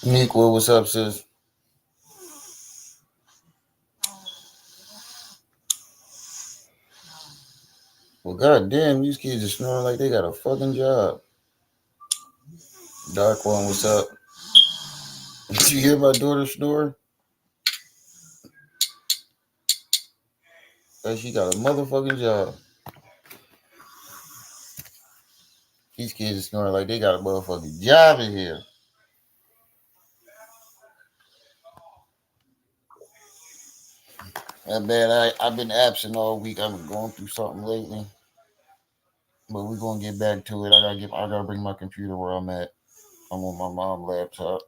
Niqua, what's up, sis? Well, goddamn, these kids are snoring like they got a fucking job. Dark one, what's up? Did you hear my daughter snore? Like she got a motherfucking job. These kids are snoring like they got a motherfucking job in here. And man, I've been absent all week. I've been going through something lately. But we're gonna get back to it. I gotta bring my computer where I'm at. I'm on my mom's laptop.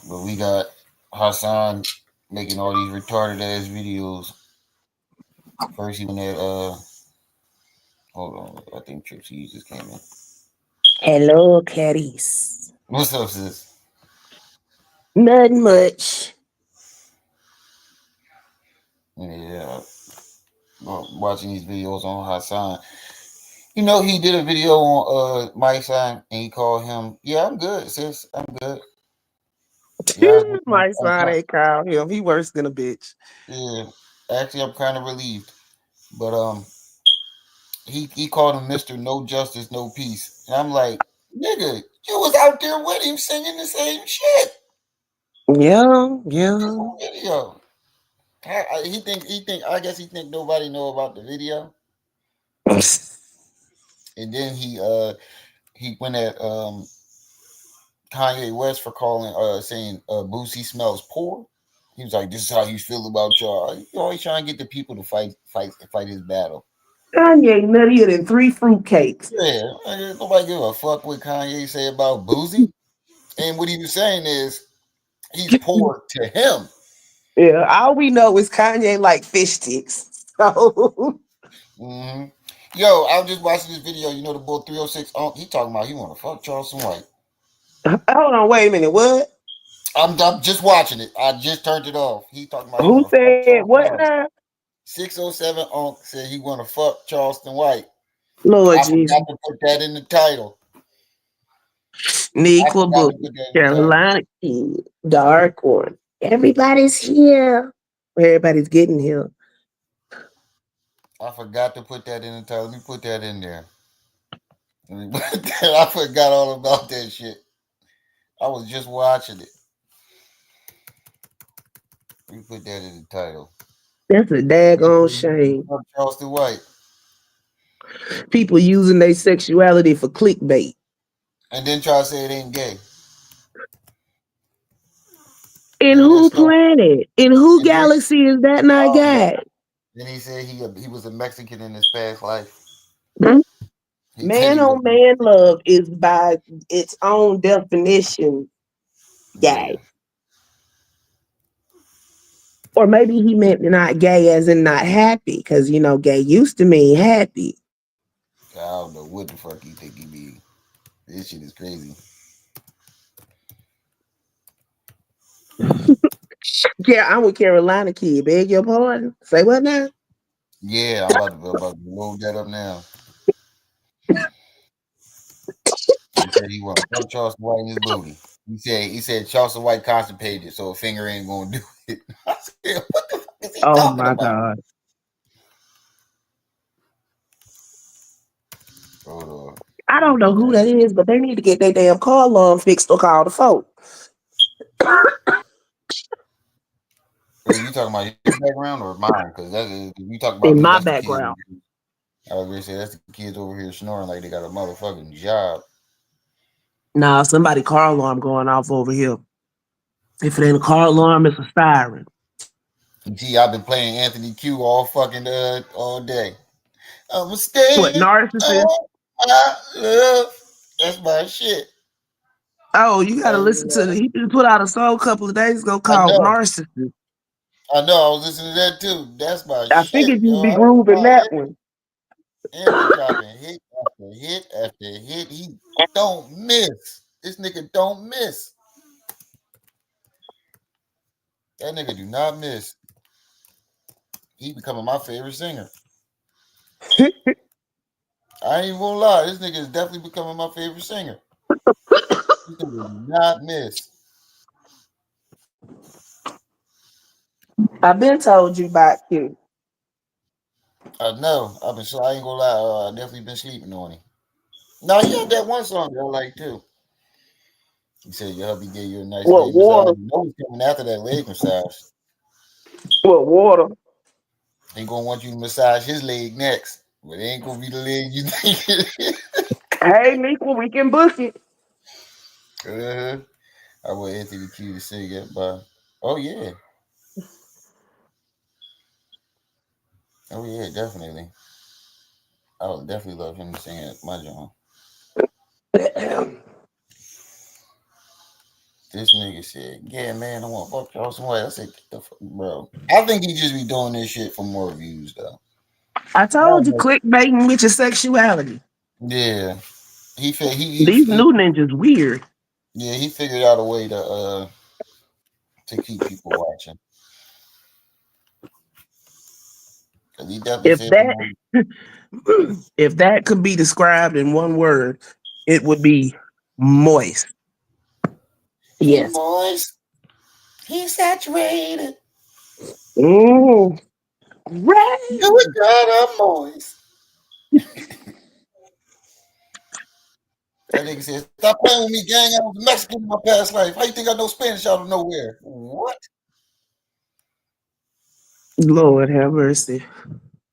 But we got Hassan making all these retarded ass videos. First he went at hold on, I think Trixie just came in. Hello, Caris. What's up, sis? Nothing much. Yeah, watching these videos on Hassan. You know, he did a video on Mike's son and he called him. Yeah, I'm good, sis. I'm good. Yeah, My son ain't called him. He worse than a bitch. yeah. Actually, I'm kind of relieved, but he called him Mister No Justice, No Peace, and I'm like, nigga, you was out there with him singing the same shit. Yeah, This yeah. whole video. He think. I guess he think nobody know about the video, and then he went at Kanye West for calling saying Boosie smells poor. He was like, "This is how you feel about y'all." He always trying to get the people to fight his battle. Kanye nuttier than three fruitcakes. Yeah, nobody give a fuck what Kanye say about Boosie. And what he was saying is he's poor to him. Yeah, all we know is Kanye like fish sticks. So hmm Yo, I was just watching this video. You know the boy 306. He talking about he want to fuck Charleston White. hold on, wait a minute. What? I'm just watching it. I just turned it off. He talking about he Who want to fuck said Charleston what White. now? 607 Unc said he want to fuck Charleston White. Lord I Jesus. forgot to put that in the title. I Nequa forgot book. to put that in the title. Carolina kid. Dark one. Everybody's here. Everybody's getting here. I forgot to put that in the title. Let me put that in there. I forgot all about that shit. I was just watching it. Let me put that in the title. That's a daggone shame. Fuck Charleston White. People using their sexuality for clickbait. And then try to say it ain't gay. In Yeah, who that's no. planet? In who And then galaxy is that I not don't know. God? Then he said he was a Mexican in his past life. Hmm? He said Man he was. on man love is by its own definition Yeah. gay. Or maybe he meant not gay as in not happy, because gay used to mean happy. I don't know what the fuck he think he be. This shit is crazy. Yeah, I'm with Carolina kid. Beg your pardon. Say what now? Yeah, I'm about to load that up now. He said he want to fuck Charleston White in his booty. He said Charleston White constipated, so a finger ain't gonna do it. I said, what the fuck is he Oh talking my about? God. Hold on. I Let me don't know put who that. that is, but they need to get their damn car alarm fixed or call the folk. Wait, you talking about your background or mine? Because you talk about In me, my that's the kids. background. I was gonna say that's the kids over here snoring like they got a motherfucking job. Nah, somebody car alarm going off over here. If it ain't a car alarm, it's a siren. Gee, I've been playing Anthony Q all fucking all day. I'ma What, stay narcissist? on my love. That's my shit. Oh, you gotta Hey, listen to he just put out a song a couple of days ago I called know. Narcissist. I know. I was listening to that too. That's my I shit, figured you'd yo. be I ain't gonna grooving lie. that one. And be dropping hit after hit after hit. He don't miss. This nigga don't miss. That nigga do not miss. he becoming my favorite singer. I ain't even gonna lie, this nigga is definitely becoming my favorite singer. This nigga do not miss. I've been told you about you. I know. I've been so I ain't gonna lie. I definitely been sleeping on him. Now he had that one song that I like too. He said your hubby gave you a nice What leg massage. water? You know he's coming after that leg massage. What water? He gonna want you to massage his leg next, but it ain't gonna be the leg you think it is. Hey, Nickel, we can book it. uh-huh. I want Anthony Q to sing it, but oh yeah, oh yeah, definitely. I would definitely love him to sing at my joint. This nigga said, "Yeah, man, I want to fuck y'all some way." I said, "Get the fuck, bro." I think he just be doing this shit for more views, though. I No, told you, but clickbaiting with your sexuality. yeah, These new ninjas weird. yeah he figured out a way to keep people watching. Cause he definitely If said for that more. if that could be described in one word, it would be moist. He Yes. moist. He saturated. Mm. Do it, Right. God, I'm moist. That nigga said, "Stop playing with me, gang. I was a Mexican in my past life. How you think I know Spanish out of nowhere?" What? Lord have mercy.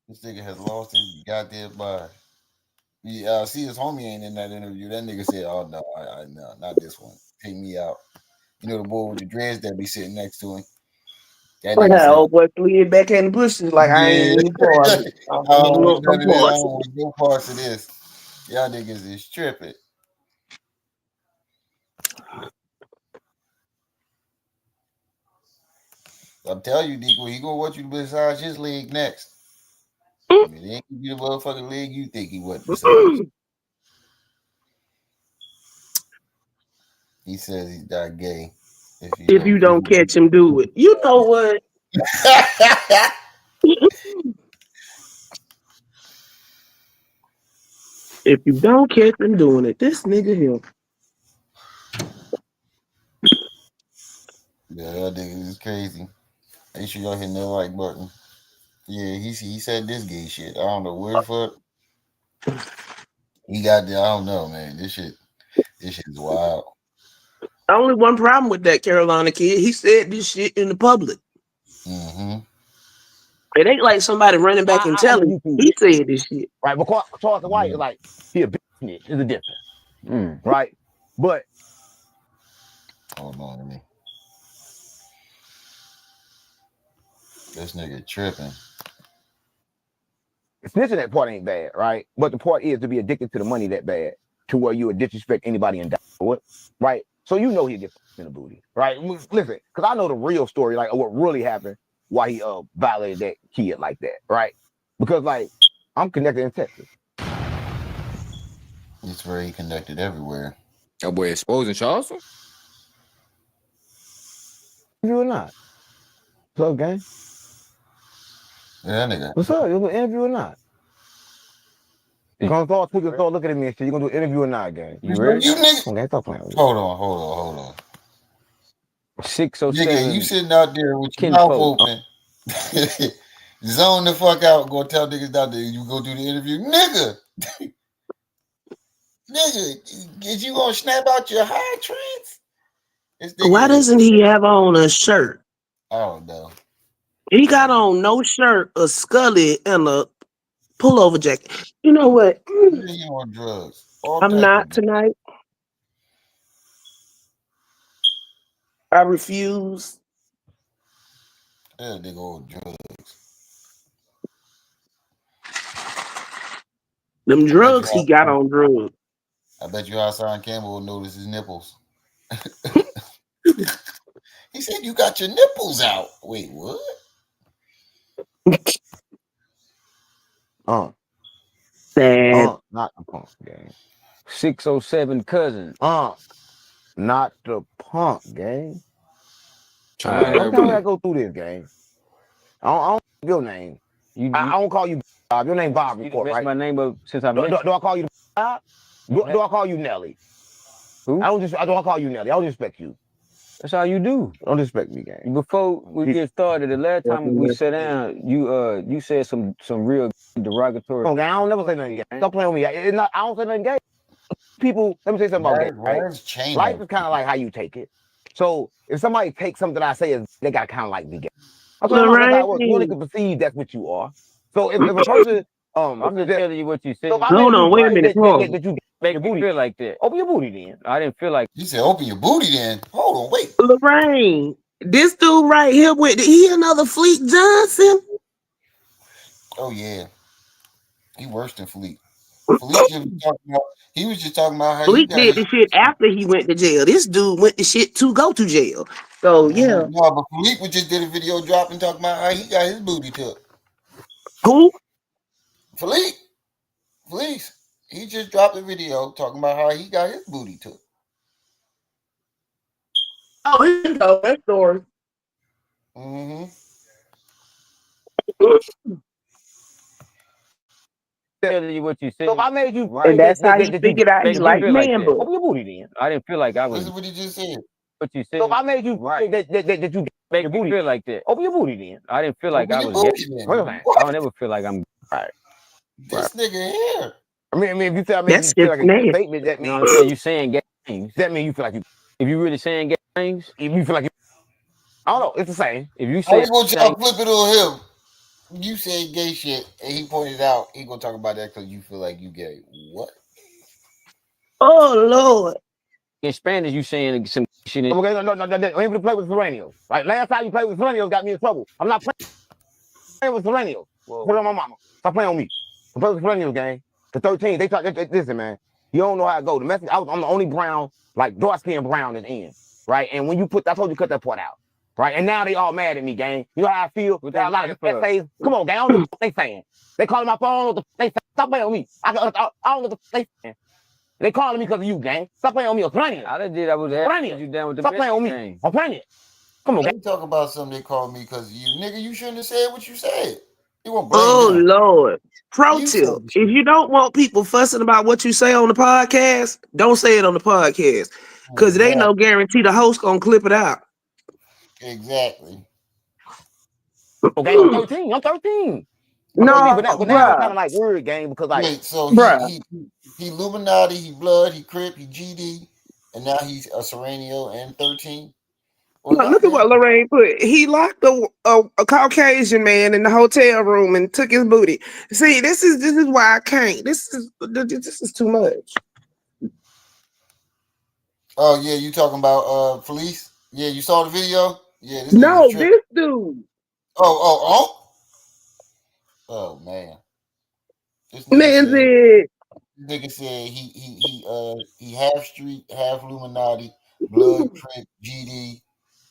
This nigga has lost his goddamn mind. Yeah, see, his homie ain't in that interview. That nigga said, "Oh no, no, not this one. Take me out." You know the boy with the dreads that be sitting next to him. That Like nigga that said, old boy slid back in the bushes like I ain't "Yeah, even part of it. I I don't don't even want want no none of this. I parts don't of it. want no parts of this. Y'all niggas is tripping." I'm telling you, Nico, he gonna want you to massage his leg next. I mean, it ain't gonna be the motherfucking leg you think he want massage. He says he's not gay. If you If you don't, if don't catch him, do it. You know what? If you don't catch him doing it, this nigga here. yeah, that nigga is crazy. Make sure y'all hit that like button. Yeah, he said this gay shit. I don't know where the fuck he got there. I don't know, man. This shit is wild. Only one problem with that Carolina kid. He said this shit in the public. Mm-hmm. It ain't like somebody running back and telling him. He said this shit. Right? But Charleston White is Yeah. like, he a bitch. Is a difference. Right? But Hold on to me. This nigga tripping. snitching that part ain't bad, right? But the part is to be addicted to the money that bad to where you would disrespect anybody and die for it, right? So you know he'll get in the booty, right? Listen, because I know the real story, like what really happened, why he violated that kid like that, right? Because like I'm connected in Texas. It's very connected everywhere. That boy exposing Charleston? Interview or not? What's up, gang? Yeah, that nigga. What's up? You gonna interview or not? You gonna start tweaking, start looking at me and shit. You gonna do an interview or not, gang? You ready? You nigga. Come on, gang, stop playing with me. Hold on. Nigga, you 607 sitting out there with your mouth kinfolk. open. Zone the fuck out. Go tell niggas out there you go do the interview. Nigga, is you gonna snap out your high trends? This Why nigga, doesn't he have on a shirt? I don't know. He got on no shirt, a scully, and a pullover jacket. You know what? He on drugs. All I'm type of not drugs. tonight. I refuse. That nigga on drugs. Them I bet you drugs he got on drugs. I bet you Hassan Campbell will notice his nipples. He said you got your nipples out. Wait, what? Sad. Not the punk gang. 607 cousin. Not the punk gang. Trying Why to can't I be. go through this gang? I don't know your name. I don't call you Bob. Your name Bob Report, right? My name up since I met Do I call you Bob? Do I call you Nelly? Who? I don't call you Nelly. I don't respect you. That's all you do. Don't respect me, gang. Before we get started, the last time we sat down, you said some real derogatory. Come on, gang. I don't never say nothing, gang. Stop playing with me. It's not, I don't say nothing, gang. People, let me say something about gang, right? Life is kind of like how you take it. So if somebody takes something I say, they got kind of like me, gang. That's how it works. You only can perceive that's what you are. So if a person, I'm just telling you what you said. So Hold on, wait a minute. That you make your booty feel like that. Open your booty then. I didn't feel like You said open your booty then. Hold on, wait. Lorraine, this dude right here with he another Fleet Johnson. Oh yeah, he worse than Fleet. He was just talking about how Fleet did the shit after he went to jail. This dude went to shit to go to jail. So yeah. No, but Fleet just did a video dropping talking about how he got his booty took. Who? Fleet. He just dropped a video talking about how he got his booty took. Oh, here you go. That story. Mm-hmm. telling you what you said. So if I made you, right, and that's how he figured out he like man booty. Open your booty then. I didn't feel like I was. This is what he just said. What you said. So if I made you, right, that you make your booty feel like that. Open your booty then. I didn't feel like I was. I don't ever feel like I'm. Right. This nigga here. I mean, if you feel like a statement, that means you saying gay things. That means you feel like you. If you really saying gay things, if you feel like you, I don't know. It's the same. If you say, I want y'all flip it on him. You said gay shit, and he pointed out he gonna talk about that because you feel like you gay. What? Oh Lord! In Spanish, you saying some shit. Okay, no. I'm able to play with perennials. Right? Last time you played with perennials got me in trouble. I'm not playing with perennials. Put it on my mama. Stop playing on me. I'm playing with perennials, gang. The 13, they talk. Listen, man. You don't know how it go. The message. I'm the only brown, like dark skin brown is in, right? And when you I told you cut that part out, right? And now they all mad at me, gang. You know how I feel? With a lot of essays. Come on, gang. I don't know what they saying. They calling my phone. What the they saying? Stop playing on me. I don't know what they saying. They calling me because of you, gang. Stop playing on me. I'm playing it. I did. I was asking you down with the. Stop playing on me. Game. I'm playing it. Come on, gang. You talk about something they called me because you, nigga. You shouldn't have said what you said. You won't blame him. Lord. Pro tip: if you don't want people fussing about what you say on the podcast, don't say it on the podcast because it ain't no guarantee the host gonna clip it out. Exactly. Okay, I'm 13. I'm 13. No, but now it's kind of like word game because like. Wait, so he Illuminati, he Blood, he Crip, he GD, and now he's a Serranio and 13. Well, look at what Lorraine put. He locked a Caucasian man in the hotel room and took his booty. See, this is why I can't. This is too much. Oh yeah, you talking about Felice? Yeah, you saw the video? Yeah, this dude. Oh man. This nigga said he half street, half Illuminati, Blood, Crip, GD.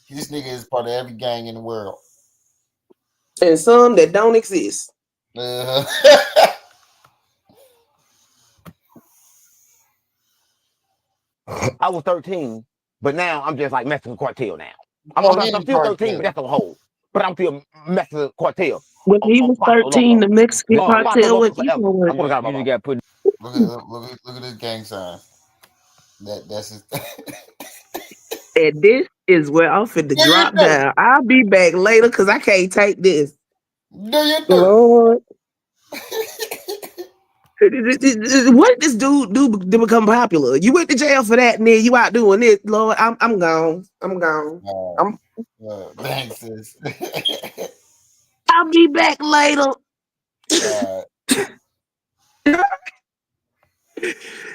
This nigga is part of every gang in the world. And some that don't exist. I was 13, but now I'm just like Mexican cartel now. I'm still 13, but that's a whole. But I'm still Mexican cartel. When he was 13, the Mexican cartel went evil. You got put. Look at this gang sign. That's his. And this is where I'm finna drop down. I'll be back later because I can't take this. No, you Lord. What did this dude do to become popular? You went to jail for that, and then you out doing this. Lord, I'm gone. I'm gone. Thanks, sis. I'll be back later.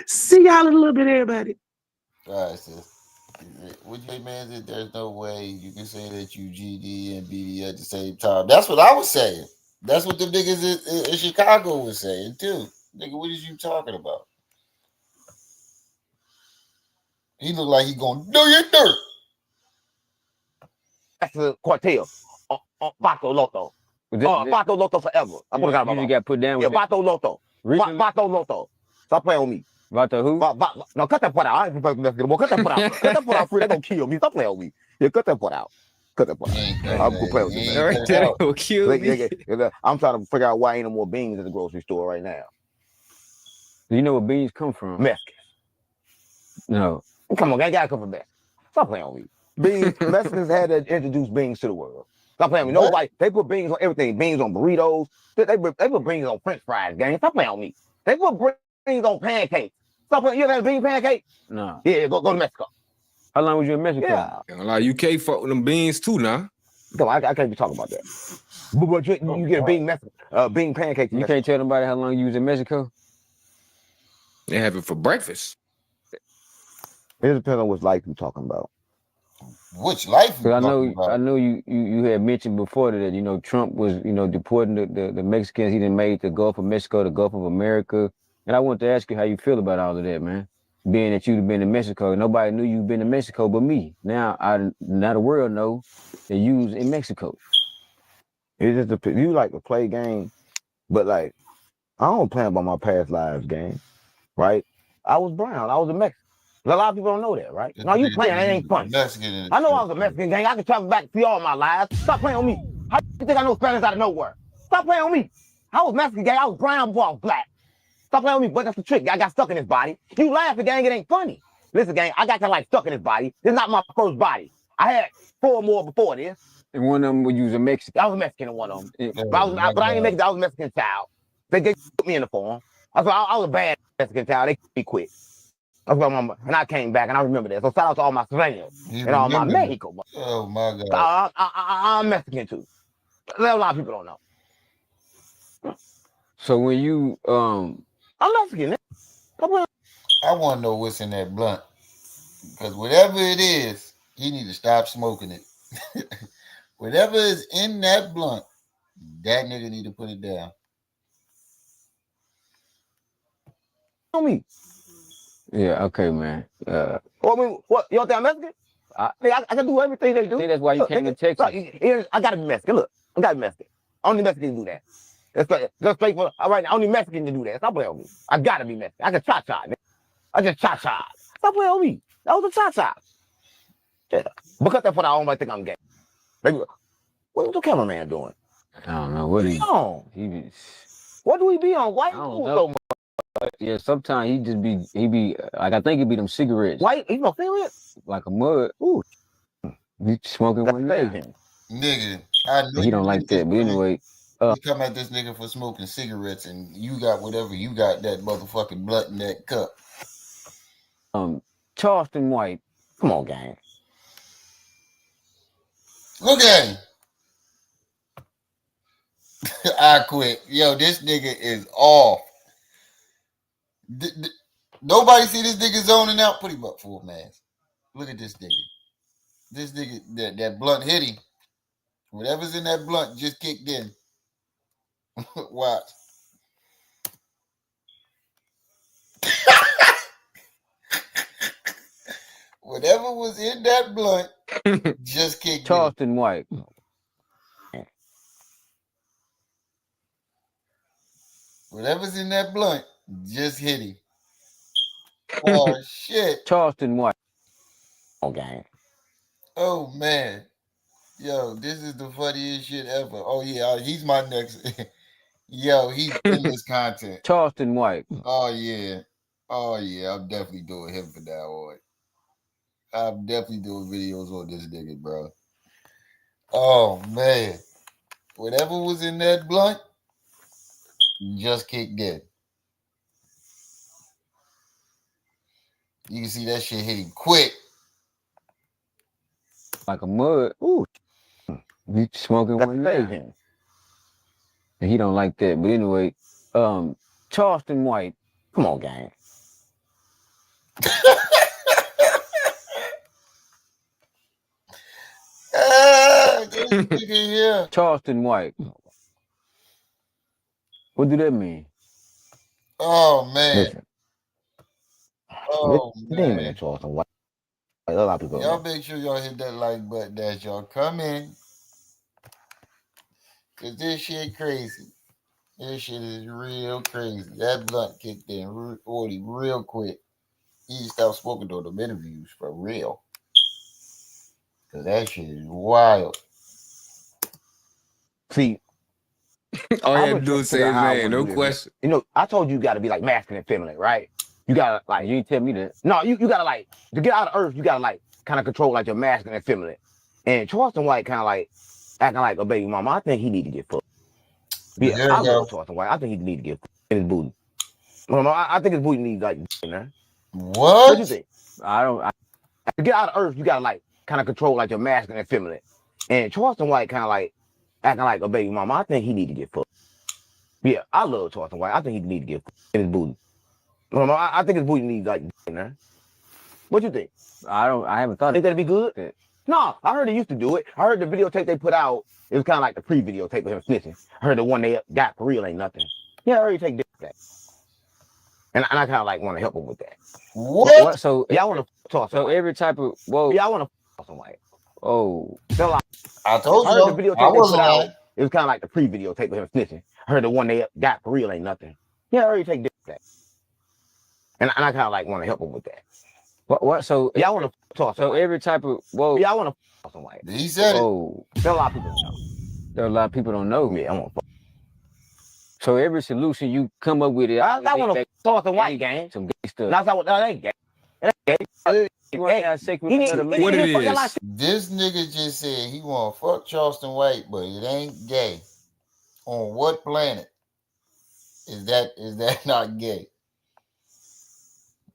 See y'all in a little bit, everybody. All right, sis. Would you say, man, that there's no way you can say that you GD and BD at the same time? That's what I was saying. That's what the niggas in Chicago was saying too. Nigga, what is you talking about? He look like he going, do your dirt. That's the cartel. Vato Loto. Vato Loto forever. I forgot about you got put down with Vato Loto. Vato Loto. Stop playing with me. Vato who? No, cut that part out. I ain't cut that part out. Cut that part out, free. They're gonna kill me. Stop playing with me. Yeah, cut that part out. Cut that part. I'm gonna play with you, man. That will kill me. I'm trying to figure out why ain't no more beans at the grocery store right now. Do you know where beans come from? Mexicans. No. Come on, they gotta come from Mexicans. Stop playing with me. Beans, Mexicans had to introduce beans to the world. Stop playing with me. Nobody, they put beans on everything. Beans on burritos. They put beans on French fries, gang. Stop playing with me. They put beans on pancakes. Stop playing. You ever had a bean pancake? No. Yeah, go to Mexico. How long was you in Mexico? Yeah. Like UK fuck with them beans too now. Come on, I can't be talking about that. But you get a bean bean pancake. You can't tell nobody how long you was in Mexico? They have it for breakfast. It depends on which life you're talking about. Which life you Because talking about? I know you had mentioned before that, you know, Trump was, you know, deporting the Mexicans. He done made the Gulf of Mexico the Gulf of America. And I wanted to ask you how you feel about all of that, man. Being that you've been to Mexico, nobody knew you've been to Mexico but me. Now the world know that you was in Mexico. It just depends. You like to play game, but like I don't play about my past lives game, right? I was brown. I was a Mexican. A lot of people don't know that, right? No, you playing, that ain't funny. I know I was a Mexican gang. I can travel back to see all my lives. Stop playing with me. How you think I know Spanish out of nowhere? Stop playing with me. I was Mexican gang. I was brown before I was black. Stop playing with me, but that's the trick. I got stuck in this body. You laughing, gang, it ain't funny. Listen, gang, I got that like stuck in this body. This is not my first body. I had 4 more before this. And one of them was you was a Mexican. I was Mexican in one of them. But I ain't Mexican. I was a Mexican child. They put me in the form. I was a bad Mexican child. They quit quick. That's what my mama, and I came back, and I remember that. So shout out to all my Sureños and all my Mexico. Oh my God! I'm Mexican too. A lot of people don't know. So when you I'm Mexican. I want to know what's in that blunt, because whatever it is, he need to stop smoking it. Whatever is in that blunt, that nigga need to put it down. On me. Yeah, okay, man. I mean, what? You don't think I'm Mexican? I can do everything they do. See, that's why you came to Texas. I gotta be Mexican. Look, I gotta be Mexican. Only Mexican can do that. That's straight for all right. Only Mexican can do that. Stop playing with me. I gotta be Mexican. I can cha-cha. I just cha-cha. Stop playing with me. That was a cha-cha. Yeah. Because that's what I always think I'm gay. Baby, what's the cameraman doing? I don't know what he on. What do he be on? Why? I don't know. So much? Yeah, sometimes he be like, I think it be them cigarettes. Why? He no cigarettes? Like a mud. Ooh. You smoking one now. Nigga, I know he don't like that. But anyway, you come at this nigga for smoking cigarettes, and you got whatever you got, that motherfucking blunt in that cup. Charleston White. Come on, gang. Look at him. I quit. Yo, this nigga is off. Nobody see this nigga zoning out. Put him up full mask. Look at this nigga. This nigga, that blunt hit him. Whatever's in that blunt just kicked in. Watch. Whatever was in that blunt just kicked Charleston White. Whatever's in that blunt just hit him. Oh shit. Charleston White. Okay. Oh man. Yo, this is the funniest shit ever. Oh yeah, he's my next. Yo, he's in this content. Charleston White. Oh yeah. I'm definitely doing him for that one. I'm definitely doing videos on this nigga, bro. Oh man. Whatever was in that blunt just kicked in. You can see that shit hitting quick. Like a mud. Ooh. You smoking one now. And he don't like that. But anyway, Charleston White. Come on, gang. Charleston White. What do that mean? Oh man. Listen. Oh man. Charleston White. A lot of people. Y'all make sure y'all hit that like button as y'all come in. Cause this shit crazy. This shit is real crazy. That blunt kicked in real quick. He stopped smoking during them interviews for real. Cause that shit is wild. See, All you I'm had to gonna do try is to figure say out his how I name, want to no do this. question. You know, I told you got to be like masculine and feminine, right? You gotta like, You ain't tell me that. no, you gotta like to get out of Earth. You gotta like kind of control like your masculine and feminine. And Charleston White kind of like acting like a baby mama. I think he need to get fucked. Yeah, There I you go. love Charleston White. I think he need to get fucked in his booty. No, I think his booty needs like, man. What you What? think? I don't. To get out of Earth, you gotta like kind of control like your masculine and feminine. And Charleston White kind of like acting like a baby mama. I think he need to get fucked. Yeah, I love Charleston White. I think he need to get fucked in his booty. No, I think his booty needs like, man. What you think? I don't. I haven't thought. Think that'd be good? that. No, I heard they used to do it. I heard the videotape they put out. It was kind of like the pre-videotape of him snitching. I heard the one they got for real ain't nothing. Yeah, I heard he take that. And I kind of like want to help him with that. What? So Yeah, I want to talk. So every type of whoa. Yeah, I want to talk some white. Oh, So like, I told I you. heard the I videotape they put wasn't out. lying. It was kind of like the pre-videotape of him snitching. I heard the one they got for real ain't nothing. Yeah, I heard he take that. And I kind of like want to help him with that. what? So Yeah, I want to talk. So every type of whoa. Yeah, I want to talk some white. He said it. Oh, There are a lot of people don't know. there are a lot of people don't know. Yeah, I want to. So every solution you come up with it. I want to talk some white gang. Some gay stuff. That's not that ain't gay. That ain't gay. You want to have sex with another man? What it is? This nigga just said he want to fuck Charleston White, but it ain't gay. On what planet is that not gay?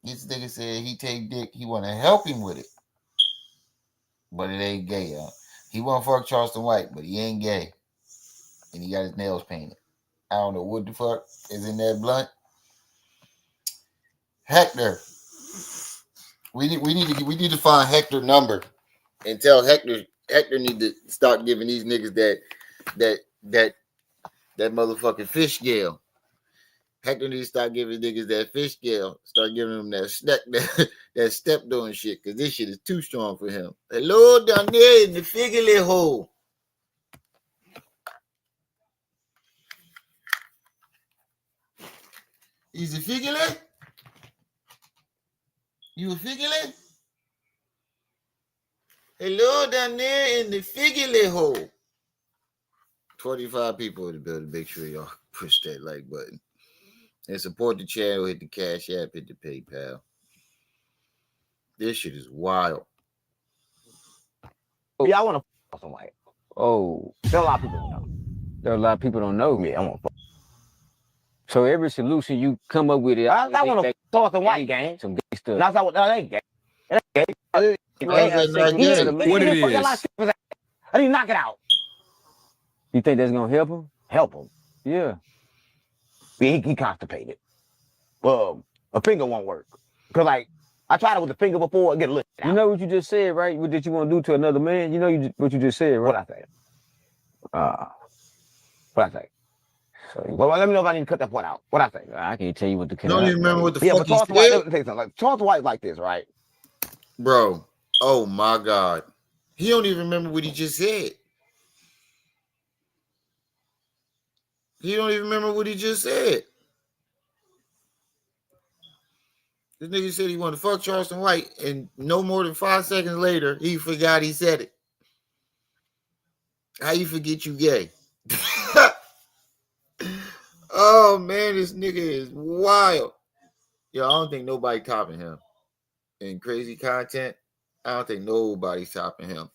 This nigga said he take dick. He want to help him with it, but it ain't gay. Huh? He want to fuck Charleston White, but he ain't gay, and he got his nails painted. I don't know what the fuck is in that blunt. Hector, we need to find Hector number and tell Hector need to start giving these niggas that motherfucking fish scale. Hector need to start giving niggas that fish scale. Start giving them that step doing shit, because this shit is too strong for him. Hello down there in the figurely hole. He's a figurely? You a figurely? Hello down there in the figurely hole. 25 people in the building. Make sure y'all push that like button. And support the channel. Hit the Cash App. Hit the PayPal. This shit is wild. Yeah, I want to fuck some white. Oh, There are a lot of people don't know. there are a lot of people don't know. Yeah, I want to fuck. So every solution you come up with it. I want to talk some white gang. Some gay stuff. That's not that ain't gay. That ain't gay. What it is? I need to knock it out. You think that's gonna help him? Help him. Yeah. He constipated. A finger won't work. Cause like I tried it with the finger before, it get lit. You know what you just said, right? What did you want to do to another man? You know what you just said, right? What I say? What I say? So, Well, let me know if I need to cut that point out. What I say? I can't tell you what to cut Don't out. even remember what the Yeah, fuck but Charles he White, said. let me tell you something. Like Charles White like this, right? Bro, oh my God. He don't even remember what he just said. He don't even remember what he just said. This nigga said he wanted to fuck Charleston White, and no more than 5 seconds later, he forgot he said it. How you forget you gay? Oh man, this nigga is wild. Yo, I don't think nobody topping him in crazy content. I don't think nobody's topping him.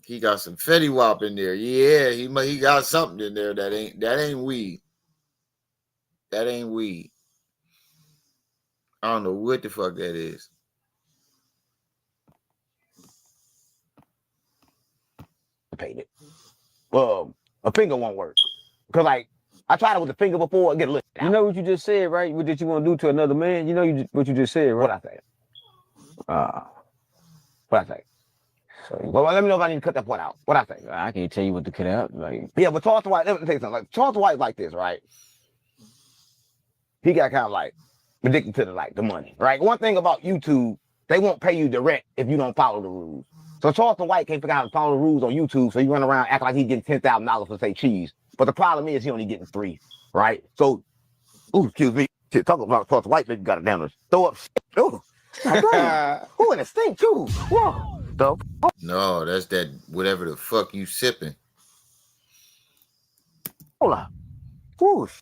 He got some Fetty Wap in there. Yeah, he got something in there that ain't weed. That ain't weed. I don't know what the fuck that is. Paid it. A finger won't work. Cause like I tried it with the finger before, it get lit. You know what you just said, right? What did you want to do to another man? You know what you just said, right? What I say? What I say? So, well, let me know if I need to cut that point out. What I say? I can't tell you what to cut out. Like, yeah, but Charles White, let me tell you something. Like Charles White like this, right? He got kind of like addicted to the money, right? One thing about YouTube, they won't pay you direct if you don't follow the rules. So Charleston White can't figure out how to follow the rules on YouTube, so he run around acting like he's getting $10,000 for say cheese. But the problem is he only getting 3, right? So, excuse me, talk about Charleston White, you got it down there. Throw up shit. Oh, who in a stink too. Whoa. No, that's that whatever the fuck you sipping. Hold up. Whoosh.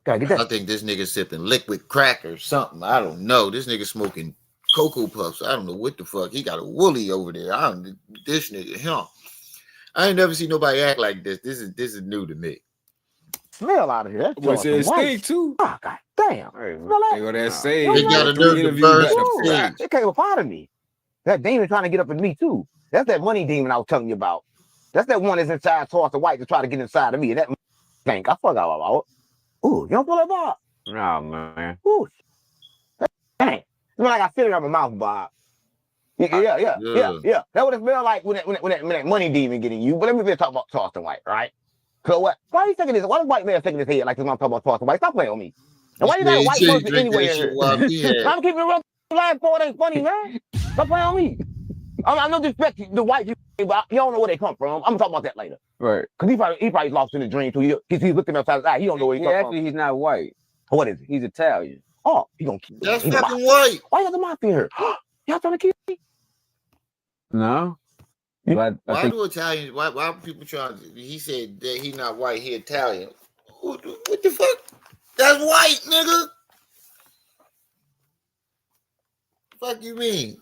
Gotta get that. I think this nigga sipping liquid crack or something. I don't know. This nigga smoking Cocoa Puffs. I don't know what the fuck. He got a woolly over there. This nigga, him. I ain't never seen nobody act like this. This is new to me. Smell out of here. What's it stink too? Oh, god damn. They got that same. They got a nerve to burst some things. It came up out of me. That demon trying to get up in me too. That's that money demon I was telling you about. That's that one that's inside Carleston White to try to get inside of me. That thing. I forgot about it. Ooh, you don't feel that, Bob? No, man. Ooh. Dang. It's like I feel it on my mouth, Bob. Yeah. That's what it smells like when that money demon getting you. But let me just talk about Carleston White, right? So what? Why are you taking this? Why does white man taking his head like this when I'm talking about Carleston White? Stop playing with me. And why you got a white person anyway in here? I'm keeping it real live for it ain't funny, man. Stop playing on me. I'm no disrespect to the white people, but you don't know where they come from. I'm gonna talk about that later. Right. Because he probably lost in the dream too. He's looking upside his eye. He don't know where he come Actually, from. he's not white. What is he? He's Italian. Oh, he gonna keep. That's fucking white. Why you got the mafia here? Y'all trying to keep me? No. But I Why think do Italians? Why people trying? He said that he not white. He Italian. What the fuck? That's white, nigga. Fuck you mean?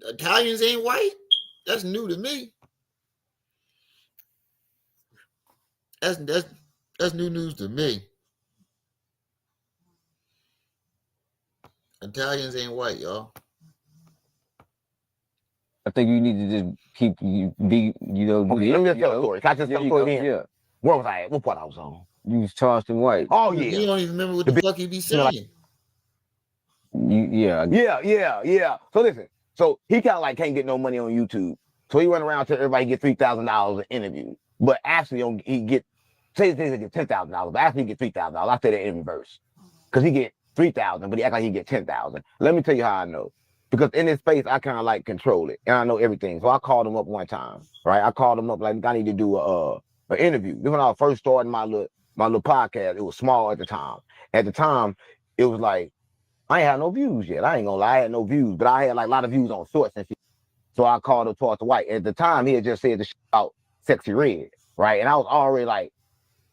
Italians ain't white? That's new to me. That's new news to me. Italians ain't white, y'all. I think you need to just keep be Okay, let me just tell a story. Can I just tell a story again? Yeah. Where was I at? What part I was on? You was Charleston White. Oh You yeah. don't even remember what the fuck he be saying. Yeah. So listen. So he kind of like can't get no money on YouTube. So he run around to everybody get $3,000 an interview. But actually he get say he get $10,000, but actually he get $3,000. I say that in reverse. Because he get $3,000, but he act like he get $10,000. Let me tell you how I know. Because in this space, I kind of like control it. And I know everything. So I called him up one time. Right? I called him up like I need to do an interview. This when I was first starting my little podcast. It was small at the time. At the time, it was like I ain't had no views yet. I ain't gonna lie, I had no views, but I had like a lot of views on shorts and shit. So I called him Carleston White. At the time, he had just said the shit about Sexy Red, right? And I was already like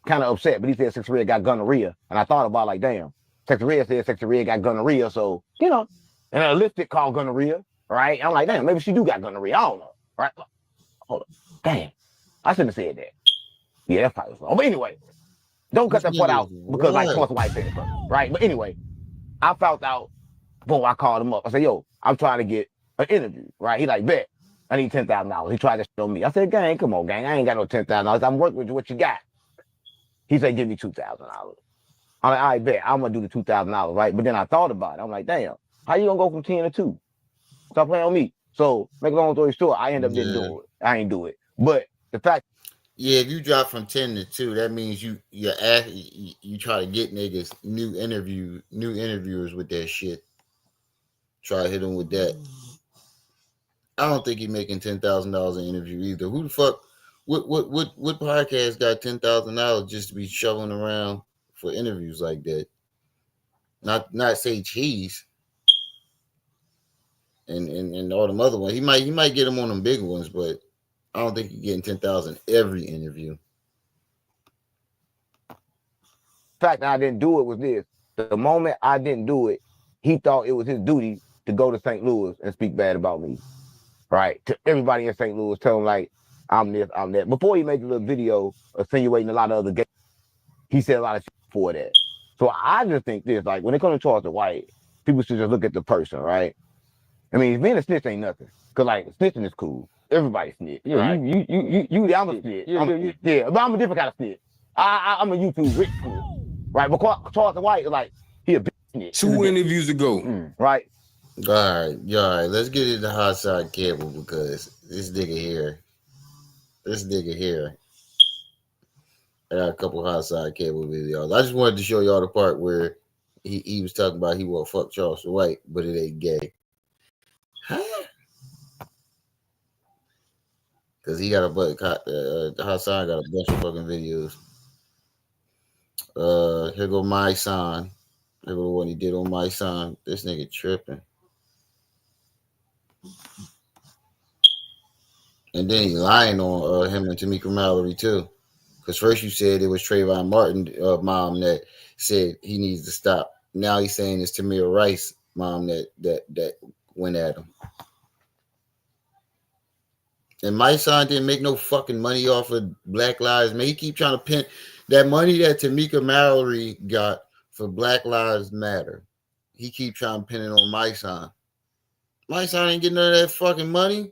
kind of upset, but he said Sexy Red got gonorrhea. And I thought about like, damn, Sexy Red said Sexy Red got gonorrhea. So, and a lipstick called gonorrhea, right? I'm like, damn, maybe she do got gonorrhea. I don't know, right? Hold on. Damn, I shouldn't have said that. Yeah, that's probably wrong. But anyway, don't cut that part out because like Carleston White said it first, right? But anyway, I found out, boom, I called him up. I said, yo, I'm trying to get an interview, right? He like, bet, I need $10,000. He tried to show me. I said, gang, come on, gang. I ain't got no $10,000. I'm working with what you got. He said, give me $2,000. I'm like, I bet, I'm going to do the $2,000, right? But then I thought about it. I'm like, damn, how you going to go from 10 to 2? Stop playing on me. So, make a long story short, I end up didn't do it. I ain't do it. But the fact. Yeah, if you drop from 10 to 2, that means you try to get niggas new interviewers with that shit. Try to hit them with that. I don't think he's making $10,000 an interview either. Who the fuck? What podcast got $10,000 just to be shoveling around for interviews like that? Not say cheese. And all them other ones. He might get them on them big ones, but I don't think he's getting 10,000 every interview. The fact that I didn't do it was this. The moment I didn't do it, he thought it was his duty to go to St. Louis and speak bad about me. Right? To everybody in St. Louis, tell him like, I'm this, I'm that. Before he made the little video insinuating a lot of other gays, he said a lot of shit for that. So I just think this, like when it comes to Carleston White, people should just look at the person, right? I mean, being a snitch ain't nothing. Cause like snitching is cool. Everybody snitch. Yeah, right? I'm a snitch. Yeah, but I'm a different kind of snitch. I'm a YouTube rich snitch. Right? But Carleston White is like, he a bitch snitch. 2 interviews ago. Right? All right. Let's get into Hassan Campbell because this nigga here. I got a couple Hassan Campbell videos. I just wanted to show y'all the part where he was talking about he won't fuck Carleston White, but it ain't gay. Huh? Because he got Hassan got a bunch of fucking videos. Here go my son. Here go the one he did on my son. This nigga tripping. And then he lying on him and Tamika Mallory too. Because first you said it was Trayvon Martin mom that said he needs to stop. Now he's saying it's Tamir Rice mom that went at him. And my son didn't make no fucking money off of Black Lives Matter. He keep trying to pin that money that Tamika Mallory got for Black Lives Matter. He keep trying to pin it on my son. My son ain't getting none of that fucking money.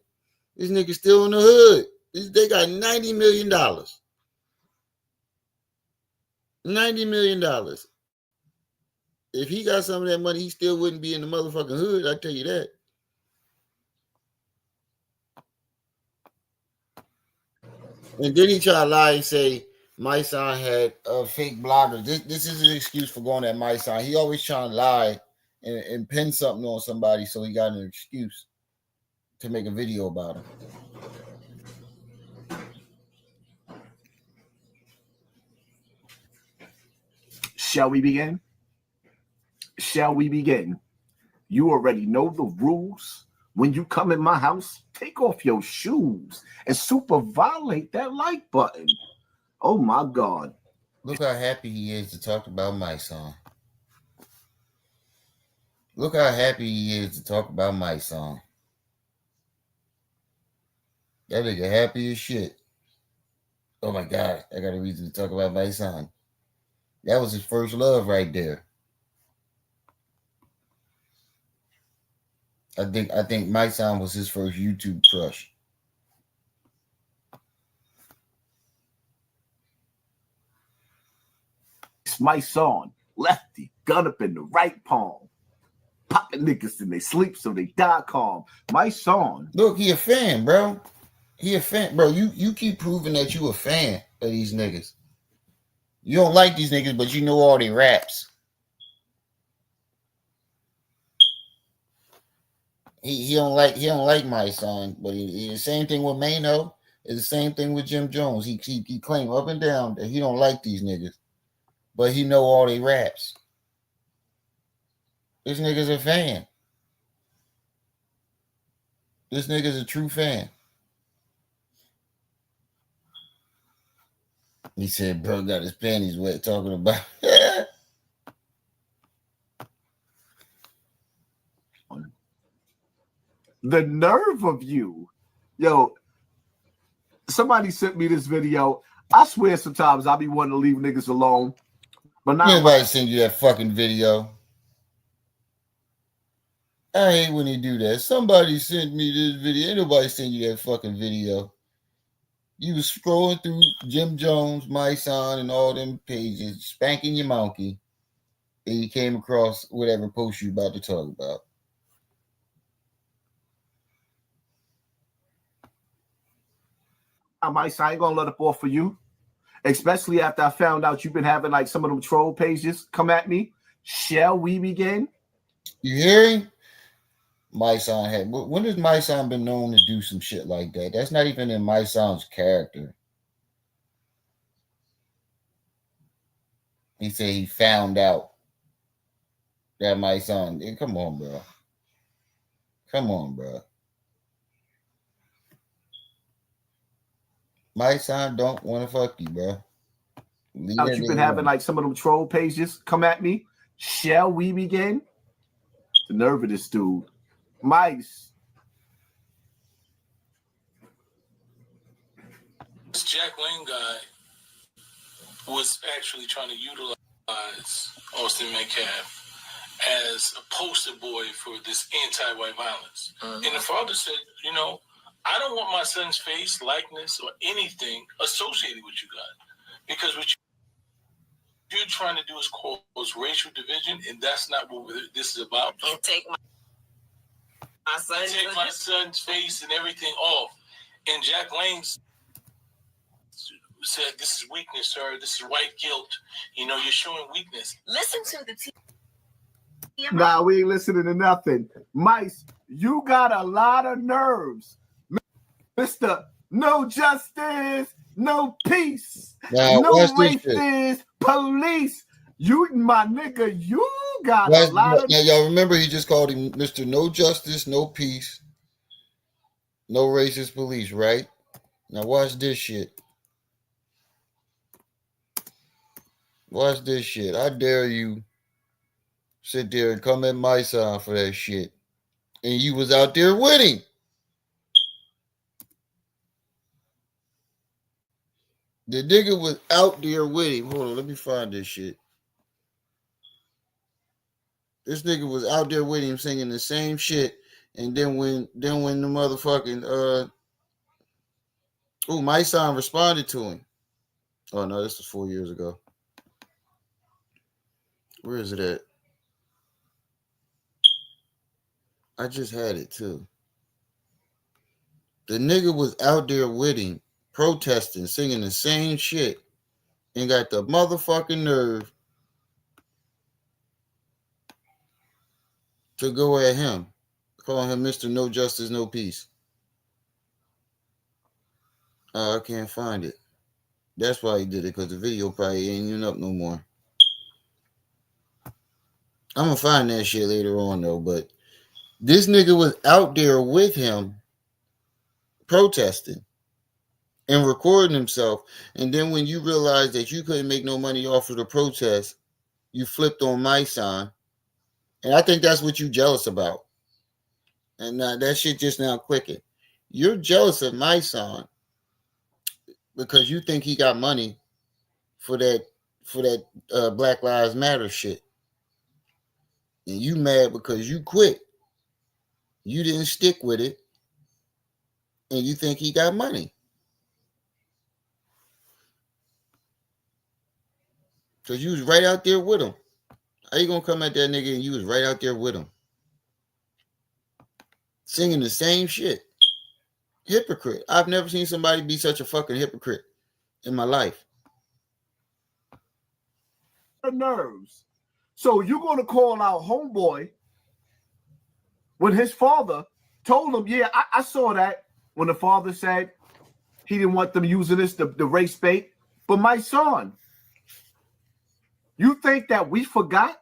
This nigga still in the hood. They got $90 million. $90 million. If he got some of that money, he still wouldn't be in the motherfucking hood. I tell you that. And then he try to lie and say my son had a fake blogger. This is an excuse for going at my son. He always trying to lie and pin something on somebody so he got an excuse to make a video about him. Shall we begin? Shall we begin? You already know the rules. When you come in my house, take off your shoes and super violate that like button. Oh my God. Look how happy he is to talk about my song. Look how happy he is to talk about my song. That nigga happy as shit. Oh my God, I got a reason to talk about my son. That was his first love right there. I think my son was his first YouTube crush. It's my song, lefty, gun up in the right palm. Popping niggas in they sleep so they die calm. My song. Look, he a fan, bro. He a fan, bro. You keep proving that you a fan of these niggas. You don't like these niggas, but you know all their raps. He don't like my son, but the same thing with Mano. It's the same thing with Jim Jones. He claim up and down that he don't like these niggas, but he know all their raps. This nigga's a fan. This nigga's a true fan. He said, bro got his panties wet talking about The nerve of you. Yo, somebody sent me this video. I swear sometimes I be wanting to leave niggas alone. But not Nobody send you that fucking video. I hate when he do that. Somebody sent me this video. Ain't nobody send you that fucking video. You was scrolling through Jim Jones, my son, and all them pages, spanking your monkey, and you came across whatever post you about to talk about. I ain't gonna let it fall for you. Especially after I found out you've been having like some of them troll pages come at me. Shall we begin? You hearing? My son had. When has my son been known to do some shit like that? That's not even in my son's character. He said he found out that my son. Come on, bro. Come on, bro. My son don't want to fuck you, bro. Now you've been having like some of them troll pages come at me. Shall we begin? The nerve of this dude. Mice. This Jack Lane guy was actually trying to utilize Austin Metcalf as a poster boy for this anti-white violence. And the father said, you know, I don't want my son's face, likeness, or anything associated with you guys. Because what you're trying to do is cause racial division, and that's not what this is about. And take my son's face and everything off. And Jack Lane said, this is weakness, sir. This is white guilt. You know, you're showing weakness. Listen to the TMI. Nah, we ain't listening to nothing. Mice, you got a lot of nerves. Mr. No justice, no peace, now, no racist police. You, my nigga, you got a lot of. Now, y'all remember he just called him Mr. No Justice, No Peace, No racist police, right? Now watch this shit. Watch this shit. I dare you sit there and come at my side for that shit. And you was out there with him. The nigga was out there with him. Hold on, let me find this shit. This nigga was out there with him singing the same shit. And then when the motherfucking my son responded to him. Oh no, this was 4 years ago. Where is it at? I just had it too. The nigga was out there with him, protesting, singing the same shit, and got the motherfucking nerve to go at him, calling him Mr. No Justice, No Peace. I can't find it. That's why he did it, because the video probably ain't even up no more. I'm gonna find that shit later on though, but this nigga was out there with him protesting and recording himself. And then when you realized that you couldn't make no money off of the protest, you flipped on my son. And I think that's what you jealous about. And that shit just now clicking. You're jealous of my son because you think he got money for that Black Lives Matter shit. And you mad because you quit. You didn't stick with it. And you think he got money. Because you was right out there with him. How you gonna come at that nigga and you was right out there with him? Singing the same shit. Hypocrite. I've never seen somebody be such a fucking hypocrite in my life. The nerves. So you're gonna call out homeboy when his father told him, yeah, I saw that when the father said he didn't want them using this, the race bait. But my son, you think that we forgot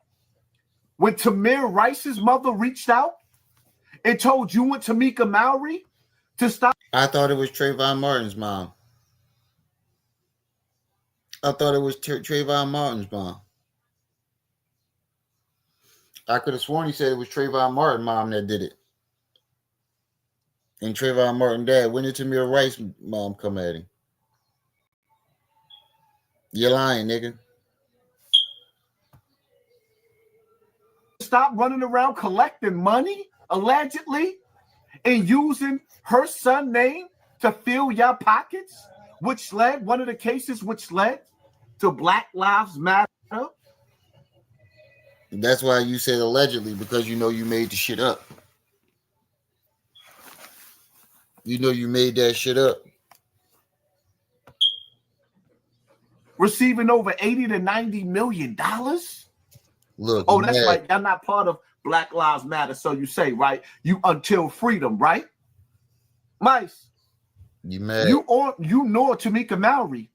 when Tamir Rice's mother reached out and told you and Tamika Mallory to stop? I thought it was Trayvon Martin's mom. Trayvon Martin's mom. I could have sworn he said it was Trayvon Martin's mom that did it. And Trayvon Martin's dad. When did Tamir Rice's mom come at him? You're lying, nigga. Stop running around collecting money, allegedly, and using her son's name to fill your pockets, which led one of the cases which led to Black Lives Matter. That's why you said allegedly, because you know you made the shit up. You know you made that shit up. Receiving over $80 to $90 million. Look. Oh, that's right. Y'all not part of Black Lives Matter, so you say, right? You until freedom, right? Mice. You mad? You know Tamika Mallory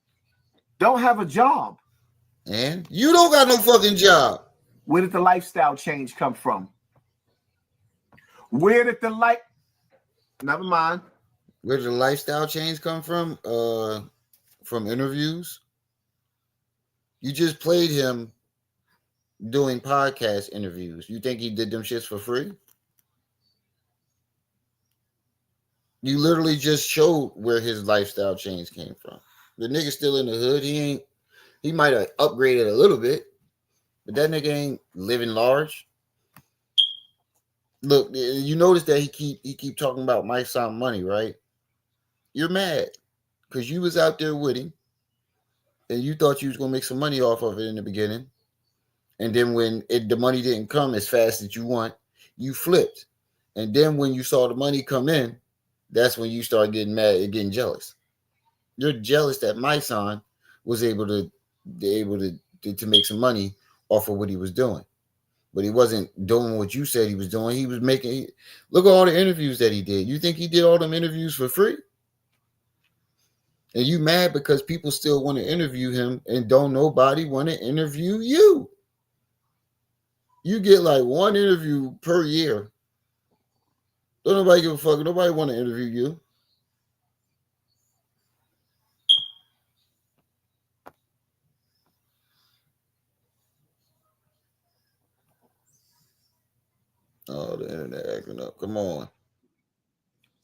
don't have a job. And you don't got no fucking job. Where did the lifestyle change come from? Where did the Never mind. Where did the lifestyle change come from? From interviews. You just played him doing podcast interviews. You think he did them shits for free? You literally just showed where his lifestyle change came from. The nigga still in the hood. He might have upgraded a little bit, but that nigga ain't living large. Look, you notice that he keep talking about my son money, right? You're mad because you was out there with him and you thought you was gonna make some money off of it in the beginning. And then when the money didn't come as fast as you want, you flipped. And then when you saw the money come in, that's when you start getting mad and getting jealous. You're jealous that my son was able to make some money off of what he was doing. But he wasn't doing what you said he was doing. He was look at all the interviews that he did. You think he did all them interviews for free? And you mad because people still want to interview him and don't nobody want to interview you. You get like one interview per year. Don't nobody give a fuck. Nobody want to interview you. Oh, the internet acting up. Come on.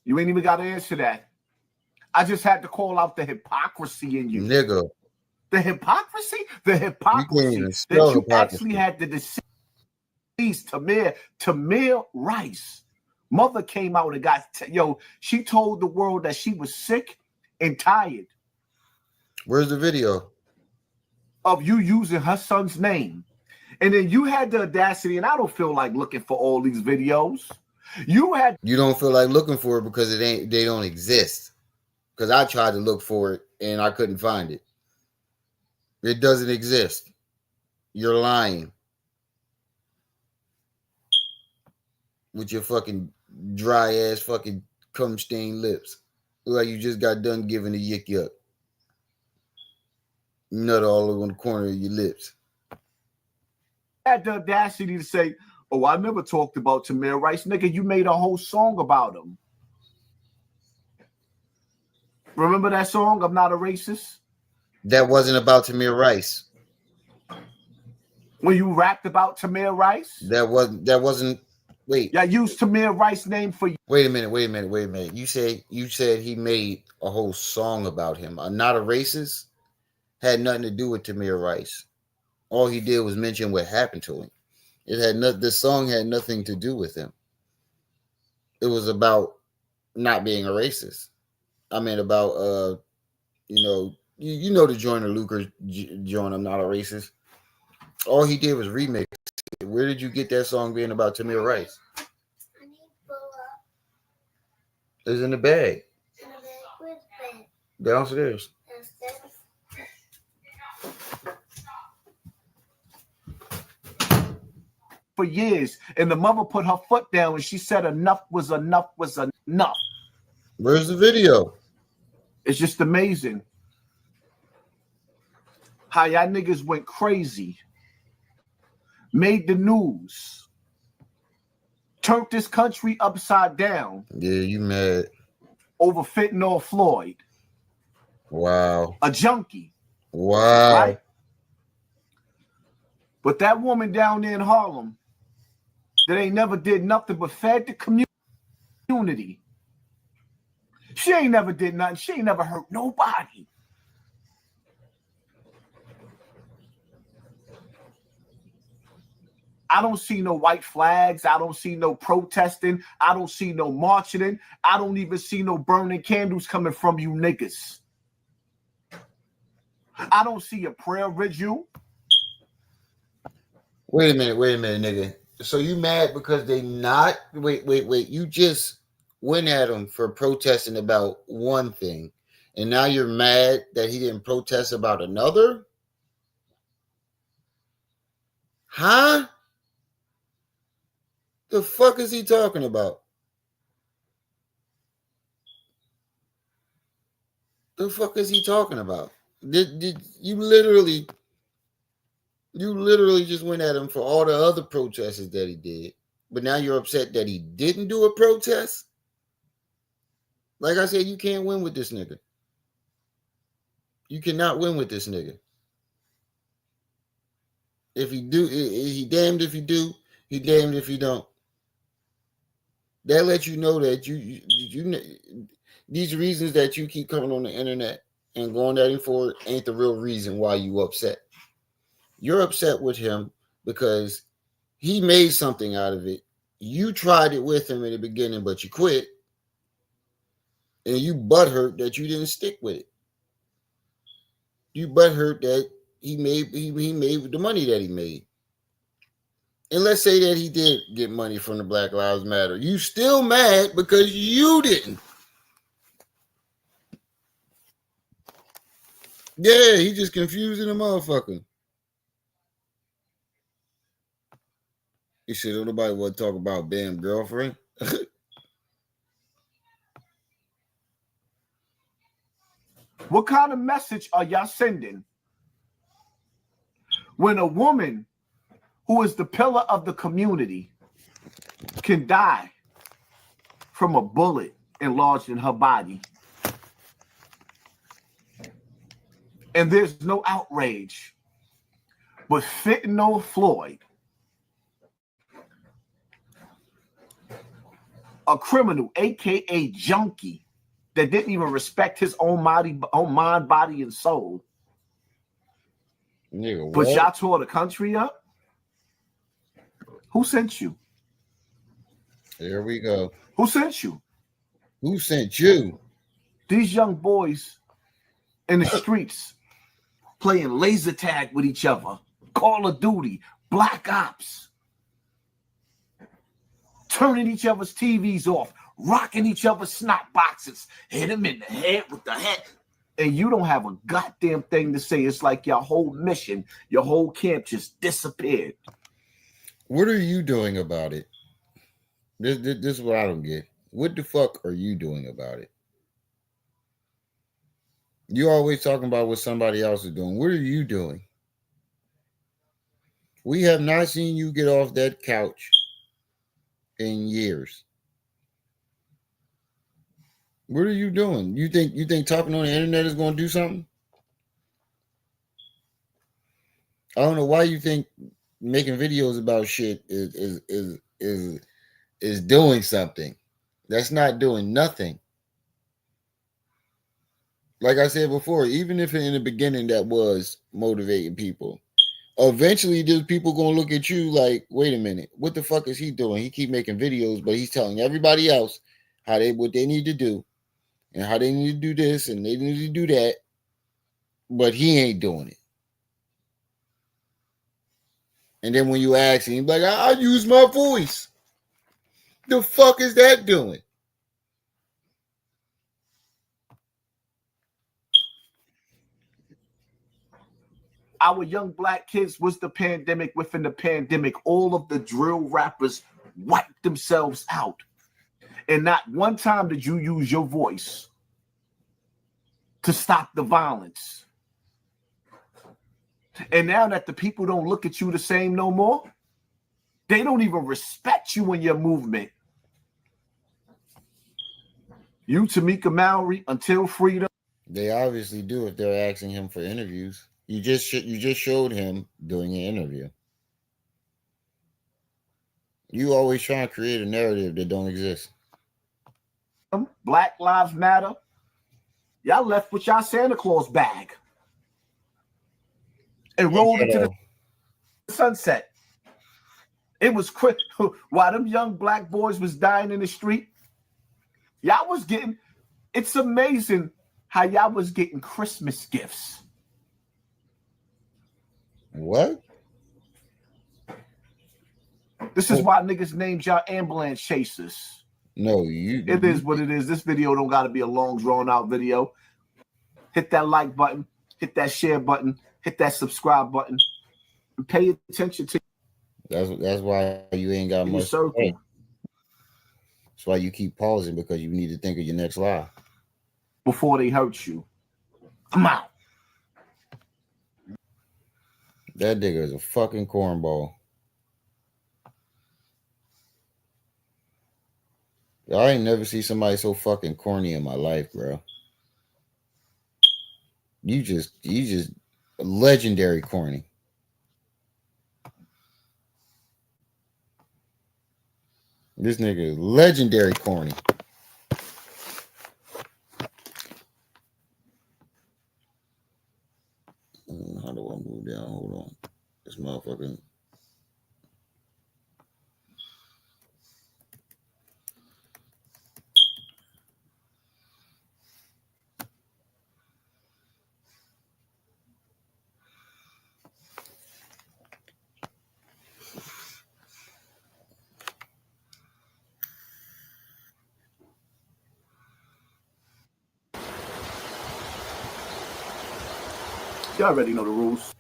You ain't even got to answer that. I just had to call out the hypocrisy in you. Nigga. The hypocrisy? The You hypocrisy can't even that spell you hypocrisy. actually had the deceased Tamir Rice. Mother came out and got, she told the world that she was sick and tired Where's the video? of you using her son's name. And then you had the audacity, and I don't feel like looking for all these videos. You don't feel like looking for it because they don't exist. Because I tried to look for it and I couldn't find it. It doesn't exist. You're lying. With your fucking dry ass fucking cum stained lips. Look like you just got done giving a yik yuck. Nut all over the corner of your lips. had the audacity to say, oh, I never talked about Tamir Rice. Nigga, you made a whole song about him. Remember that song, I'm Not a Racist? That wasn't about Tamir Rice. When you rapped about Tamir Rice? That wasn't wait. Yeah, I used Tamir Rice's name for you. Wait a minute. You said he made a whole song about him. I'm Not a Racist had nothing to do with Tamir Rice. All he did was mention what happened to him. This song had nothing to do with him. It was about not being a racist. I mean about you know the Joyner Lucas joint, I'm Not a Racist. All he did was remix it. Where did you get that song being about Tamir Rice? It's in the bag. Downstairs. For years, and the mother put her foot down and she said enough was enough was enough. Where's the video? It's just amazing how y'all niggas went crazy, made the news, turned this country upside down. Yeah, you mad. Over fentanyl Floyd. Wow. A junkie. Wow. Right? But that woman down there in Harlem that ain't never did nothing but fed the community. She ain't never did nothing. She ain't never hurt nobody. I don't see no white flags. I don't see no protesting. I don't see no marching. I don't even see no burning candles coming from you niggas. I don't see a prayer ritual. Wait a minute, nigga. So you mad because they not wait. You just went at him for protesting about one thing, and now you're mad that he didn't protest about another? Huh? The fuck is he talking about? The fuck is he talking about? Did you literally just went at him for all the other protests that he did, but now you're upset that he didn't do a protest? Like I said, you can't win with this nigga. You cannot win with this nigga. If he do, he damned if you do, he damned if you don't. That lets you know that you these reasons that you keep coming on the internet and going at him for it ain't the real reason why you upset. You're upset with him because he made something out of it. You tried it with him in the beginning, but you quit. And you butthurt that you didn't stick with it. You butthurt that he made the money that he made. And let's say that he did get money from the Black Lives Matter. You still mad because you didn't. Yeah, he just confusing the motherfucker. He said, oh, nobody want to talk about damn girlfriend. What kind of message are y'all sending when a woman who is the pillar of the community can die from a bullet enlarged in her body. And there's no outrage. But Fentanyl Floyd, a criminal, aka junkie, that didn't even respect his own mind, body, and soul. Nigga, But what? y'all tore the country up? Who sent you? There we go. Who sent you? Who sent you? These young boys in the streets playing laser tag with each other, Call of Duty, Black Ops, turning each other's TVs off, rocking each other's snot boxes, hit them in the head with the head. And you don't have a goddamn thing to say. It's like your whole mission, your whole camp just disappeared. What are you doing about it? This is what I don't get. What the fuck are you doing about it? You always talking about what somebody else is doing. What are you doing? We have not seen you get off that couch in years. What are you doing? You think talking on the internet is going to do something? I don't know why you think making videos about shit is doing something. That's not doing nothing. Like I said before, even if in the beginning that was motivating people, eventually there's people gonna look at you like, wait a minute, what the fuck is he doing? He keep making videos, but he's telling everybody else what they need to do and how they need to do this and they need to do that, but he ain't doing it. And then when you ask him, he's like, I use my voice. The fuck is that doing? Our young black kids was the pandemic. Within the pandemic, all of the drill rappers wiped themselves out. And not one time did you use your voice to stop the violence. And now that the people don't look at you the same no more, they don't even respect you in your movement. You, Tamika Mallory, Until Freedom. They obviously do if they're asking him for interviews. You just showed him doing an interview. You always trying to create a narrative that don't exist. Black Lives Matter. Y'all left with y'all Santa Claus bag and rolled into the sunset. It was quick. While them young black boys was dying in the street, y'all was getting, it's amazing how y'all was getting Christmas gifts. What? This is why niggas named y'all ambulance chasers. No, it is what it is. This video don't got to be a long, drawn-out video. Hit that like button. Hit that share button. Hit that subscribe button. And pay attention to. That's why you ain't got much. That's why you keep pausing, because you need to think of your next lie before they hurt you. Come out. That nigga is a fucking cornball. I ain't never see somebody so fucking corny in my life, bro. You just legendary corny. This nigga is legendary corny. How do I move down? Hold on. This motherfucking. Y'all already know the rules.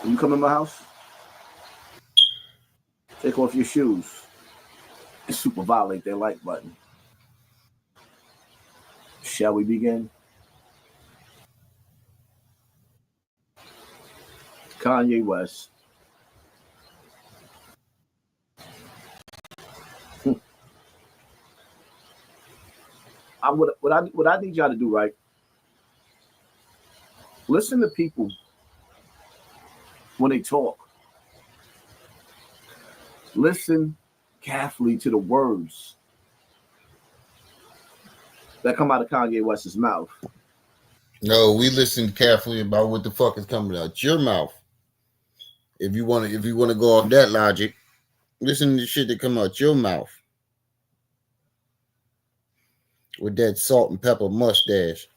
When you come in my house, take off your shoes and super violate that like button. Shall we begin? Kanye West What I need y'all to do, right? Listen to people when they talk. Listen carefully to the words that come out of Kanye West's mouth. No, we listen carefully about what the fuck is coming out your mouth. If you want to go off that logic, listen to the shit that come out your mouth with that salt and pepper mustache.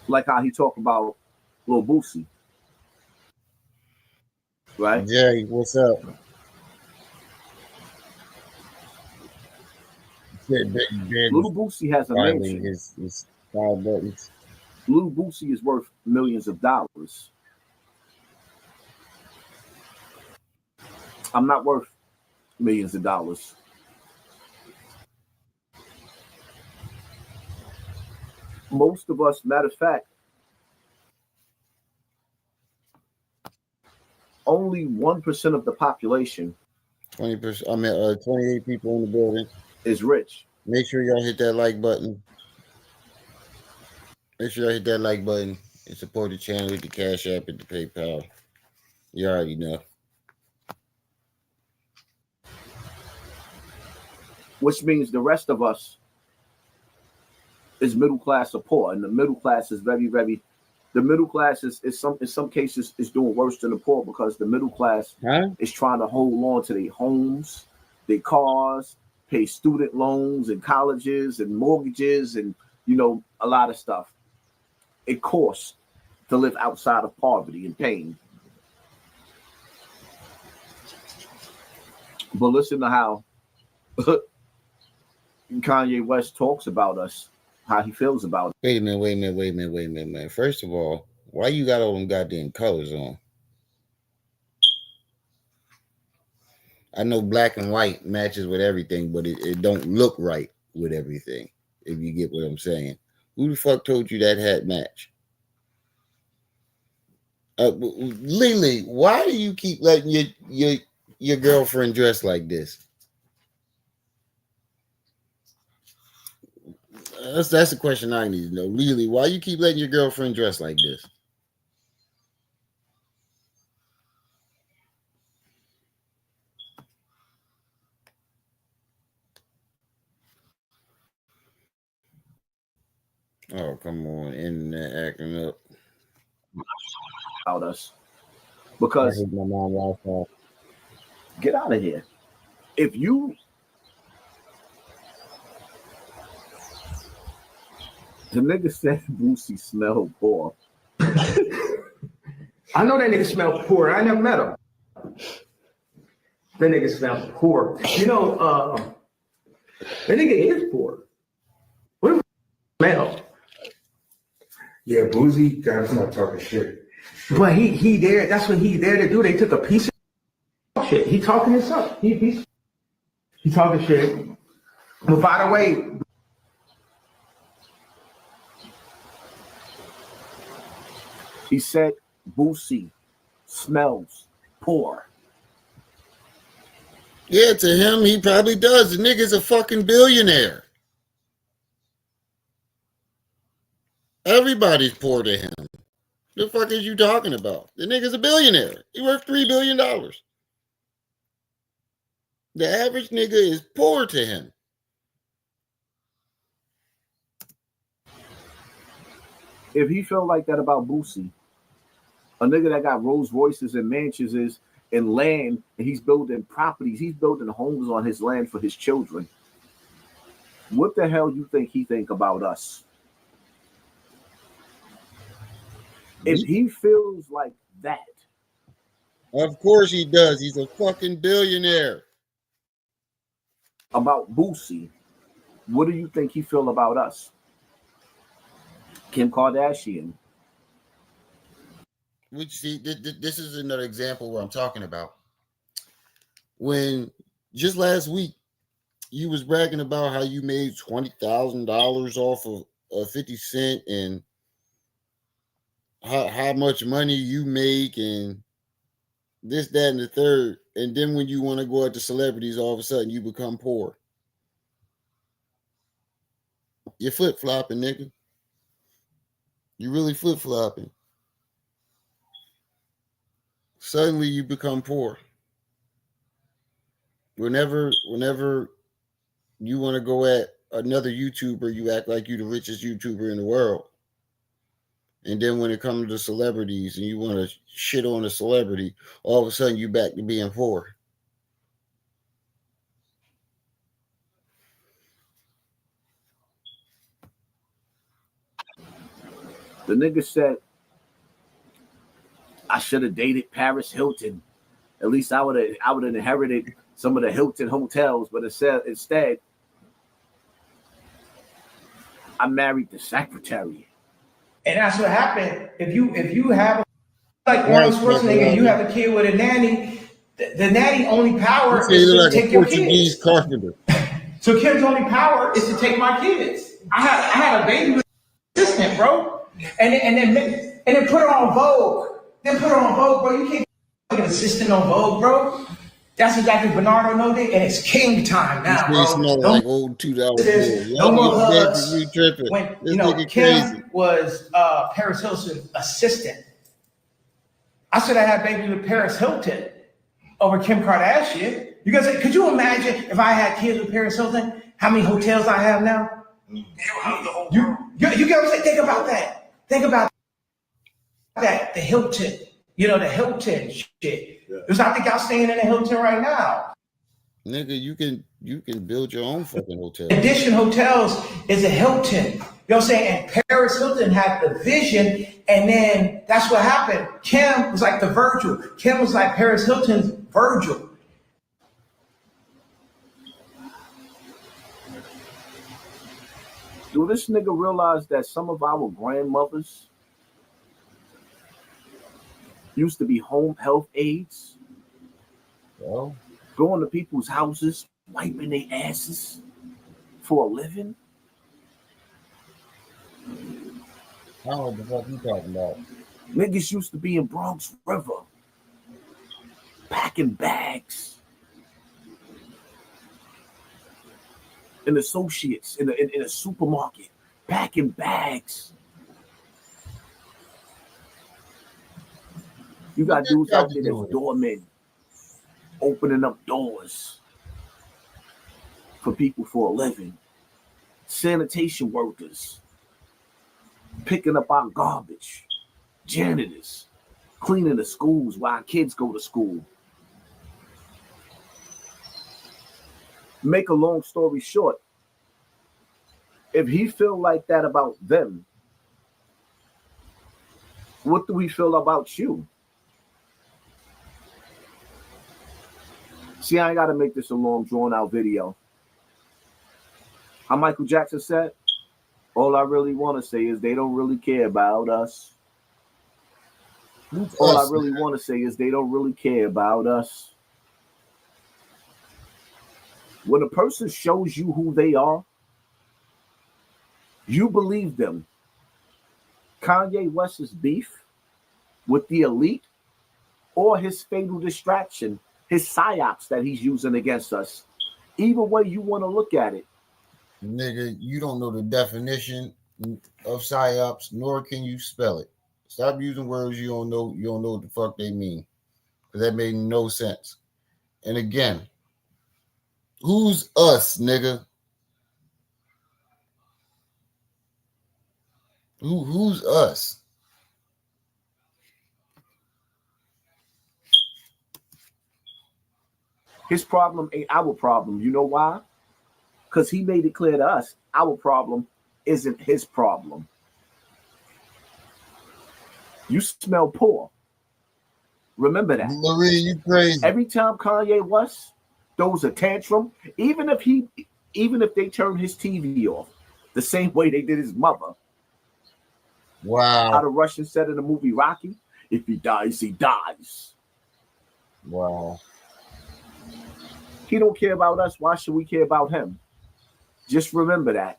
Like how he talked about Lil Boosie. Right? Jay, what's up? Lil Boosie has a mansion. His 5 buttons. Lil Boosie is worth millions of dollars. I'm not worth millions of dollars. Most of us, matter of fact, only 1% of the population 20%. 28 people in the building is rich. Make sure y'all hit that like button. Make sure y'all hit that like button and support the channel with the Cash App and the PayPal. You already know. Which means the rest of us is middle class or poor, and the middle class is very, very. The middle class is in some cases is doing worse than the poor because the middle class is trying to hold on to their homes, their cars, pay student loans and colleges and mortgages and a lot of stuff. It costs to live outside of poverty and pain. But listen to how Kanye West talks about us, how he feels about it. Wait a minute. First of all, why you got all them goddamn colors on? I know black and white matches with everything, but it don't look right with everything, if you get what I'm saying. Who the fuck told you that hat match? Lily, why do you keep letting your girlfriend dress like this? That's the question I need to know. Lily, why you keep letting your girlfriend dress like this? Oh, come on. Internet acting up. About us. Because I hate my mom Wi-Fi. Get out of here. If you the nigga said Boosie smelled poor. I know that nigga smelled poor. I never met him. That nigga smelled poor. That nigga is poor. What does smell? Yeah, Boosie got not talking shit. But he there. That's what he there to do. They took a piece of shit. He talking himself. He talking shit. But by the way, he said Boosie smells poor. Yeah, to him, he probably does. The nigga's a fucking billionaire. Everybody's poor to him. The fuck is you talking about? The nigga's a billionaire. He worth $3 billion. The average nigga is poor to him. If he felt like that about Boosie, a nigga that got Rolls Royces and mansions and land, and he's building properties, he's building homes on his land for his children. What the hell you think he think about us? If he feels like that. Of course he does. He's a fucking billionaire. About Boosie, what do you think he feel about us? Kim Kardashian. Which, see, this is another example where I'm talking about. When just last week, you was bragging about how you made $20,000 off of 50 Cent and how much money you make and this, that, and the third. And then when you want to go at the celebrities, all of a sudden you become poor. You're flip-flopping, nigga. You really flip-flopping. Suddenly you become poor. Whenever you want to go at another YouTuber, you act like you're the richest YouTuber in the world. And then when it comes to celebrities and you want to shit on a celebrity, all of a sudden you back to being poor. The nigga said, I should have dated Paris Hilton. At least I would have inherited some of the Hilton hotels, but instead, I married the secretary. And that's what happened. If you have like Arnold Schwarzenegger, you have a kid with a nanny. The nanny only power is to take your kids. Carpenter. So Kim's only power is to take my kids. I had a baby with an assistant, bro, and then put her on Vogue. Then put her on Vogue, bro. You can't get an assistant on Vogue, bro. That's exactly Bernardo know that, and it's king time now, bro. Smell like old $2. No more hugs. When Kim was Paris Hilton's assistant, I should have had baby with Paris Hilton over Kim Kardashian. You guys, could you imagine if I had kids with Paris Hilton? How many hotels I have now? You get what I'm saying? Think about that. Think about that. The Hilton. The Hilton shit. Because I think y'all staying in the Hilton right now. Nigga, you can build your own fucking hotel. Edition Hotels is a Hilton. You know what I'm saying? And Paris Hilton had the vision, and then that's what happened. Kim was like the Virgil. Kim was like Paris Hilton's Virgil. Do this nigga realize that some of our grandmothers used to be home health aides? Well, going to people's houses, wiping their asses for a living? I don't know what the fuck you talking about. Niggas used to be in Bronx River, packing bags. And associates in a supermarket, packing bags. You got dudes out there that's doormen, opening up doors for people for a living. Sanitation workers, picking up our garbage. Janitors, cleaning the schools while our kids go to school. Make a long story short, if he feel like that about them, what do we feel about you? See, I ain't got to make this a long, drawn-out video. How Michael Jackson said, all I really want to say is they don't really care about us. All I really want to say is they don't really care about us. When a person shows you who they are, you believe them. Kanye West's beef with the elite or his fatal distraction, his psyops that he's using against us. Either way you want to look at it. Nigga, you don't know the definition of psyops, nor can you spell it. Stop using words you don't know what the fuck they mean. Because that made no sense. And again, who's us, nigga? Who's us? His problem ain't our problem. You know why? Because he made it clear to us, our problem isn't his problem. You smell poor. Remember that. Marie, you crazy. Every time Kanye West throws a tantrum, even if they turn his TV off, the same way they did his mother. Wow. How the Russian said in the movie Rocky, if he dies, he dies. Wow. He don't care about us. Why should we care about him? Just remember that.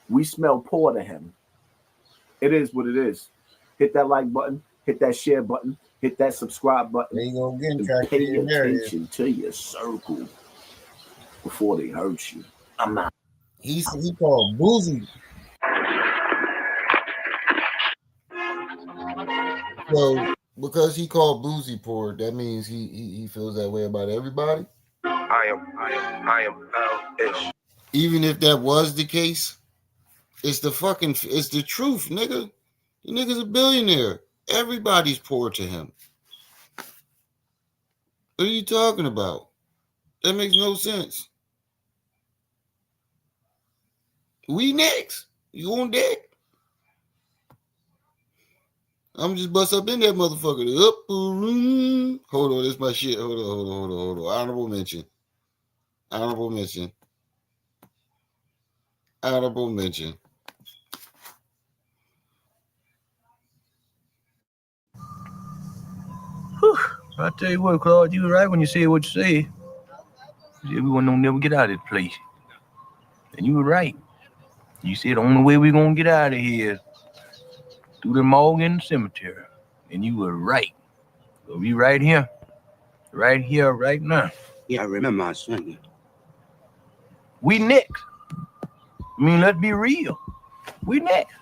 We smell poor to him. It is what it is. Hit that like button. hit that share button, hit that subscribe button. There you go again. And pay attention to your circle before they hurt you. I'm not. He called Boozy. So because he called Boozy poor, that means he feels that way about everybody. I am ish. Even if that was the case, it's the truth, nigga. The nigga's a billionaire. Everybody's poor to him. What are you talking about? That makes no sense. We next. You on deck? I'm just bust up in that motherfucker. Hold on, this my shit. Hold on. Honorable mention. I tell you what, Claude, you were right when you said what you said. You said we won't never get out of this place. And you were right. You said the only way we're gonna get out of here is through the morgue and the cemetery. And you were right. We'll be right here, right now. Yeah, I remember my son. We next. I mean, let's be real. We next.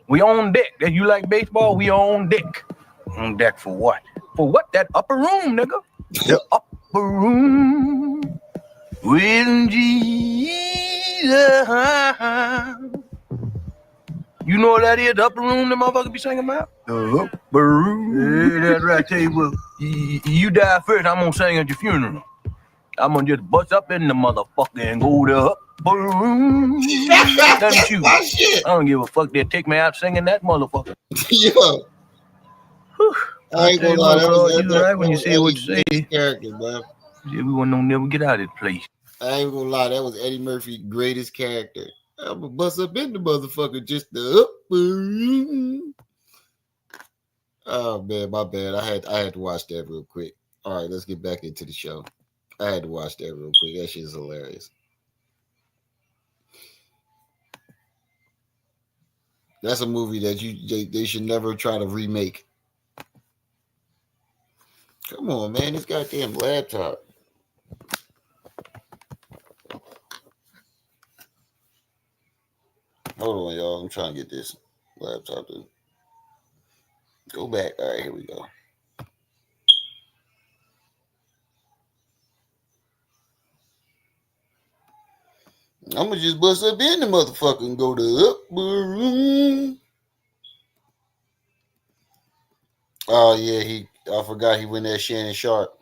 We on deck. That you like baseball? We on deck. On deck for what? For what? That upper room, nigga. The upper room with Jesus. You know what that is? The upper room the motherfucker be singing about? The upper room. Yeah, that's right. Tell you what, you die first, I'm gonna sing at your funeral. I'm gonna just bust up in the motherfucker and go to upper room. Doesn't you? I don't give a fuck. They'll take me out singing that motherfucker. Yo. I ain't gonna lie, you were right when you said what you said. Character, man. Yeah, we won't never get out of this place. I ain't gonna lie, that was Eddie Murphy's greatest character. I'm gonna bust up in the motherfucker just the Oh man, my bad. I had to watch that real quick. All right, let's get back into the show. I had to watch that real quick. That shit is hilarious. That's a movie that they should never try to remake. Come on, man, this goddamn laptop. Hold on, y'all. I'm trying to get this laptop to go back. All right, here we go. I'm gonna just bust up in the motherfucker and go to upper room. Oh yeah, I forgot he went there Shannon Sharp.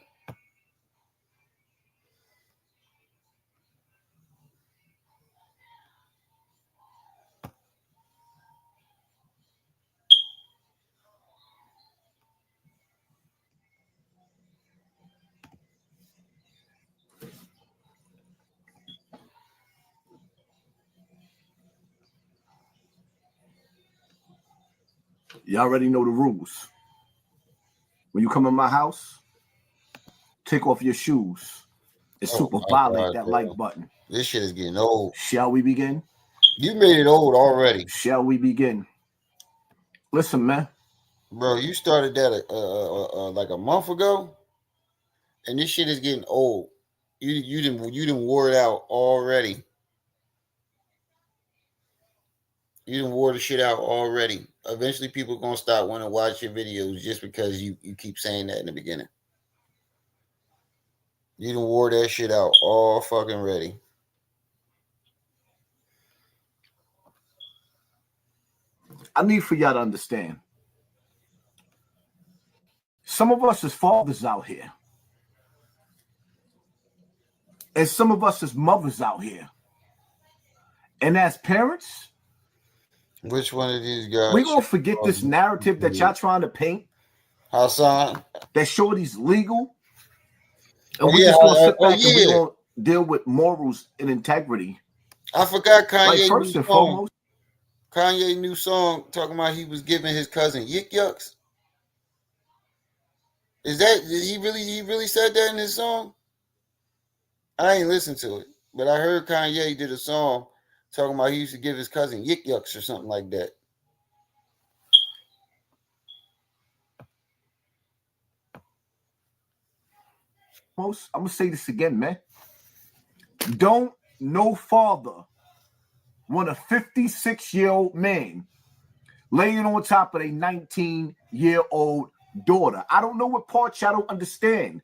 Y'all already know the rules. When you come in my house, take off your shoes and super violate that like button. This shit is getting old. Shall we begin? You made it old already. Shall we begin? Listen, man. Bro, you started that like a month ago, and this shit is getting old. You didn't wore it out already. You didn't wore the shit out already. Eventually, people are gonna stop wanting to watch your videos just because you keep saying that in the beginning. You done wore that shit out all fucking ready. I need for y'all to understand. Some of us as fathers out here. And some of us as mothers out here. And as parents, which one of these guys? We're going to forget this narrative that y'all trying to paint. Hassan. That Shorty's legal. And we're just going to sit back and we're going to deal with morals and integrity. I forgot Kanye. Like first and foremost. Kanye new song talking about he was giving his cousin yik yucks. Did he really said that in his song? I ain't listened to it, but I heard Kanye did a song talking about he used to give his cousin yik yucks or something like that. I'm gonna say this again, man. Don't no father want a 56-year-old man laying on top of a 19-year-old daughter. I don't know what part y'all don't understand.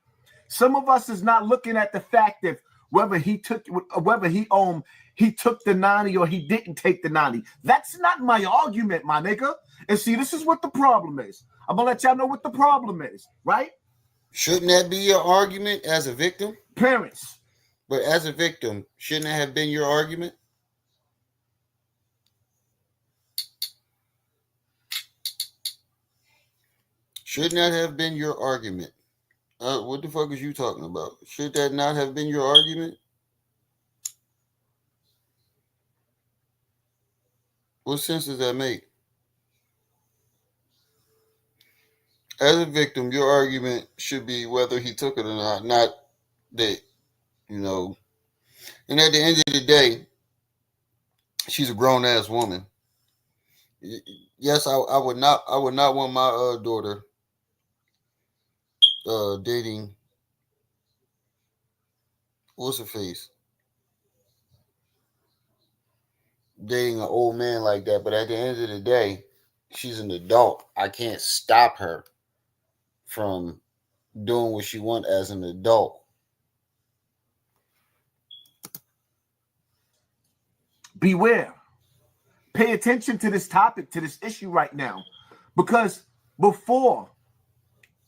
Some of us is not looking at the fact that whether he took the 90 or he didn't take the 90. That's not my argument, my nigga. And see, this is what the problem is. I'm gonna let y'all know what the problem is, right? Shouldn't that be your argument as a victim? Parents. But as a victim, shouldn't that have been your argument? Shouldn't that have been your argument? What the fuck is you talking about? Should that not have been your argument? What sense does that make? As a victim, your argument should be whether he took it or not that, you know. And at the end of the day, she's a grown-ass woman. Yes, I would not want my daughter dating, what's her face? Dating an old man like that. But at the end of the day, she's an adult. I can't stop her from doing what she wants as an adult. Beware. Pay attention to this topic, to this issue right now. Because before,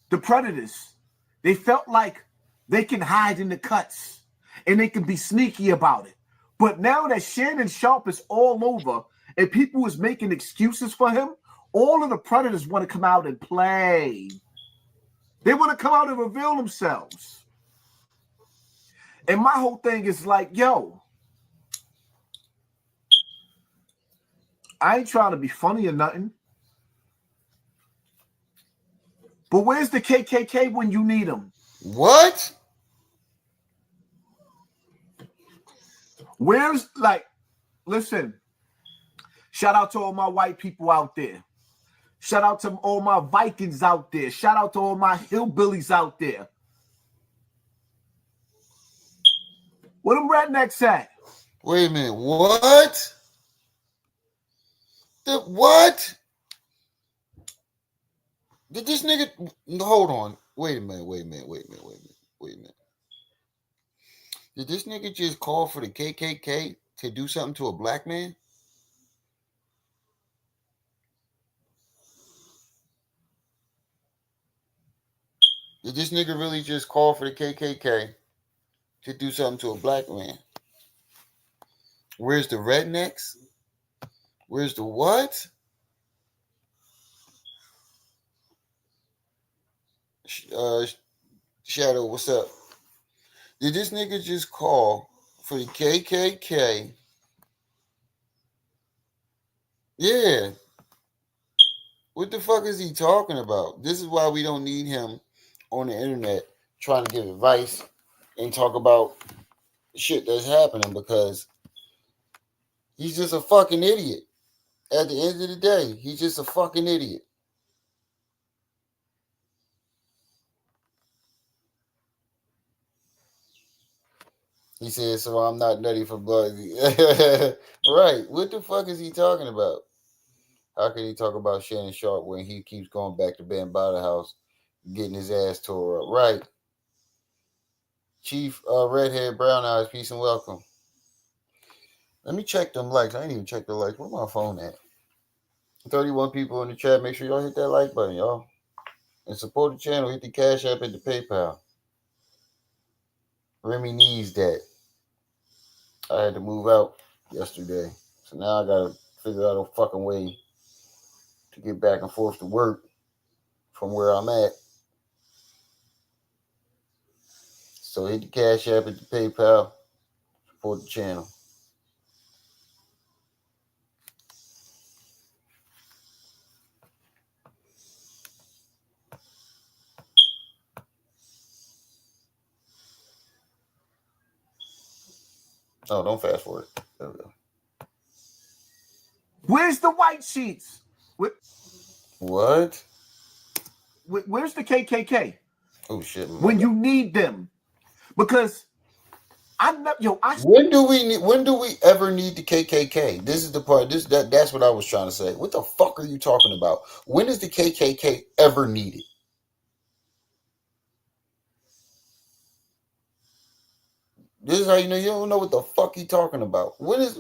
the predators, they felt like they can hide in the cuts and they can be sneaky about it. But now that Shannon Sharpe is all over and people is making excuses for him, all of the predators want to come out and play. They want to come out and reveal themselves. And my whole thing is like, yo, I ain't trying to be funny or nothing. But where's the KKK when you need them? What? Where's, like, listen, shout out to all my white people out there. Shout out to all my Vikings out there. Shout out to all my hillbillies out there. Where them rednecks at? Wait a minute. What? What? Did this nigga... Hold on. Wait a minute. Did this nigga just call for the KKK to do something to a black man? Did this nigga really just call for the KKK to do something to a black man? Where's the rednecks? Where's the what? Shadow, what's up? Did this nigga just call for the KKK? Yeah. What the fuck is he talking about? This is why we don't need him on the internet trying to give advice and talk about shit that's happening, because he's just a fucking idiot. At the end of the day, he's just a fucking idiot. He said, so I'm not nutty for blood. Right. What the fuck is he talking about? How can he talk about Shannon Sharpe when he keeps going back to Bambaataa House, getting his ass tore up? Right. Chief Redhead Brown Eyes, peace and welcome. Let me check them likes. I ain't even checked the likes. Where my phone at? 31 people in the chat. Make sure y'all hit that like button, y'all. And support the channel. Hit the Cash App and the PayPal. Remy needs that. I had to move out yesterday. So now I got to figure out a fucking way to get back and forth to work from where I'm at. So hit the Cash App and the PayPal. Support the channel. Oh, don't fast forward. There we go. Where's the white sheets? What? Where's the KKK? Oh, shit. When you need them. Because when do we ever need the KKK? This is the part. That's what I was trying to say. What the fuck are you talking about? When is the KKK ever needed? This is how you know you don't know what the fuck you talking about. When has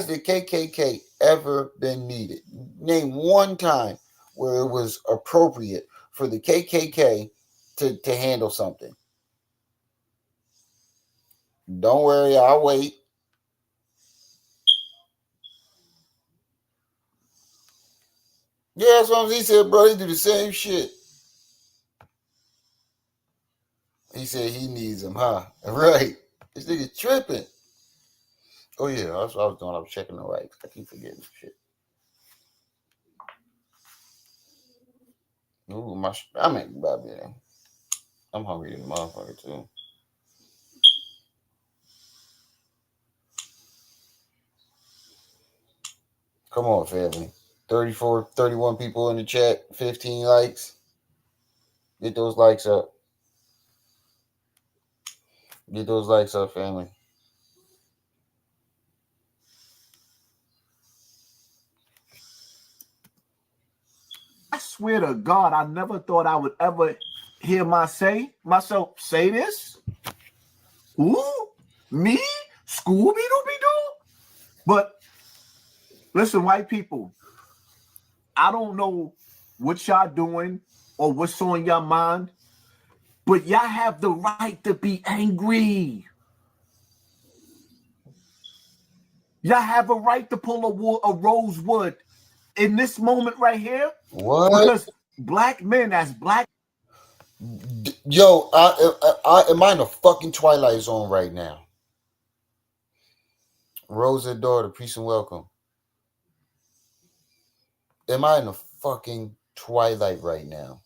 the KKK ever been needed? Name one time where it was appropriate for the KKK to handle something. Don't worry, I'll wait. Yeah, that's what he said, bro. They do the same shit. He said he needs them, huh? Right. This nigga tripping. Oh yeah, that's what I was doing. I was checking the likes. I keep forgetting shit. Ooh, I'm at Bobby. I'm hungry as a motherfucker too. Come on, family. 34, 31 people in the chat, 15 likes. Get those likes up. Get those likes up, family. I swear to God, I never thought I would ever hear myself say this. Who? Me? Scooby-Dooby-Doo? But listen, white people, I don't know what y'all doing or what's on your mind, but y'all have the right to be angry. Y'all have a right to pull a rosewood in this moment right here. What? Because black men, as black. Yo, am I in a fucking Twilight Zone right now? Rosa daughter, peace and welcome. Am I in a fucking Twilight right now?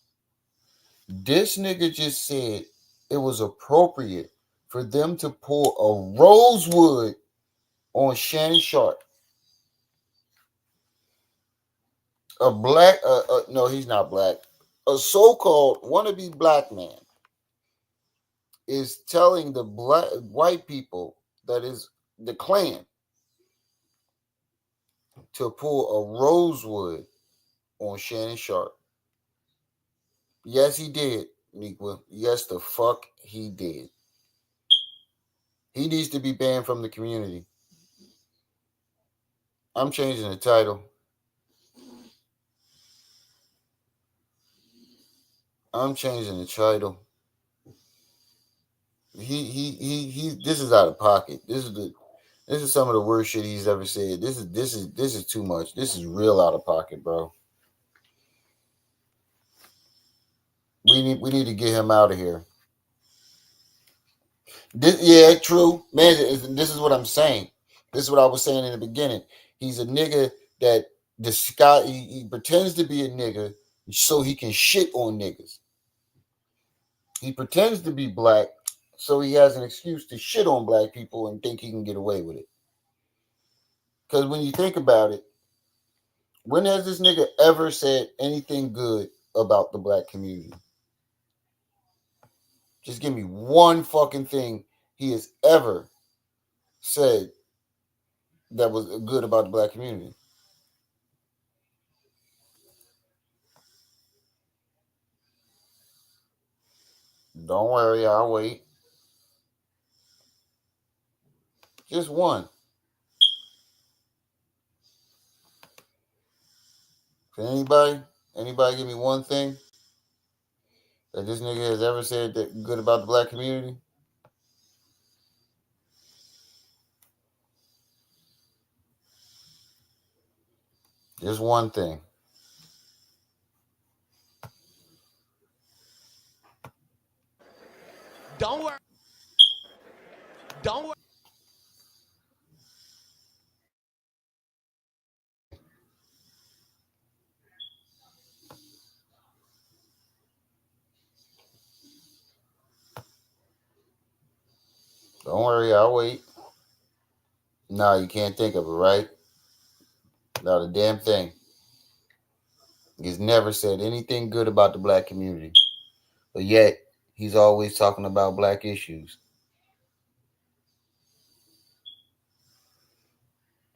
This nigga just said it was appropriate for them to pull a rosewood on Shannon Sharp. A black, no, he's not black. A so-called wannabe black man is telling the white people that is the Klan to pull a rosewood on Shannon Sharp. Yes, he did, Nequa. Yes, the fuck he did. He needs to be banned from the community. I'm changing the title. I'm changing the title. He this is out of pocket. This is some of the worst shit he's ever said. This is too much. This is real out of pocket, bro. We need to get him out of here. Yeah, true. Man, this is what I'm saying. This is what I was saying in the beginning. He's a nigga that he pretends to be a nigga so he can shit on niggas. He pretends to be black so he has an excuse to shit on black people and think he can get away with it. Because when you think about it, when has this nigga ever said anything good about the black community? Just give me one fucking thing he has ever said that was good about the black community. Don't worry, I'll wait. Just one. Can anybody give me one thing that this nigga has ever said that good about the black community? Just one thing. Don't worry. Don't worry. Don't worry, I'll wait. No, you can't think of it, right? Not a damn thing. He's never said anything good about the black community. But yet, he's always talking about black issues.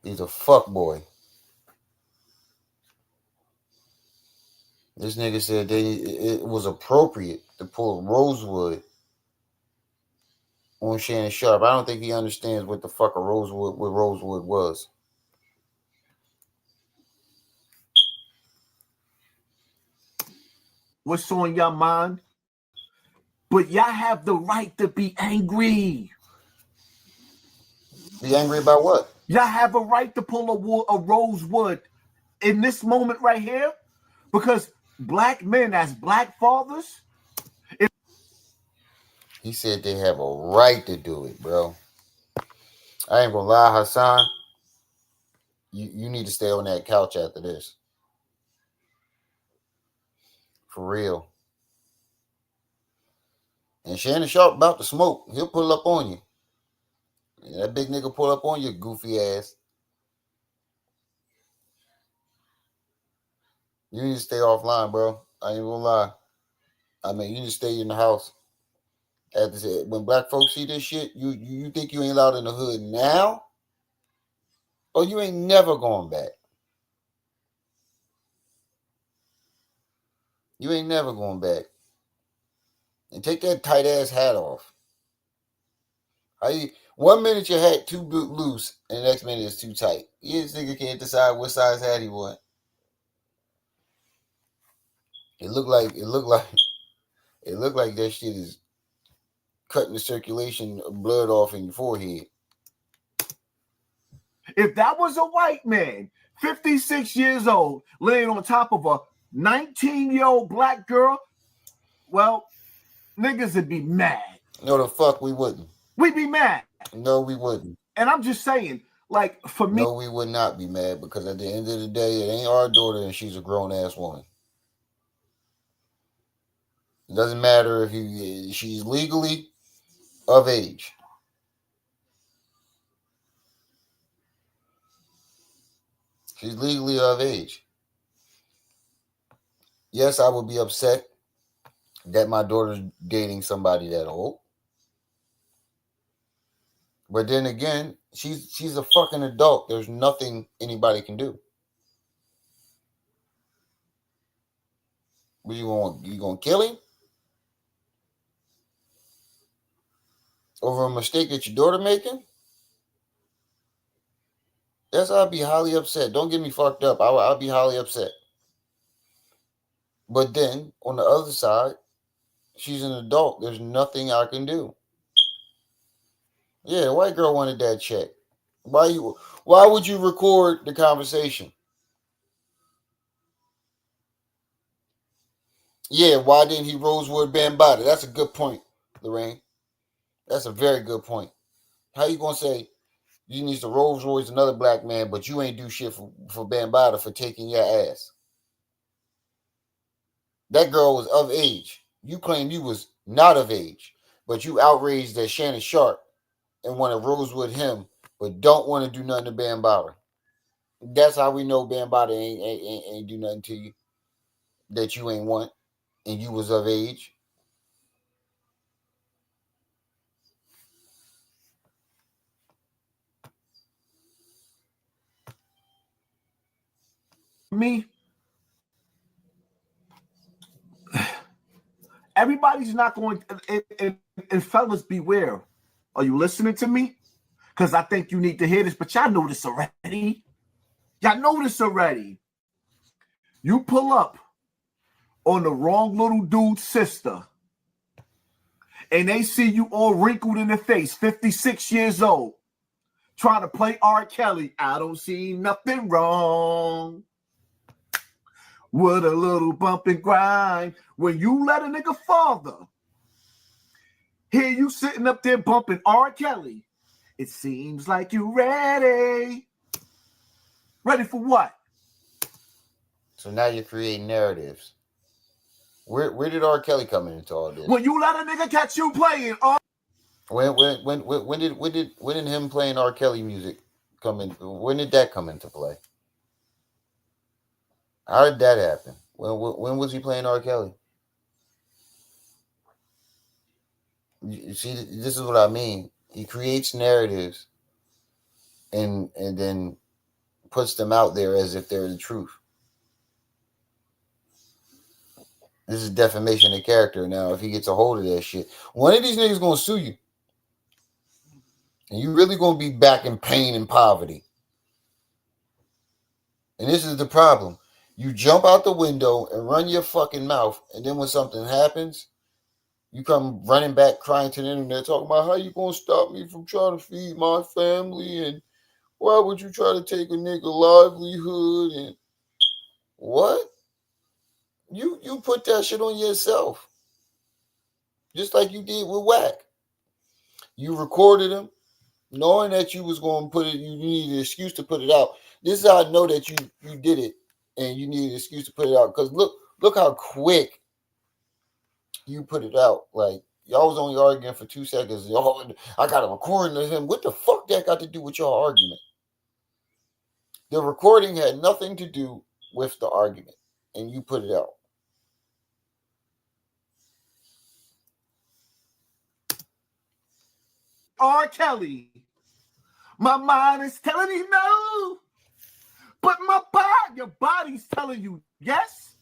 He's a fuck boy. This nigga said it was appropriate to pull Rosewood on Shannon Sharp. I don't think he understands what the fuck what Rosewood was. What's on your mind? But y'all have the right to be angry. Be angry about what? Y'all have a right to pull a Rosewood in this moment right here, because black men as black fathers. He said they have a right to do it, bro. I ain't gonna lie, Hassan. You need to stay on that couch after this. For real. And Shannon Sharp about to smoke. He'll pull up on you. And that big nigga pull up on you, goofy ass. You need to stay offline, bro. I ain't gonna lie. I mean, you need to stay in the house. When black folks see this shit, you think you ain't allowed in the hood now? Or you ain't never going back. You ain't never going back. And take that tight ass hat off. 1 minute your hat too loose, and the next minute it's too tight. This nigga can't decide what size hat he want. It looked like that shit is cutting the circulation of blood off in your forehead. If that was a white man, 56 years old, laying on top of a 19-year-old black girl, well, niggas would be mad. No, the fuck we wouldn't. We'd be mad. No, we wouldn't. And I'm just saying, like, for me. No, we would not be mad, because at the end of the day, it ain't our daughter and she's a grown-ass woman. It doesn't matter if she's legally of age. She's legally of age. Yes, I would be upset that my daughter's dating somebody that old. But then again, she's a fucking adult. There's nothing anybody can do. What you gonna kill him? Over a mistake that your daughter making? Yes, I'd be highly upset. Don't get me fucked up. I'll be highly upset. But then, on the other side, she's an adult. There's nothing I can do. Yeah, white girl wanted that check. Why would you record the conversation? Yeah, why didn't he Rosewood Bambaataa? That's a good point, Lorraine. That's a very good point. How you gonna say you need to Rolls Royce another black man, but you ain't do shit for Bambaataa for taking your ass? That girl was of age. You claim you was not of age, but you outraged that Shannon Sharp and want to Rosewood him, but don't want to do nothing to Bambaataa. That's how we know Bambaataa ain't do nothing to you that you ain't want, and you was of age. Me, everybody's not going, and fellas, beware. Are you listening to me? Because I think you need to hear this, but y'all know this already. Y'all know this already. You pull up on the wrong little dude's sister, and they see you all wrinkled in the face, 56 years old, trying to play R. Kelly. I don't see nothing wrong with a little bump and grind. When you let a nigga father hear you sitting up there bumping R. Kelly, it seems like you're ready. Ready for what? So now you're creating narratives. Where did R. Kelly come into all this? When you let a nigga catch you playing when did him playing R. Kelly music come in? When did that come into play? How did that happen? When was he playing R. Kelly? You see, this is what I mean. He creates narratives, and then puts them out there as if they're the truth. This is defamation of character. Now, if he gets a hold of that shit, one of these niggas gonna sue you. And you really gonna be back in pain and poverty. And this is the problem. You jump out the window and run your fucking mouth, and then when something happens, you come running back crying to the internet talking about how you gonna stop me from trying to feed my family, and why would you try to take a nigga livelihood, and what? You put that shit on yourself. Just like you did with Whack. You recorded him, knowing that you was going to put it, you needed an excuse to put it out. This is how I know that you did it, and you need an excuse to put it out. Because look how quick you put it out. Like, y'all was only arguing for 2 seconds. Y'all, I got a recording of him. What the fuck that got to do with your argument? The recording had nothing to do with the argument, and you put it out. R. Kelly, my mind is telling you no, but your body's telling you yes.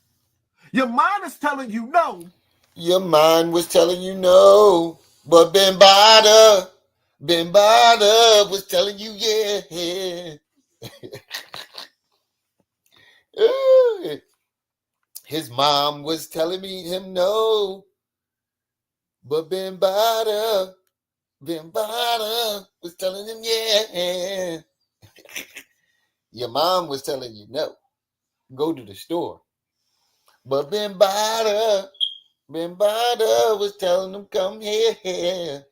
Your mind is telling you no. Your mind was telling you no, but Bambada was telling you yeah. His mom was telling him no, but Bambada was telling him yeah. Your mom was telling you no. Go to the store. But Bambada was telling him come here.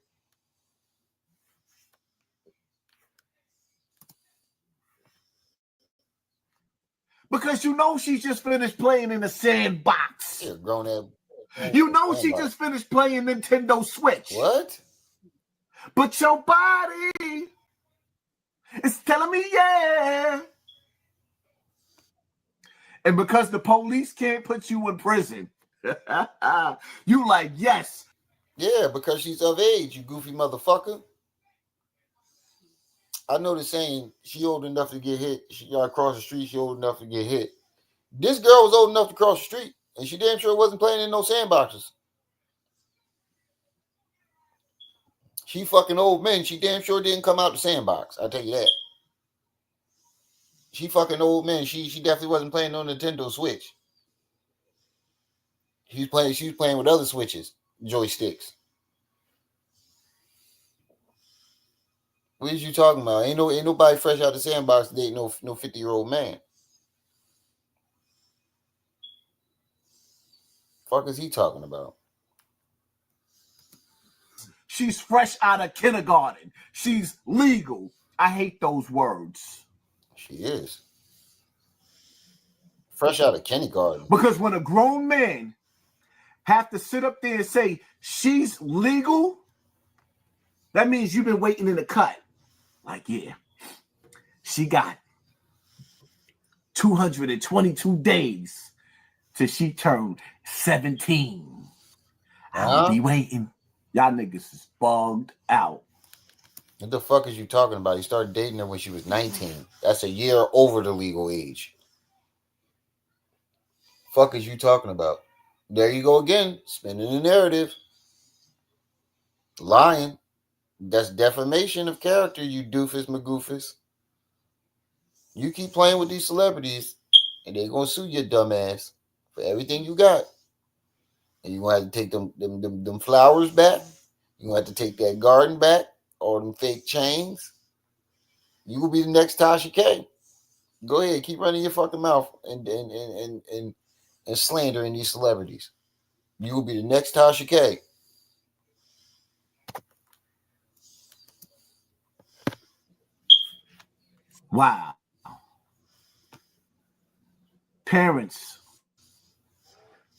Because you know she just finished playing in the sandbox. Yeah, grown up. You know she just finished playing Nintendo Switch. What? But your body is telling me yeah. And because the police can't put you in prison, you like, yes. Yeah, because she's of age, you goofy motherfucker. I know the saying, she old enough to get hit. She got across the street, she old enough to get hit. This girl was old enough to cross the street, and she damn sure wasn't playing in no sandboxes. She fucking old men. She damn sure didn't come out the sandbox. I'll tell you that. She fucking old men. She definitely wasn't playing on Nintendo Switch. She was playing with other switches, joysticks. What is you talking about? Ain't nobody fresh out the sandbox dating no 50-year-old man. Fuck is he talking about? She's fresh out of kindergarten. She's legal. I hate those words. She is. Fresh out of kindergarten. Because when a grown man have to sit up there and say she's legal, that means you've been waiting in the cut. Like, yeah, she got 222 days till she turned 17. I'll be waiting. Y'all niggas is bugged out. What the fuck is you talking about? You started dating her when she was 19. That's a year over the legal age. Fuck is you talking about? There you go again, spinning the narrative. Lying. That's defamation of character, you doofus magoofus. You keep playing with these celebrities, and they're gonna sue your dumb ass for everything you got. And you're gonna have to take them flowers back. You're gonna have to take that garden back, all them fake chains. You will be the next Tasha K. Go ahead, keep running your fucking mouth and slandering these celebrities. You will be the next Tasha K. Wow. Parents,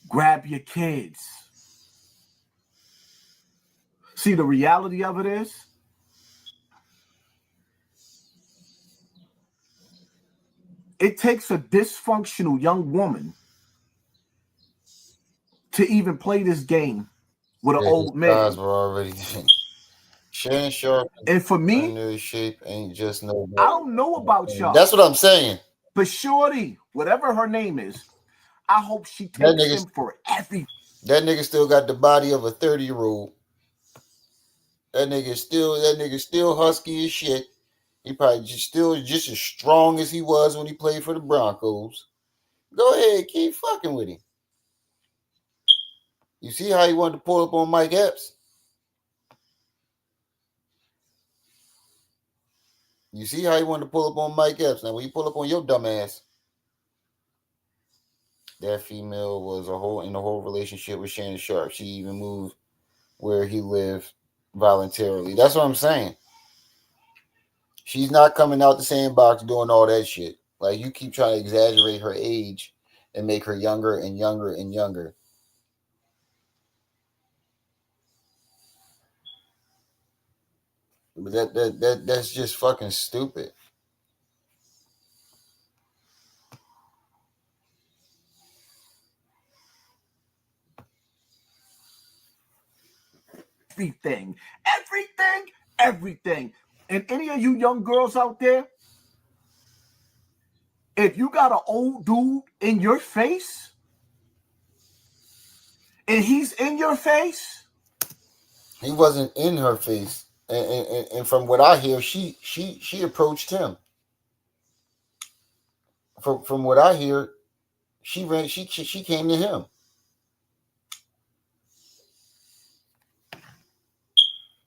grab your kids. See, the reality of it is, it takes a dysfunctional young woman to even play this game with an old man. Were already Shannon Sharp And for me, under shape ain't just no. I don't know about y'all. That's what I'm saying. But Shorty, whatever her name is, I hope she That takes nigga- him for everything. That nigga still got the body of a 30-year-old. That nigga still husky as shit. He probably just as strong as he was when he played for the Broncos. Go ahead, keep fucking with him. You see how he wanted to pull up on Mike Epps? You see how he wanted to pull up on Mike Epps? Now, when you pull up on your dumb ass, that female was in a whole relationship with Shannon Sharp. She even moved where he lived voluntarily. That's what I'm saying. She's not coming out the same box doing all that shit. Like, you keep trying to exaggerate her age and make her younger and younger and younger. But that's just fucking stupid. Everything. And any of you young girls out there, if you got an old dude in your face and he's in your face, he wasn't in her face. And from what I hear, she approached him. From what I hear, she came to him.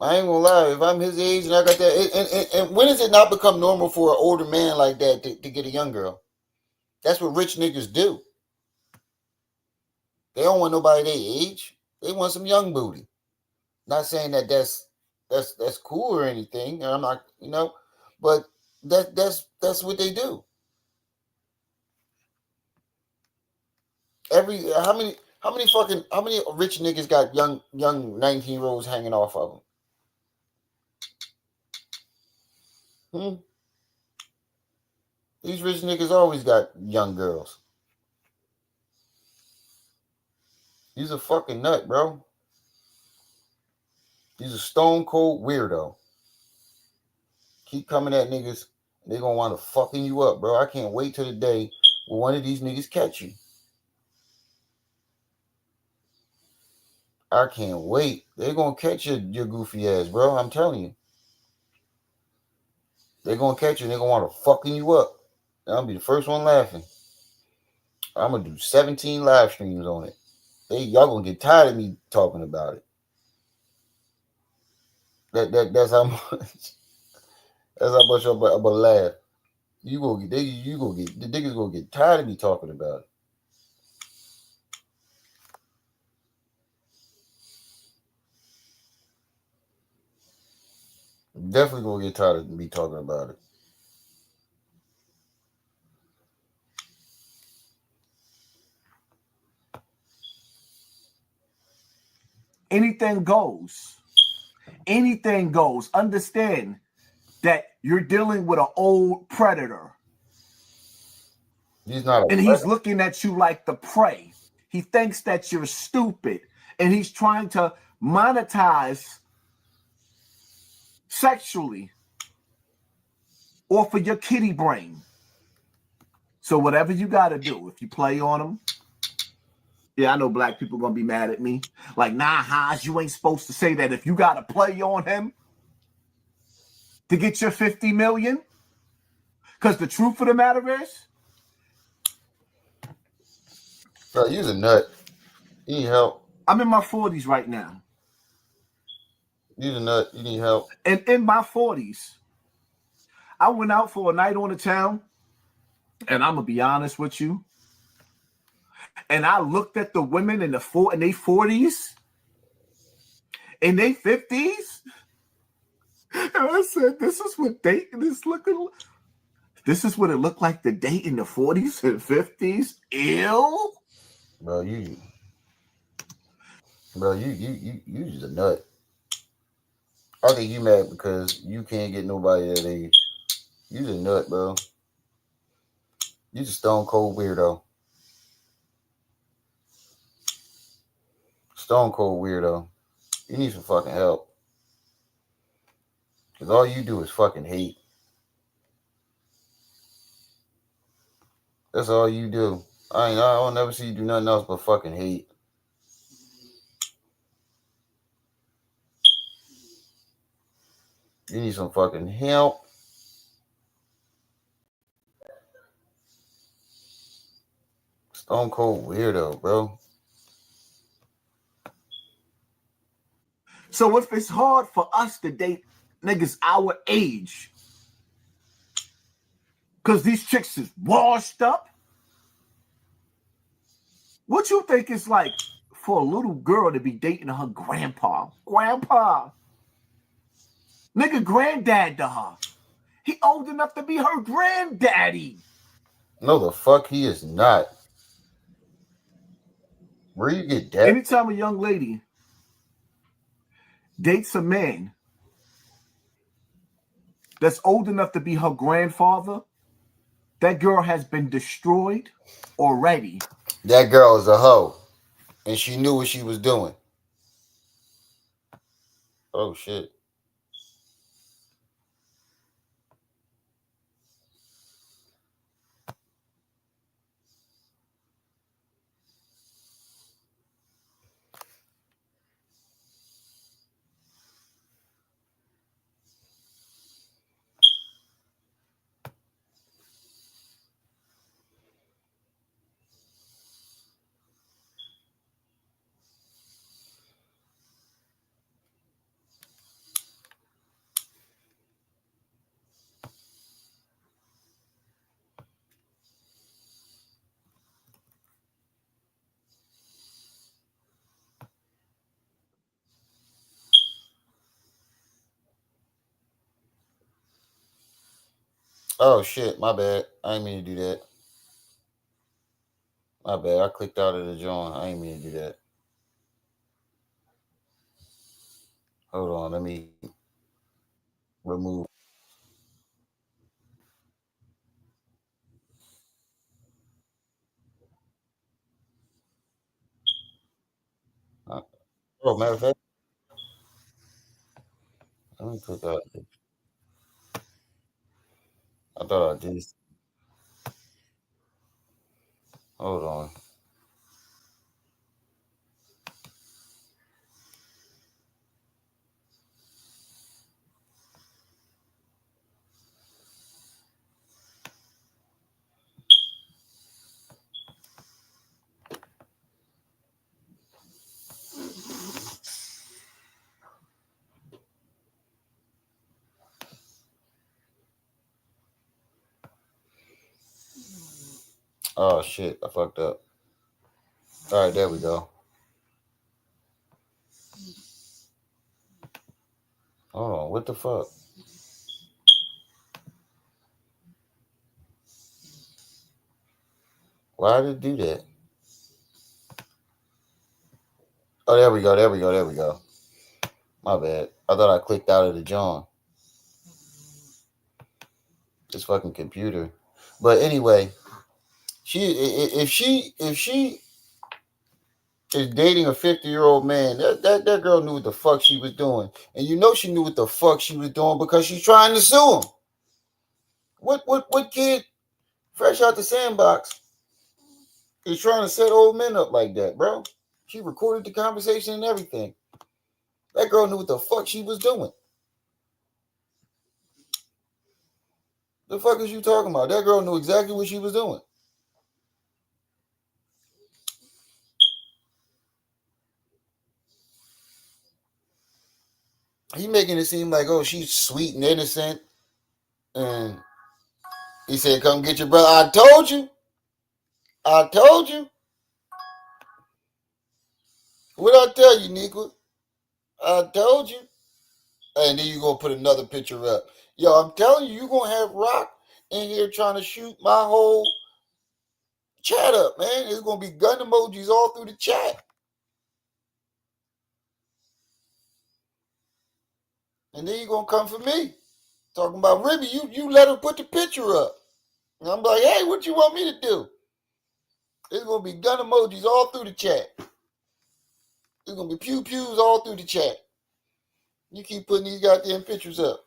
I ain't gonna lie. If I'm his age and I got that, and when does it not become normal for an older man like that to get a young girl? That's what rich niggas do. They don't want nobody their age. They want some young booty. Not saying that's cool or anything. I'm not, but that's what they do. How many rich niggas got young 19-year-olds hanging off of them? These rich niggas always got young girls. He's a fucking nut, bro. He's a stone cold weirdo. Keep coming at niggas, they gonna want to fucking you up, bro. I can't wait till the day where one of these niggas catch you. I can't wait. They're gonna catch your goofy ass, bro. I'm telling you. They're gonna catch you and they're gonna want to fucking you up. And I'll be the first one laughing. I'm gonna do 17 live streams on it. Y'all gonna get tired of me talking about it. That's how much. That's how much I'm gonna laugh. The niggas gonna get tired of me talking about it. Definitely gonna get tired of me talking about it. anything goes. Anything goes. Understand that you're dealing with an old predator. He's not and he's looking at you like the prey. He thinks that you're stupid, and he's trying to monetize sexually off of your kitty brain. So whatever you got to do, if you play on him, yeah, I know black people going to be mad at me. Like, nah, Haas, you ain't supposed to say that. If you got to play on him to get your 50 million, because the truth of the matter is, bro, you're a nut. You need help. I'm in my 40s right now. You're a nut. You need help. And in my 40s, I went out for a night on the town, and I'm going to be honest with you, and I looked at the women in their 40s, in their 50s, and I said, this is what dating is looking like. This is what it looked like to date in the 40s and 50s. Ew. Bro, you just a nut. I think you mad because you can't get nobody that age. You just a nut, bro. You just stone cold weirdo. Stone cold weirdo. You need some fucking help. Because all you do is fucking hate. That's all you do. I don't never see you do nothing else but fucking hate. You need some fucking help. Stone cold weirdo, bro. So if it's hard for us to date niggas our age, because these chicks is washed up, what you think it's like for a little girl to be dating her grandpa? Grandpa. Nigga, granddad to her. He old enough to be her granddaddy. No, the fuck he is not. Where you get that? Anytime a young lady dates a man that's old enough to be her grandfather, that girl has been destroyed already. That girl is a hoe. And she knew what she was doing. Oh, shit. Oh, shit. My bad. I didn't mean to do that. My bad. I clicked out of the joint. I didn't mean to do that. Hold on. Let me remove. Oh, matter of fact, let me click out. I thought I did. Hold on. Oh, shit. I fucked up. All right, there we go. Hold on. What the fuck? Why did it do that? Oh, there we go. There we go. There we go. My bad. I thought I clicked out of the joint. This fucking computer. But anyway, if she is dating a 50-year-old man, that girl knew what the fuck she was doing. And you know she knew what the fuck she was doing because she's trying to sue him. What kid fresh out the sandbox is trying to set old men up like that, bro? She recorded the conversation and everything. That girl knew what the fuck she was doing. The fuck is you talking about? That girl knew exactly what she was doing. He making it seem like, oh, she's sweet and innocent. And he said, come get your brother. I told you. I told you. What I tell you, Nico? I told you. And then you going to put another picture up. Yo, I'm telling you, you're going to have Rock in here trying to shoot my whole chat up, man. There's going to be gun emojis all through the chat. And then you're going to come for me. Talking about Ribby, you let her put the picture up. And I'm like, hey, what you want me to do? There's going to be gun emojis all through the chat. There's going to be pew-pews all through the chat. You keep putting these goddamn pictures up.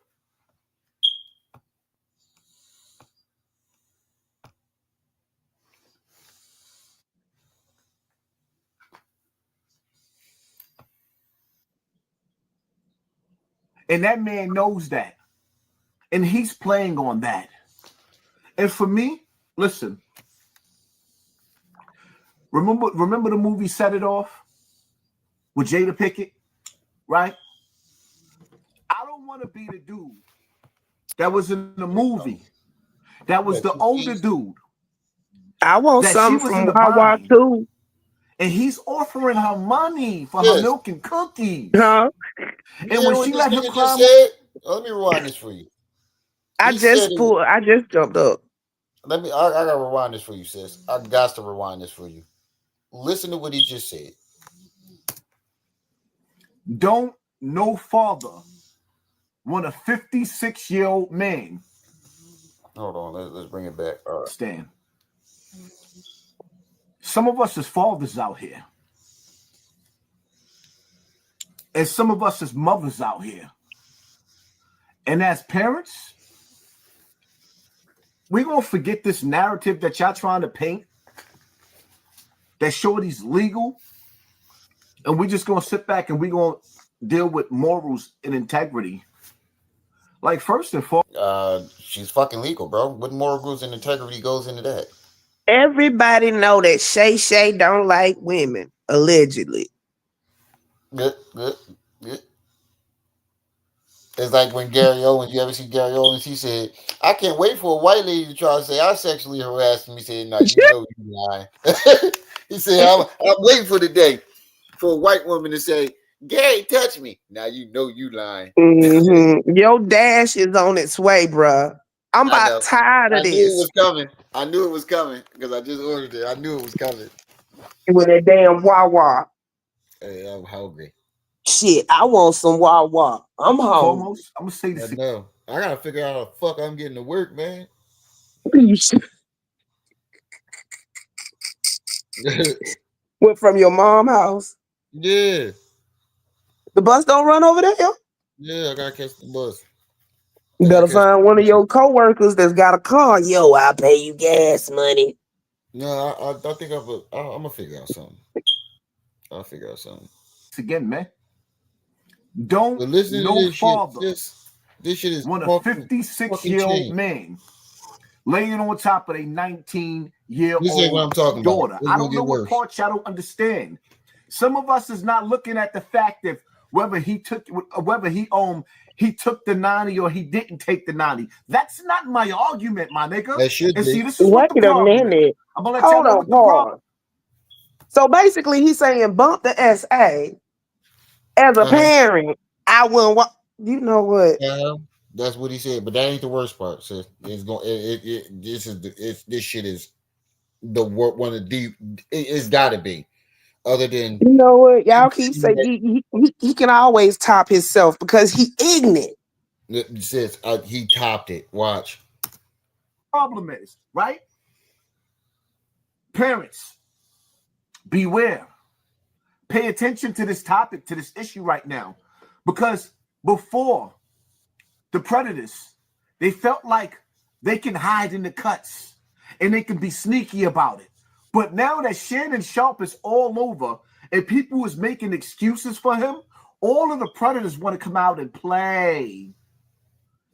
And that man knows that. And he's playing on that. And for me, listen, remember the movie Set It Off with Jada Pinkett, right? I don't want to be the dude that was in the movie. That was the older dude. I want that something she was from in the Wawa bind, too. and he's offering her money for her milk and cookies. Huh? And when she let him just cry, said, let me rewind this for you. I just jumped up. I gotta rewind this for you, sis. I got to rewind this for you. Listen to what he just said. Don't no father want a 56-year-old man. Hold on, let's bring it back. All right. Stan. Some of us as fathers out here. And some of us as mothers out here. And as parents, we're going to forget this narrative that y'all trying to paint that Shorty's legal. And we're just going to sit back and we're going to deal with morals and integrity. Like, first and foremost, she's fucking legal, bro. What morals and integrity goes into that? Everybody know that Shay don't like women, allegedly. Good. It's like when Gary Owens, you ever see Gary Owens? He said, I can't wait for a white lady to try to say I sexually harassed him. He said, no, you know you lying. He said, I'm waiting for the day for a white woman to say, Gary, touch me. Now you know you lying. Mm-hmm. Your dash is on its way, bruh. I'm about tired of I knew this. it was coming. I knew it was coming because I just ordered it. I knew it was coming. With that damn Wawa. Hey, I'm hungry. Shit, I want some Wawa. I'm hungry. Foremost, I'm gonna say this. I know. I gotta figure out how the fuck I'm getting to work, man. Went from your mom's house. Yeah. The bus don't run over there? Yeah, I gotta catch the bus. You better find one of your coworkers that's got a car. Yo, I'll pay you gas money. No, I think I'm gonna figure out something. I'll figure out something. Again, man. Don't listen no to this father shit. This shit is want a 56-year-old man laying on top of a 19-year-old This ain't what I'm talking daughter. about. I don't know what part y'all don't understand. Some of us is not looking at the fact that whether he took the 90 or he didn't take the 90. That's not my argument, my nigga. That should and be. see, this is what the problem is. I'm gonna let y'all know what the problem. So basically, he's saying bump the SA. As a parent, I wouldn't want. You know what? That's what he said, but that ain't the worst part. So it's going. This shit is the one of the. It's got to be. Other than you know what, y'all keep saying he can always top himself because he ignorant. It says he topped it. Watch. Problem is, right? Parents, beware. Pay attention to this topic, to this issue right now, because before the predators, they felt like they can hide in the cuts and they can be sneaky about it. But now that Shannon Sharpe is all over and people is making excuses for him, all of the predators want to come out and play.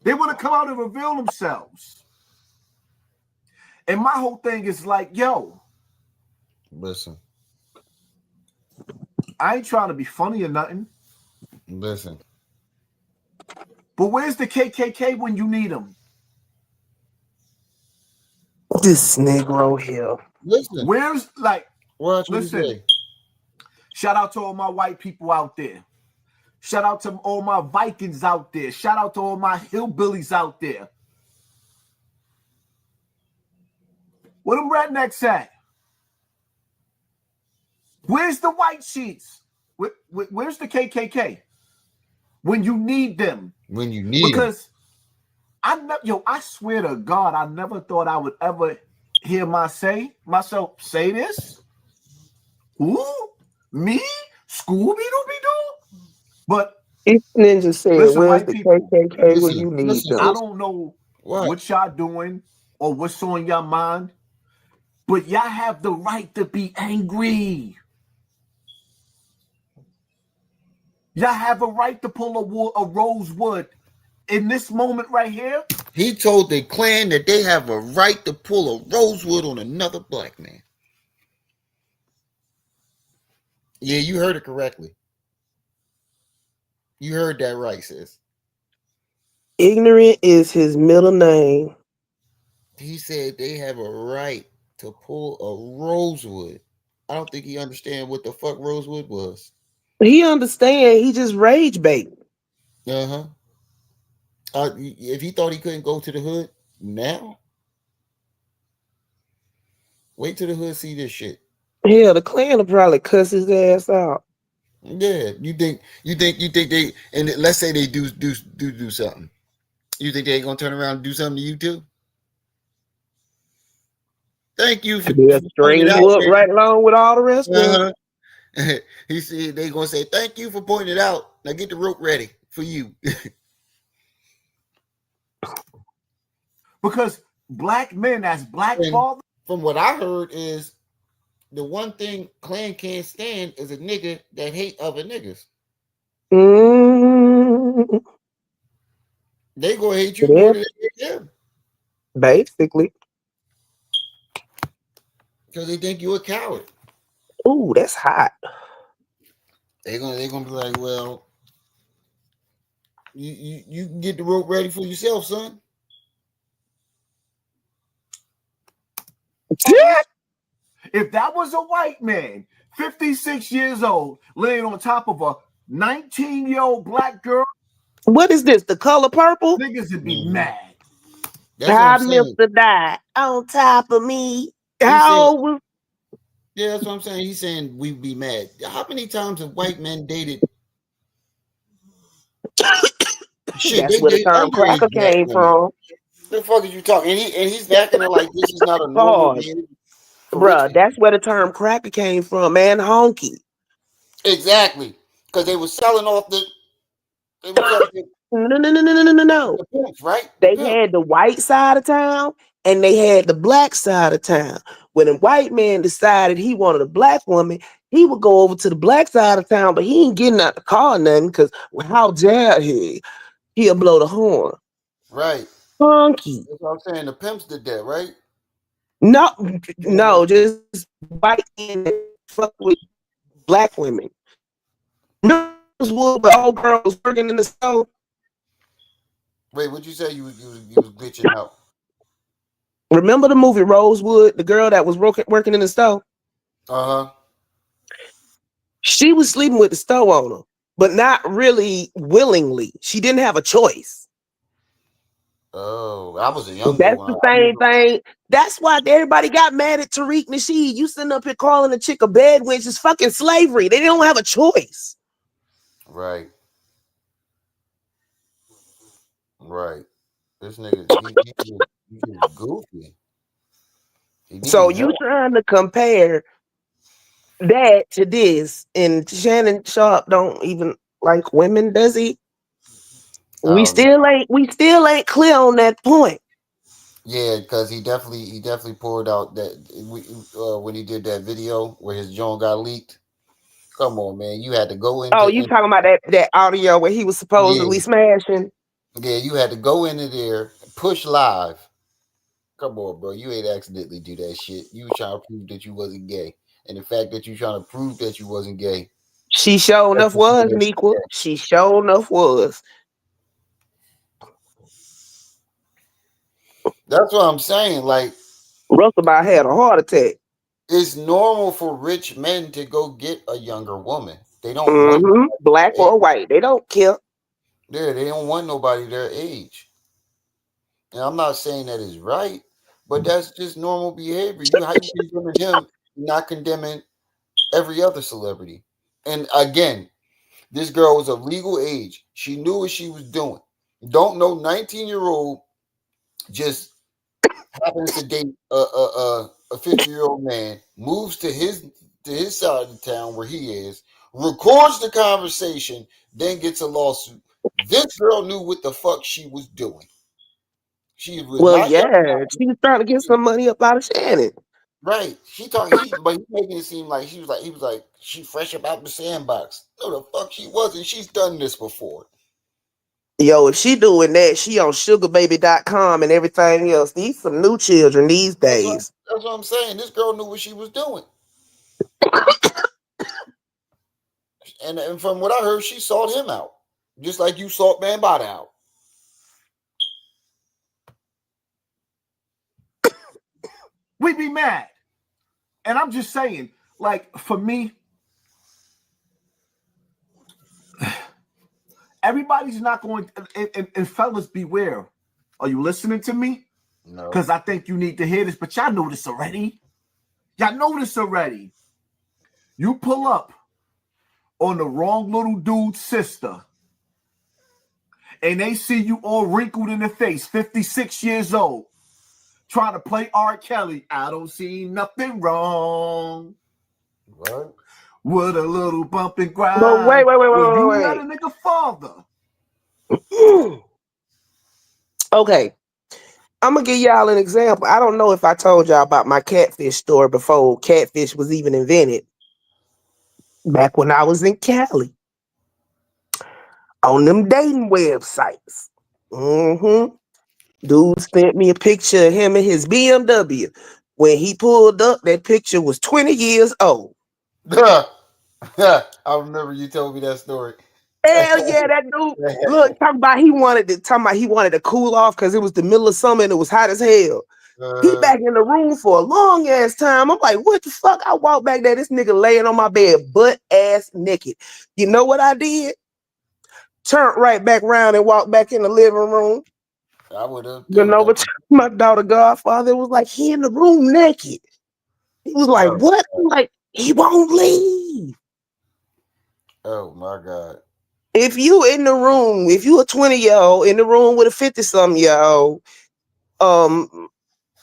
They want to come out and reveal themselves. And my whole thing is like, yo, listen. I ain't trying to be funny or nothing. Listen. But where's the KKK when you need them? This Negro here. Listen. Where's listen. Shout out to all my white people out there. Shout out to all my Vikings out there. Shout out to all my hillbillies out there. Where them rednecks at? Where's the white sheets? Where's the KKK? When you need them. When you need them. Because I swear to God, I never thought I would ever hear myself say this. Who? Me? Scooby-Dooby-Doo? But it's Ninja said, listen, where's the KKK when you need them? I don't know what y'all doing or what's on your mind, but y'all have the right to be angry. Y'all have a right to pull a rosewood in this moment right here. He told the Klan that they have a right to pull a rosewood on another black man. Yeah, you heard it correctly. You heard that right, sis. Ignorant is his middle name. He said they have a right to pull a rosewood. I don't think he understand what the fuck rosewood was. He understand. He just rage bait. Uh-huh. If he thought he couldn't go to the hood now, wait till the hood see this shit. Hell, the Klan will probably cuss his ass out. Yeah, you think they, and let's say they do something. You think they ain't gonna turn around and do something to you too? Thank you for pointing string it out, you up man. right along with all the rest of them. He said they gonna say thank you for pointing it out. Now get the rope ready for you. Because black men as black fathers. From what I heard is the one thing Klan can't stand is a nigga that hate other niggas. They gonna hate you more than they hate them. Basically. Because they think you're a coward. Ooh, that's hot. They're gonna be like, well, you can get the rope ready for yourself, son. If that was a white man, 56 years old, laying on top of a 19-year-old black girl. What is this? The color purple? Niggas would be mad. That's what I'm saying. Mr. Die on top of me. Yeah, that's what I'm saying. He's saying we'd be mad. How many times have white men dated? Shit, that's where the term cracker came from. The fuck is you talking? And he's backing it like this is not a normal behavior. Bruh, that's where the term cracker came from, man. Honky. Exactly. Because they were selling off the. No. The pimps, right? They had the white side of town and they had the black side of town. When a white man decided he wanted a black woman, he would go over to the black side of town, but he ain't getting out the car or nothing because how dare he? He'll blow the horn. Right. Funky. That's what I'm saying. The pimps did that, right? No, just white men that fuck with black women. No, but old girl was working in the store. Wait, what'd you say? You was glitching out. Remember the movie Rosewood, the girl that was working in the store? Uh-huh. She was sleeping with the store owner, but not really willingly. She didn't have a choice. Oh, I was a young That's the same thing. That's why everybody got mad at Tariq Nasheed. You sitting up here calling a chick a bed wench is fucking slavery. They don't have a choice. Right. This nigga, he goofy. So you trying to compare that to this, and Shannon Sharp don't even like women, does he? We still ain't clear on that point. Yeah, because he definitely poured out that when he did that video where his joint got leaked. Come on, man, you had to go into. Oh, you talking about that audio where he was supposedly smashing? Yeah, you had to go into there, push live. Come on, bro, you ain't accidentally do that shit. You was trying to prove that you wasn't gay, and the fact that you trying to prove that you wasn't gay. She sure enough was, Nequa. She sure enough was. That's what I'm saying. Like, Russell had a heart attack. It's normal for rich men to go get a younger woman. They don't want black or white. They don't care. Yeah, they don't want nobody their age. And I'm not saying that is right, but that's just normal behavior. How you condemning him, not condemning every other celebrity. And again, this girl was of legal age. She knew what she was doing. Don't know 19-year-old just happens to date a 50-year-old man, moves to his side of the town where he is, records the conversation, then gets a lawsuit. This girl knew what the fuck she was doing. She was she was trying to get some money up out of Shannon. Right. But he making it seem like he was like she fresh about the sandbox. No, the fuck she wasn't. She's done this before. Yo, if she doing that, she on sugarbaby.com and everything else. These some new children these days. That's what I'm saying. This girl knew what she was doing. And from what I heard, she sought him out. Just like you sought Bambaataa out. We'd be mad. And I'm just saying, like, for me, everybody's not going to, and fellas, beware. Are you listening to me? No. Because I think you need to hear this, but y'all know this already. Y'all know this already. You pull up on the wrong little dude's sister, and they see you all wrinkled in the face, 56 years old, trying to play R. Kelly. I don't see nothing wrong. What? With a little bump and grind. But wait. You not a nigga father. Okay. I'm gonna give y'all an example. I don't know if I told y'all about my catfish story before catfish was even invented. Back when I was in Cali. On them dating websites. Dude sent me a picture of him in his BMW. When he pulled up, that picture was 20 years old. I remember you told me that story. Hell yeah, that dude. Look, talking about he wanted to cool off because it was the middle of summer and it was hot as hell. He back in the room for a long ass time. I'm like, what the fuck? I walked back there, this nigga laying on my bed, butt ass naked. You know what I did? Turned right back around and walked back in the living room. I would have. Went over to my daughter godfather. Was like, he in the room naked. He was like, what? I'm like, he won't leave. Oh my God. If you in the room, if you a 20-year-old in the room with a 50-something-year-old,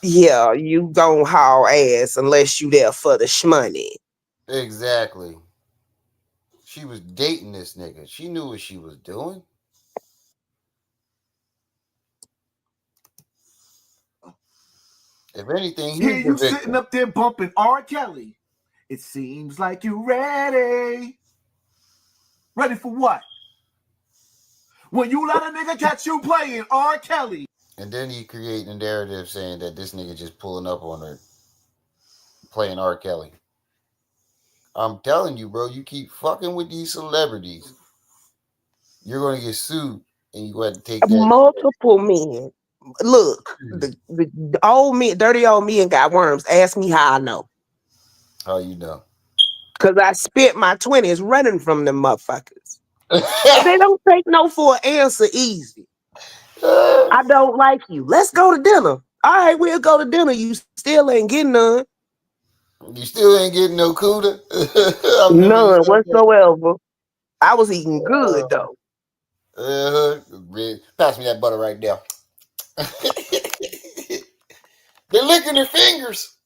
yeah, you gon' haul ass unless you there for the shmoney. Exactly. She was dating this nigga. She knew what she was doing. If anything, Here you sitting up there bumping R. Kelly. It seems like you ready. Ready for what? When you let a nigga catch you playing R. Kelly. And then he create a narrative saying that this nigga just pulling up on her playing R. Kelly. I'm telling you, bro, you keep fucking with these celebrities, you're going to get sued and you got to take that. Multiple men. Look, the old men, dirty old men got worms. Ask me how I know. How you know? Because I spent my 20s running from them motherfuckers. They don't take no for an answer easy. I don't like you. Let's go to dinner. All right, we'll go to dinner. You still ain't getting none. You still ain't getting no cooter? None whatsoever. I was eating good, though. Pass me that butter right there. They're licking their fingers.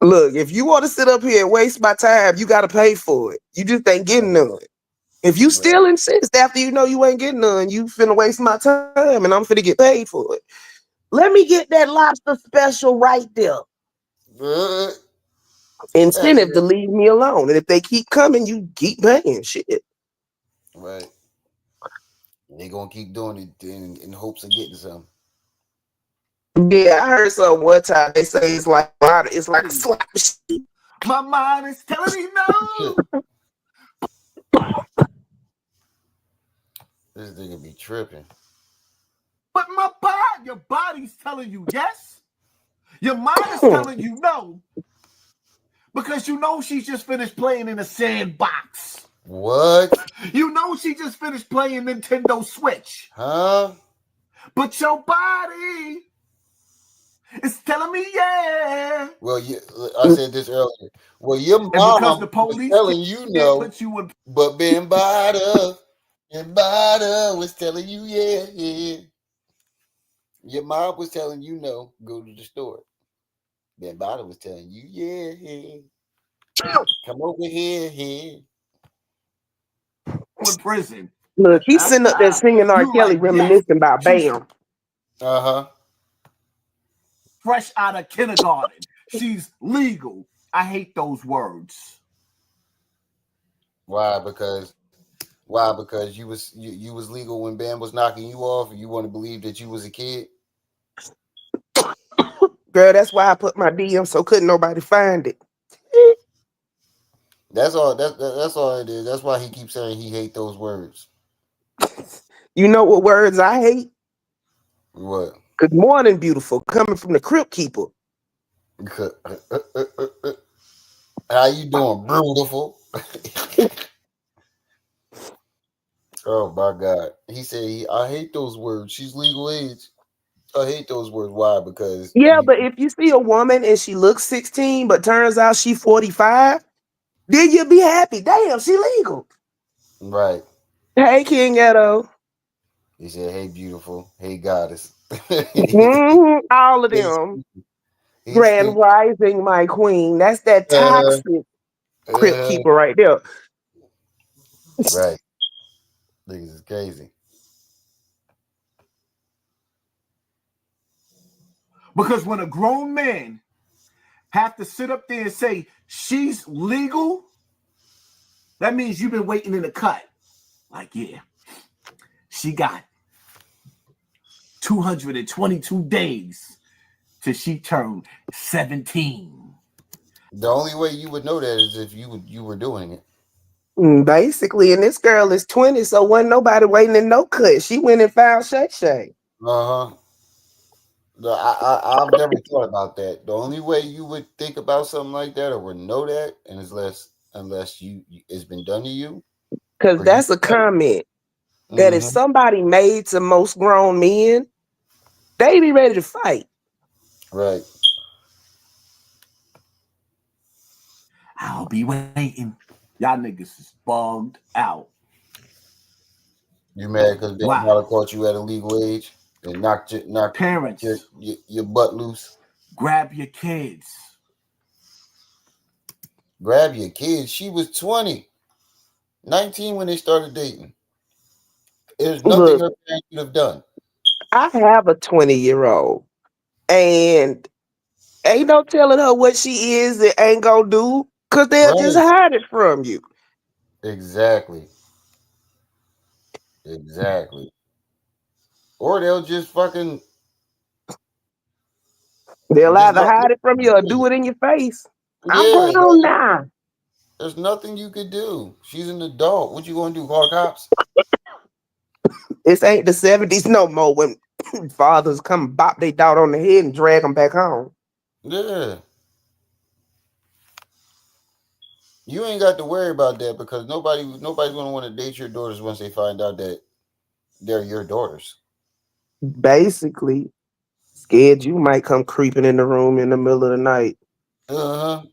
Look, if you want to sit up here and waste my time, you got to pay for it. You just ain't getting none. If you still insist after you know you ain't getting none, you finna waste my time and I'm finna get paid for it. Let me get that lobster special right there. Incentive to leave me alone. And if they keep coming, you keep paying. Shit. Right. They gonna keep doing it in hopes of getting some. Yeah, I heard something one time. They say it's like a slot machine. My mind is telling me no. This nigga be tripping. But your body's telling you yes. Your mind is telling you no. Because you know she just finished playing in a sandbox. What? You know she just finished playing Nintendo Switch. Huh? But your body is telling me yeah. Well, I said this earlier. Well, your mom was telling you no, but Bambaataa was telling you yeah. Your mom was telling you no, go to the store. Bambaataa was telling you yeah. Come over here. In prison. Look, he's sitting up there singing R. Kelly, reminiscing about Bam. Fresh out of kindergarten. she's legal. I hate those words. Why? Because you was legal when Bam was knocking you off, and you want to believe that you was a kid. Girl, that's why I put my DM so couldn't nobody find it. That's all. That's all it is. That's why he keeps saying he hate those words. You know what words I hate? What? Good morning, beautiful, coming from the crypt keeper. How you doing, beautiful? Oh my God. He said, I hate those words. She's legal age. I hate those words. Why? Because Yeah, but if you see a woman and she looks 16, but turns out she 45, then you'll be happy. Damn, she legal. Right. Hey, King Edo. He said, hey, beautiful. Hey, goddess. All of them. Grand Rising, my queen. That's that toxic crypt keeper right there. Right. Niggas is crazy. Because when a grown man have to sit up there and say she's legal, that means you've been waiting in the cut. Like, yeah, she got 222 days till she turned 17. The only way you would know that is if you were doing it. Basically, and this girl is 20, so wasn't nobody waiting in no cut. She went and found Shay Shay. Uh-huh. I've never thought about that. The only way you would think about something like that or would know that, and unless you it's been done to you. Because that's a comment that if somebody made to most grown men, they be ready to fight. Right. I'll be waiting. Y'all niggas is bugged out. You mad because they might have caught you at a legal age and knocked parents your butt loose? Grab your kids. Grab your kids. She was 20, 19 when they started dating. There's nothing her parents could have done. I have a 20-year-old, and ain't no telling her what she is and ain't gonna do, because they'll just hide it from you. Exactly. Or they'll just fucking... They'll either hide it from you or do it in your face. I'm grown now. There's nothing you could do. She's an adult. What you gonna do? Call cops? This ain't the 70s no more when fathers come bop their daughter on the head and drag them back home. Yeah. You ain't got to worry about that because nobody's gonna want to date your daughters once they find out that they're your daughters. Basically, scared you might come creeping in the room in the middle of the night. And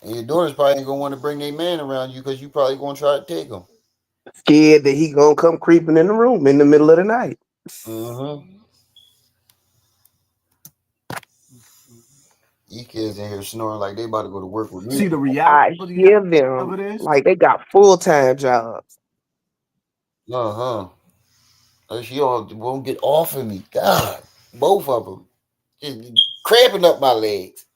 your daughters probably ain't gonna want to bring their man around you because you probably gonna try to take him. Scared that he gonna come creeping in the room in the middle of the night. You kids in here snoring like they about to go to work with me. See the reality. I hear them like they got full-time jobs. She all won't get off of me. God, both of them just cramping up my legs.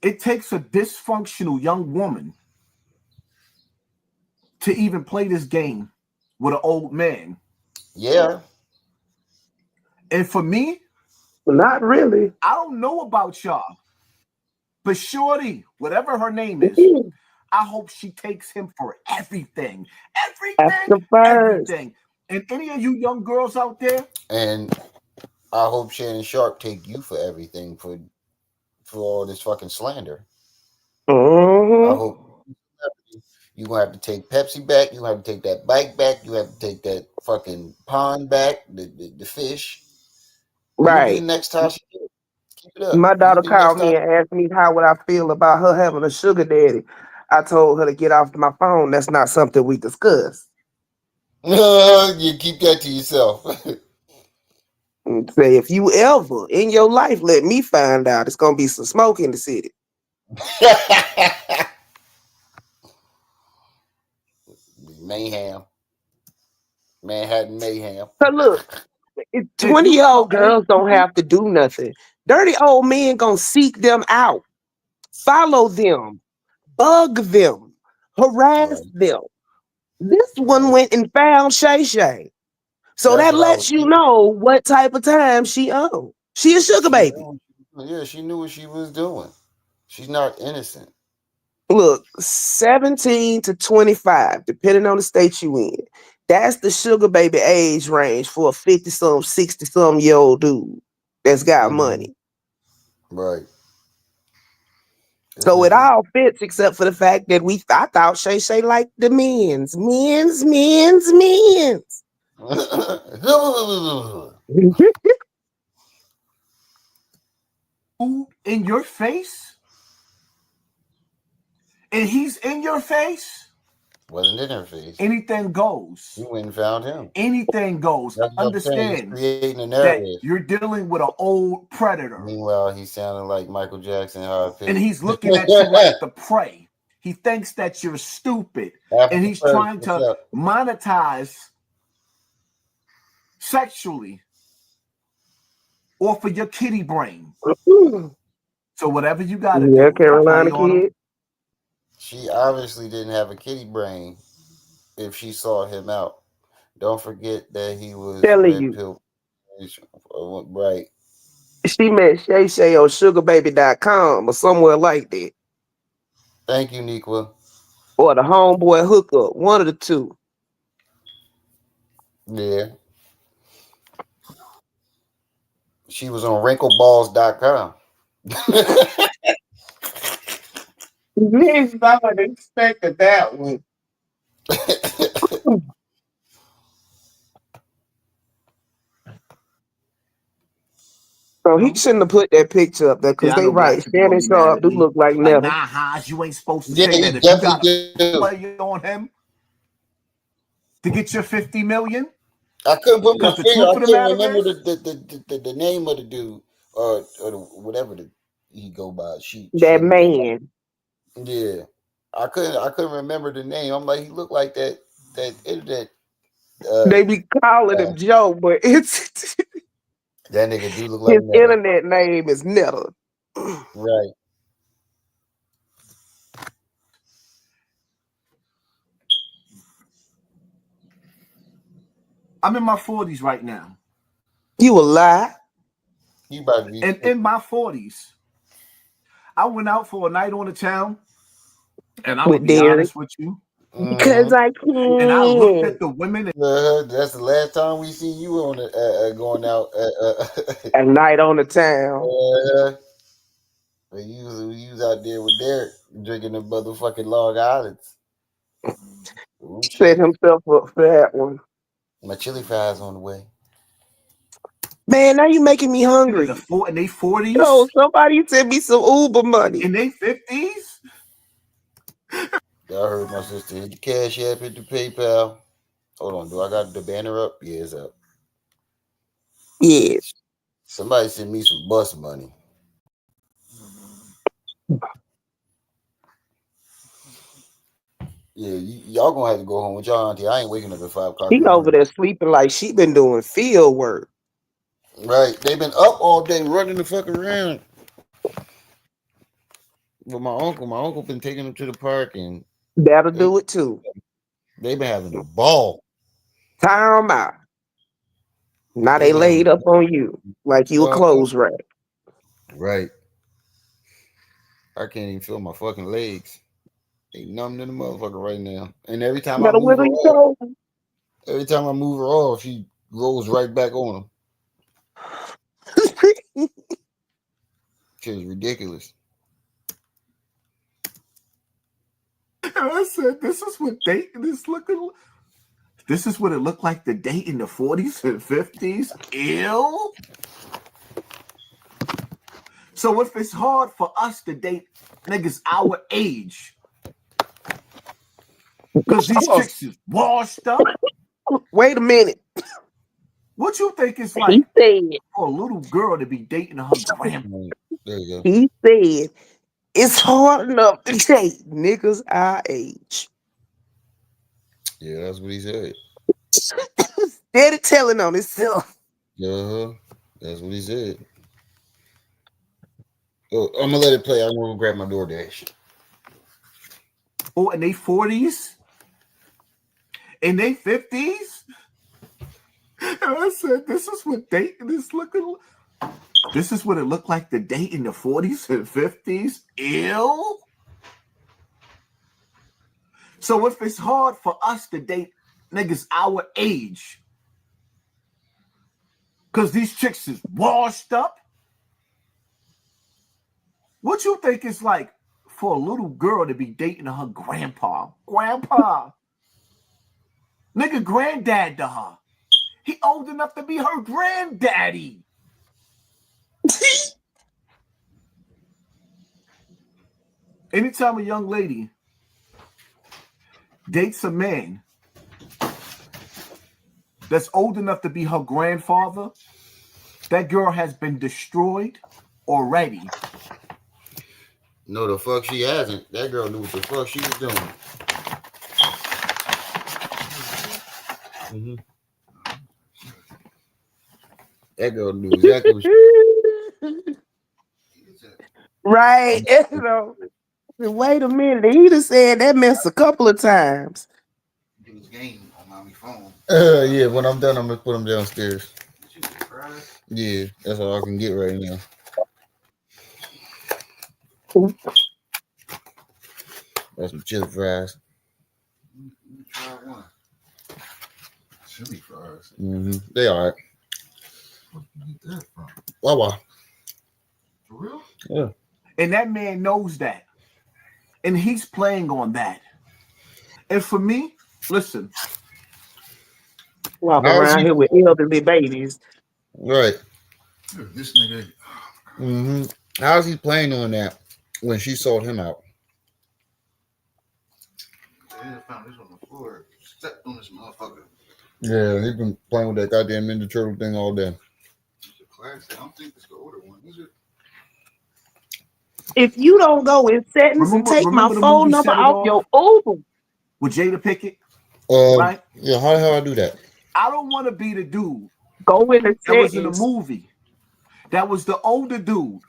It takes a dysfunctional young woman to even play this game with an old man. Yeah. And for me, not really. I don't know about y'all, but shorty, whatever her name is, I hope she takes him for everything. Everything. And any of you young girls out there. And I hope Shannon Sharp take you for everything for all this fucking slander. I hope you're gonna have to take Pepsi back, you have to take that bike back, you have to take that fucking pond back, the fish. Right. You'll be the next time she do it. Keep it up. My daughter called me and asked me how would I feel about her having a sugar daddy. I told her to get off my phone. That's not something we discuss. You keep that to yourself. Say, if you ever in your life let me find out, it's gonna be some smoke in the city. Mayhem. Manhattan mayhem. So look, If 20-year-old girls don't have to do nothing. Dirty old men gonna seek them out, follow them, bug them, harass them. This one went and found Shay Shay. So That's that what I was lets you thinking. know what type of time she on. She a sugar baby. Yeah, she knew what she was doing. She's not innocent. Look, 17 to 25, depending on the state you in. That's the sugar baby age range for a 50-some, 60-some year old dude that's got money. Right. So it all fits except for the fact that I thought Shay Shay liked the men's. Who in your face? And he's in your face? Wasn't in her face. Anything goes. You went and found him. Anything goes. That's what I'm saying. He's Understand creating a that narrative. you're dealing with an old predator. Meanwhile, he's sounding like Michael Jackson. And he's looking at you like the prey. He thinks that you're stupid. And he's trying to monetize sexually off of your kitty brain. So whatever you got to do. Carolina kid. She obviously didn't have a kitty brain if she saw him out. Don't forget that he was telling red you. pill. Right. She met Shay Shay on sugarbaby.com or somewhere like that. Thank you, Niqua. Or the homeboy hookup. One of the two. Yeah. She was on wrinkleballs.com. Yes, I would have expected that one. So he shouldn't have put that picture up there because they right. Shannon Sharp do look like Never. Nah, Haas, you ain't supposed to say that. If you got to play on him to get your $50 million. I couldn't put my finger. I couldn't remember is, the name of the dude or whatever he go by. That man. Yeah, I couldn't remember the name. I'm like, he looked like that internet. They be calling him Joe, but it's that nigga do look like his internet name is Netta. Right. I'm in my 40s right now. You a lie? You about to be and in my 40s, I went out for a night on the town, and I'm gonna be honest with you. Because I can. And I looked at the women. That's the last time we see you on going out a night on the town. You was out there with Derek drinking the motherfucking Long Islands. Set himself up for that one. My chili fries on the way. Man, now you making me hungry. In their 40s? No, somebody send me some Uber money. In their 50s? I heard my sister hit the Cash App, hit the PayPal. Hold on, do I got the banner up? Yeah, it's up. Yes. Somebody sent me some bus money. Yeah, y'all gonna have to go home with y'all auntie. I ain't waking up at 5 o'clock. She over there sleeping like she been doing field work. Right. They've been up all day running the fuck around. With my uncle been taking them to the park and that'll do it too. They've been having a ball. Time out. Now they laid up on you like you a clothes rack. Right. I can't even feel my fucking legs. They numb to the motherfucker right now. And every time I move her off, she rolls right back on them. It's ridiculous. I said, this is what it looked like to date in the 40s and 50s. Ew. So if it's hard for us to date niggas our age, because these chicks is washed up. Wait a minute. What you think it's like for a little girl to be dating her grandma? There you go. He said it's hard enough to date niggas our age. Yeah, that's what he said. Steady telling on himself. That's what he said. Oh, I'm gonna let it play. I'm gonna grab my DoorDash. Oh, in their 40s, in their 50s. And I said, this is what dating is looking like. This is what it looked like to date in the 40s and 50s. Ew. So if it's hard for us to date niggas our age, because these chicks is washed up, what you think it's like for a little girl to be dating her grandpa? Grandpa. Nigga, granddad to her. He old enough to be her granddaddy. Anytime a young lady dates a man that's old enough to be her grandfather, that girl has been destroyed already. No, the fuck she hasn't. That girl knew what the fuck she was doing. Mm-hmm. That girl knew exactly what she Right. You know, wait a minute. He done said that mess a couple of times. It was game on mommy's phone. Yeah, when I'm done, I'm gonna put them downstairs. Yeah, that's all I can get right now. That's some chili fries. Try one. Chili fries. Mm-hmm. They all right. Where did you get that from? Wawa. For real? Yeah. And that man knows that. And he's playing on that. And for me, listen. Walk around here with elderly babies. Right. This nigga. Mm-hmm. How's he playing on that when she sold him out? I found this on the floor. Stepped on this motherfucker. Yeah, he's been playing with that goddamn Ninja Turtle thing all day. It's a classic. I don't think it's the older one, is it? If you don't go in settings and take my phone number off your Uber. With Jada Pinkett, right? Yeah, how the hell I do that? I don't want to be the dude go in the that was in the movie. That was the older dude.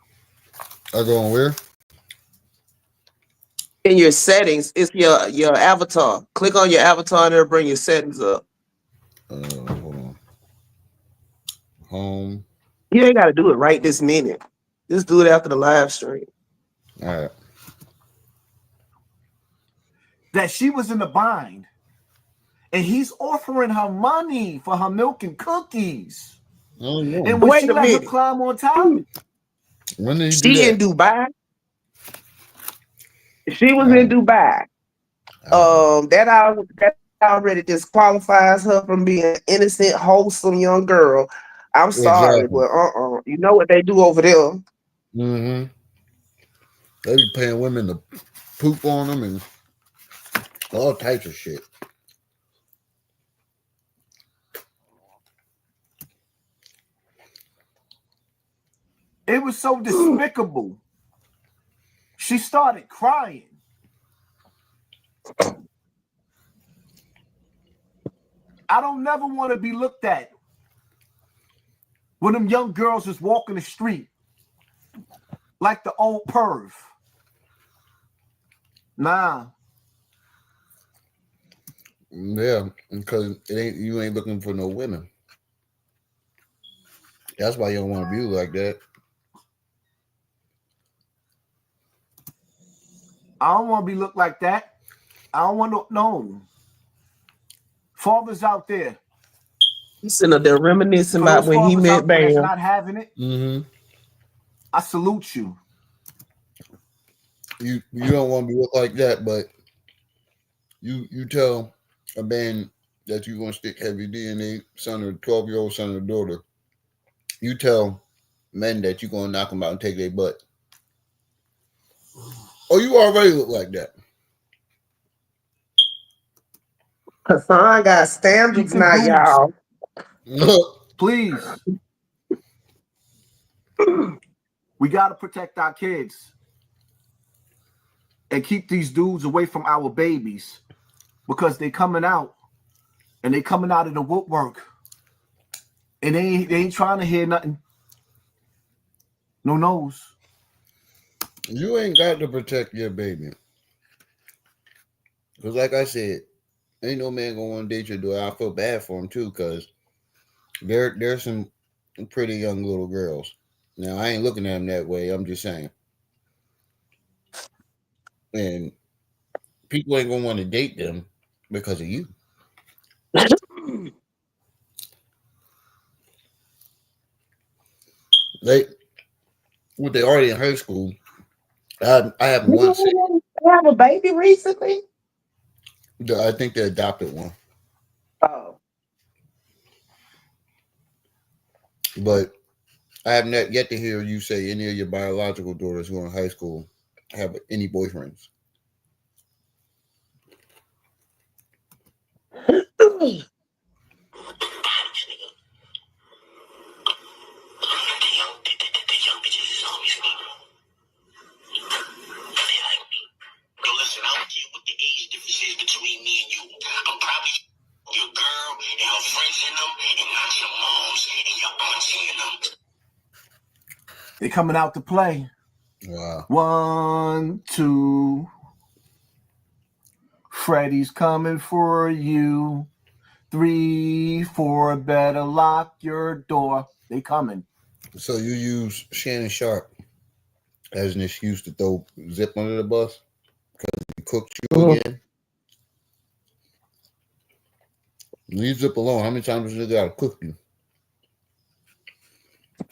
I go on where? In your settings, it's your avatar. Click on your avatar and it'll bring your settings up. Hold on. Home. You ain't got to do it right this minute. Just do it after the live stream. All right. That she was in the bind. And he's offering her money for her milk and cookies. Oh, no. And when she let her climb on top. When did she in Dubai? She was in Dubai. That already disqualifies her from being an innocent, wholesome young girl. I'm sorry, but you know what they do over there. Mm-hmm. They be paying women to poop on them and all types of shit. It was so despicable. She started crying. I don't never want to be looked at when them young girls is walking the street like the old perv. Nah. Yeah, because you ain't looking for no women. That's why you don't want to be like that. I don't want to be looked like that. I don't want to know. Fathers out there. He's sitting up there reminiscing about when he met Bam. Not having it. Mm-hmm. I salute you. You don't want to be looked like that, but you tell a man that you're gonna stick heavy DNA, son or 12-year-old son or daughter. You tell men that you're gonna knock them out and take their butt. Oh, you already look like that. Hassan got standards now, y'all. Please. We gotta protect our kids and keep these dudes away from our babies because they coming out and they coming out of the woodwork And they ain't trying to hear nothing. No nose. You ain't got to protect your baby. Because like I said, ain't no man gonna want to date your daughter. I feel bad for him too, because there's some pretty young little girls. Now I ain't looking at them that way. I'm just saying. And people ain't gonna want to date them because of you. They already in high school. I haven't once seen. Have a baby recently? I think they adopted one. Oh. But I have not yet to hear you say any of your biological daughters who are in high school have any boyfriends. Listen, I don't care what the age difference is between me and you. I'm probably your girl and her friends in them, and not your moms and your auntie in them. They coming out to play. Wow. 1, 2. Freddy's coming for you. 3, 4. Better lock your door. They coming. So you use Shannon Sharp as an excuse to throw Zip under the bus because he cooked you again? Leave Zip alone. How many times has he got to cook you?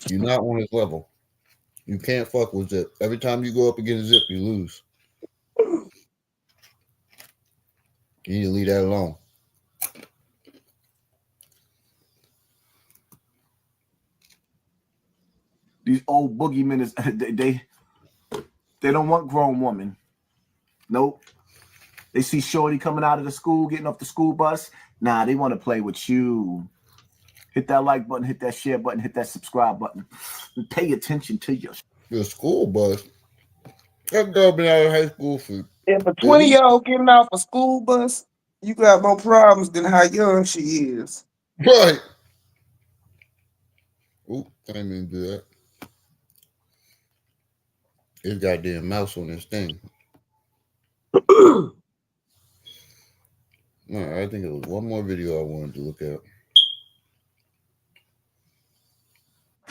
You're not on his level. You can't fuck with Zip. Every time you go up against Zip, you lose. You need to leave that alone. These old boogeymen is they don't want grown woman. Nope. They see Shorty coming out of the school, getting off the school bus. Nah, they want to play with you. Hit that like button, hit that share button, hit that subscribe button. And pay attention to your school bus. That girl been out of high school for. If a 20-year-old getting off a school bus, you got more problems than how young she is. Right. Oop, I didn't mean to do that. It's goddamn mouse on this thing. I think it was one more video I wanted to look at.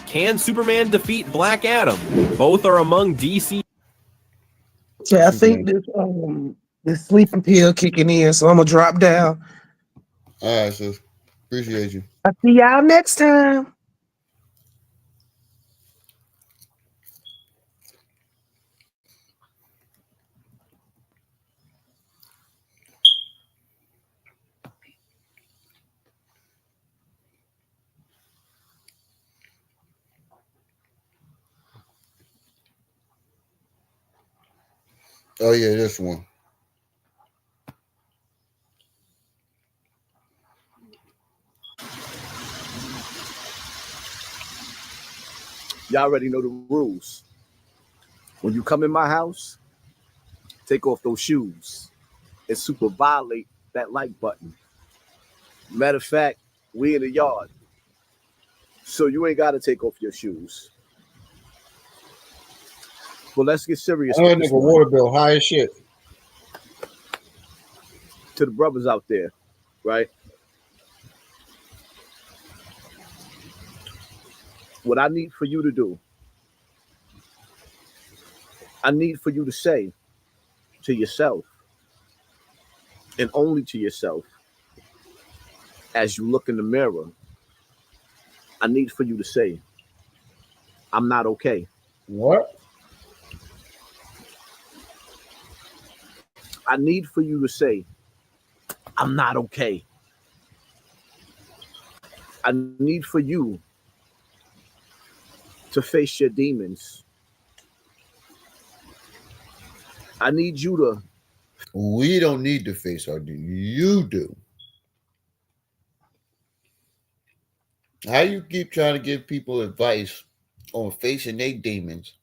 Can Superman defeat Black Adam? Both are among DC. Yeah, I think this sleeping pill kicking in, so I'm gonna drop down. All right, sis. Appreciate you. I'll see y'all next time. Oh yeah, this one. Y'all already know the rules. When you come in my house, take off those shoes and super violate that like button. Matter of fact, we in the yard, so you ain't got to take off your shoes. Well, let's get serious. I nigga water bill high as shit. To the brothers out there, right? What I need for you to do, I need for you to say to yourself, and only to yourself, as you look in the mirror, I need for you to say, I'm not okay. What? I need for you to say, I'm not okay. I need for you to face your demons. I need you to. We don't need to face our demons. You do. How you keep trying to give people advice on facing their demons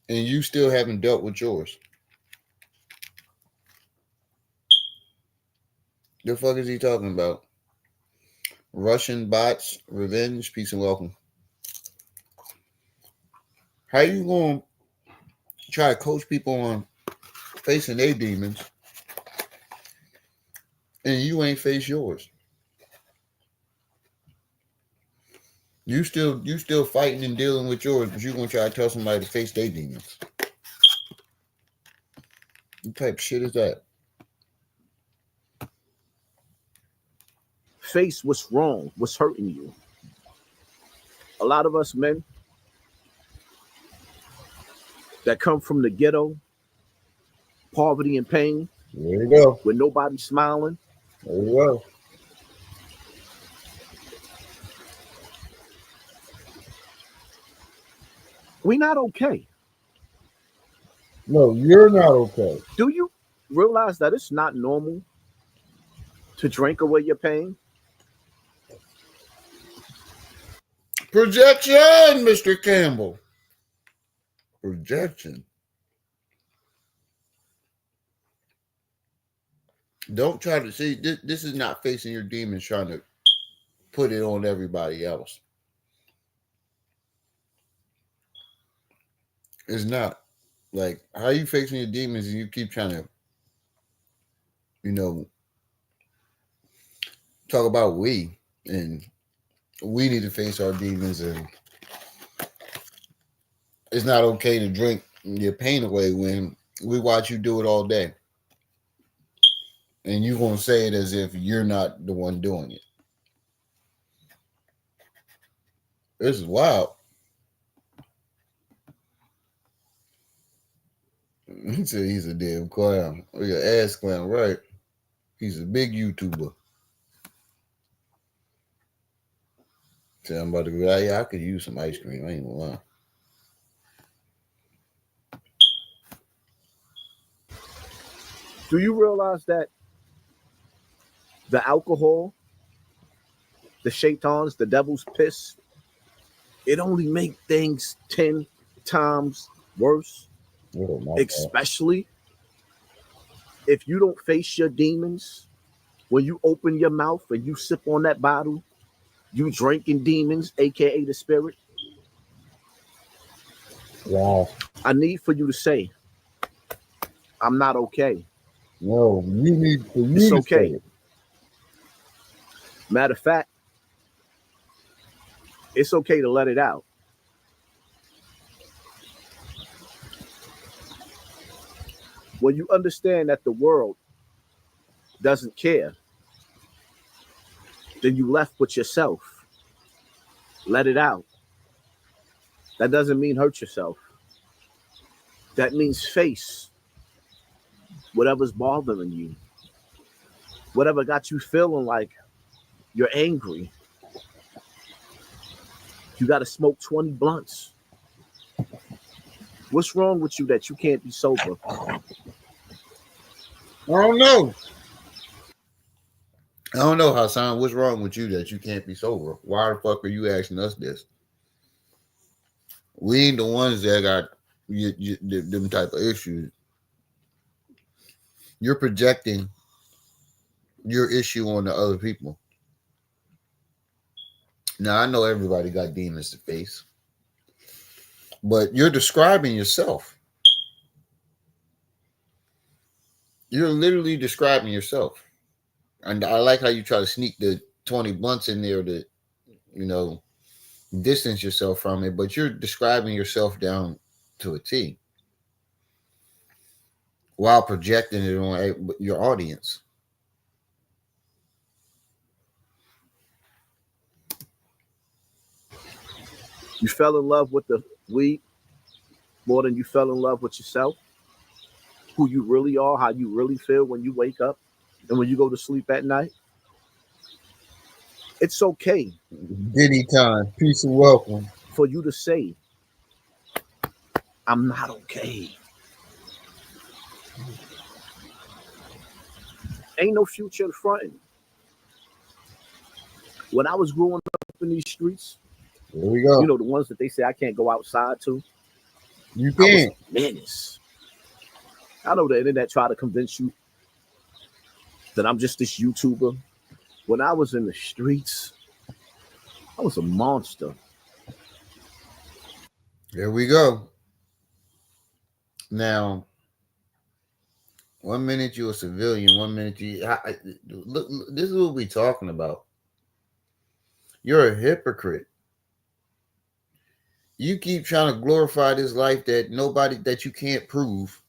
and you still haven't dealt with yours? The fuck is he talking about? Russian bots, revenge, peace and welcome. How you gonna try to coach people on facing their demons and you ain't face yours? You still fighting and dealing with yours, but you gonna try to tell somebody to face their demons. What type of shit is that? Face what's wrong, what's hurting you. A lot of us men that come from the ghetto, poverty and pain, there you go, with nobody smiling. There you go. We're not okay. No, you're not okay. Do you realize that it's not normal to drink away your pain? Projection, Mr. Campbell. Projection. Don't try to see this is not facing your demons trying to put it on everybody else. It's not. Like, how are you facing your demons and you keep trying to, talk about we need to face our demons, and it's not okay to drink your pain away when we watch you do it all day. And you're going to say it as if you're not the one doing it. This is wild. He said he's a damn clown. Or your ass clown, right? He's a big YouTuber. So I'm about to go, yeah, I could use some ice cream. I ain't gonna lie. Do you realize that the alcohol, the shaitans, the devil's piss, it only make things 10 times worse? Especially if you don't face your demons. When you open your mouth and you sip on that bottle, you drinking demons, aka the spirit. Wow. I need for you to say, I'm not okay. No, you need for you it's to okay. say it. Matter of fact, it's okay to let it out. When you understand that the world doesn't care, then you left with yourself. Let it out. That doesn't mean hurt yourself. That means face whatever's bothering you. Whatever got you feeling like you're angry. You got to smoke 20 blunts. What's wrong with you that you can't be sober? I don't know. I don't know, Hassan. What's wrong with you that you can't be sober? Why the fuck are you asking us this? We ain't the ones that got them type of issues. You're projecting your issue on the other people. Now, I know everybody got demons to face, but you're describing yourself. You're literally describing yourself. And I like how you try to sneak the 20 blunts in there to, distance yourself from it, but you're describing yourself down to a T while projecting it on your audience. You fell in love with the weed more than you fell in love with yourself, who you really are, how you really feel when you wake up and when you go to sleep at night. It's okay. Diddy time. Peace and welcome. For you to say, I'm not okay. Ain't no future in front. When I was growing up in these streets, there we go. The ones that they say I can't go outside to. You can't. Menace. I know the internet try to convince you that I'm just this YouTuber. When I was in the streets, I was a monster. There we go. Now, 1 minute you're a civilian, 1 minute look. This is what we're talking about. You're a hypocrite. You keep trying to glorify this life that you can't prove.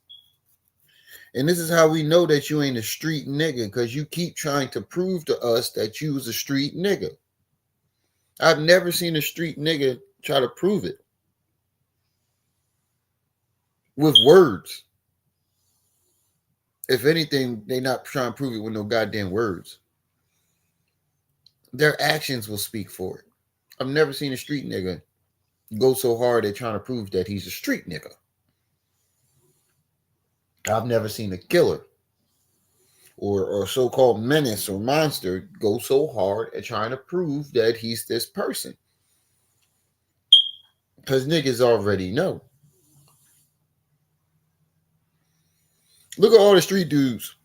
And this is how we know that you ain't a street nigga, because you keep trying to prove to us that you was a street nigga. I've never seen a street nigga try to prove it with words. If anything, they not trying to prove it with no goddamn words. Their actions will speak for it. I've never seen a street nigga go so hard at trying to prove that he's a street nigga. I've never seen a killer or so-called menace or monster go so hard at trying to prove that he's this person. Because niggas already know. Look at all the street dudes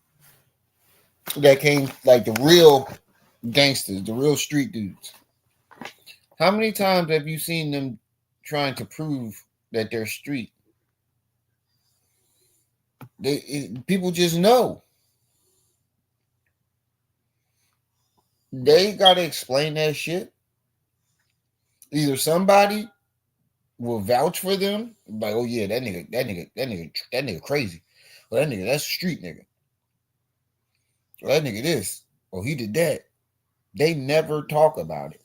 that came, like the real gangsters, the real street dudes. How many times have you seen them trying to prove that they're street? People just know. They gotta explain that shit. Either somebody will vouch for them, like, oh yeah, that nigga crazy. Well, that nigga, that's a street nigga. Well, that nigga this. Oh, he did that. They never talk about it.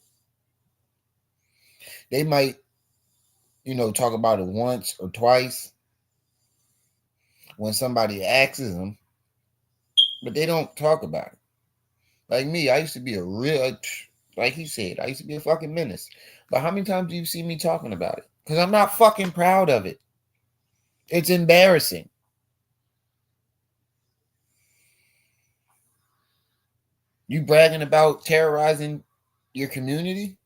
They might, talk about it once or twice when somebody asks them, but they don't talk about it. Like me, I used to be like he said, I used to be a fucking menace. But how many times do you see me talking about it? Because I'm not fucking proud of it. It's embarrassing. You bragging about terrorizing your community?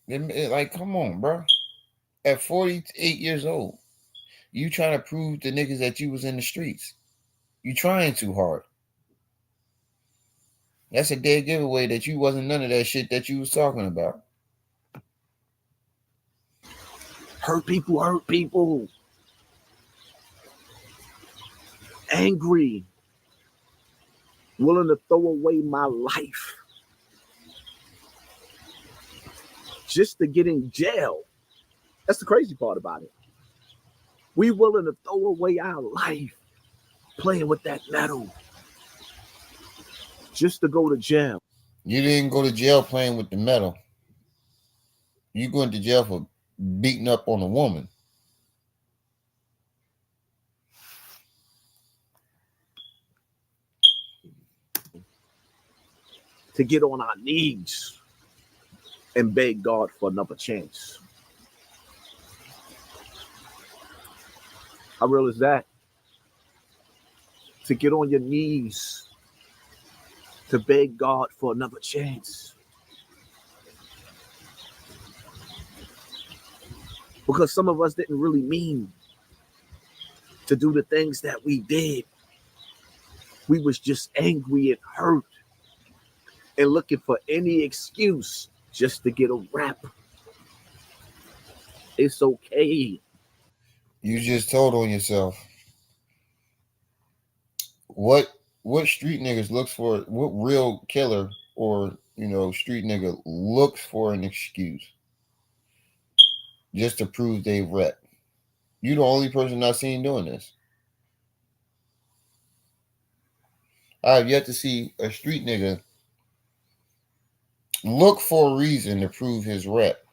Like, come on, bro. At 48 years old, you trying to prove to niggas that you was in the streets. You trying too hard. That's a dead giveaway that you wasn't none of that shit that you was talking about. Hurt people. Angry. Willing to throw away my life just to get in jail. That's the crazy part about it. We willing to throw away our life playing with that metal just to go to jail. You didn't go to jail playing with the metal. You going to jail for beating up on a woman. To get on our knees and beg God for another chance. How real is that? To get on your knees to beg God for another chance. Because some of us didn't really mean to do the things that we did. We was just angry and hurt and looking for any excuse just to get a rap. It's okay. You just told on yourself. What street niggas looks for, what real killer or, street nigga looks for an excuse just to prove they rep? You the only person I've seen doing this. I have yet to see a street nigga look for a reason to prove his rep.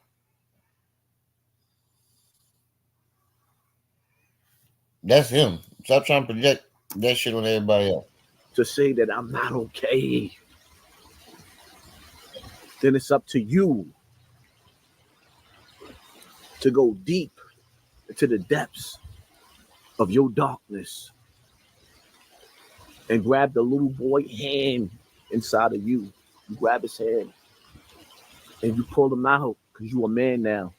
That's him. Stop trying to project that shit on everybody else. To say that I'm not okay, then it's up to you to go deep into the depths of your darkness and grab the little boy hand inside of you. You grab his hand and you pull him out because you're a man now.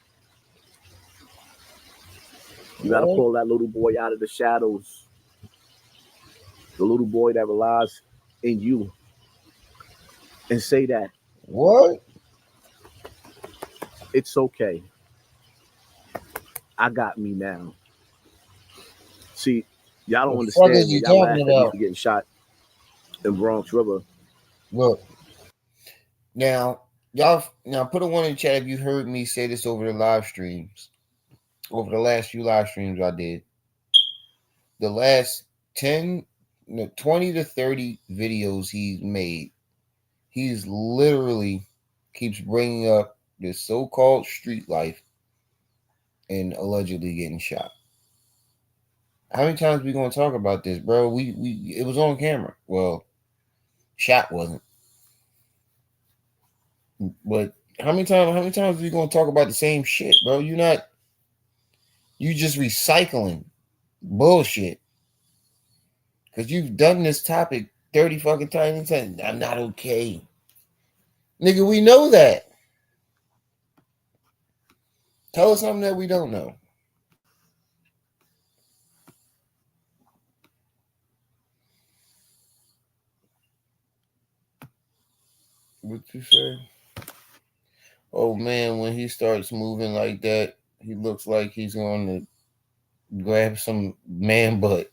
You got to pull that little boy out of the shadows. The little boy that relies in you and say that what? It's okay. I got me now. See, y'all don't The fuck is understand me. you Y'all laugh talking at me about? for getting shot in Bronx River. Look, now y'all put a one in the chat if you heard me say this over the live streams. Over the last few live streams I did. The last 20 to 30 videos he's made, he's literally keeps bringing up this so-called street life and allegedly getting shot. How many times we gonna talk about this, bro? We it was on camera. Well, shot wasn't. But how many times are we gonna talk about the same shit, bro? You just recycling bullshit. Cause you've done this topic 30 fucking times and I'm not okay. Nigga, we know that. Tell us something that we don't know. What you say? Oh man, when he starts moving like that, he looks like he's going to grab some man butt.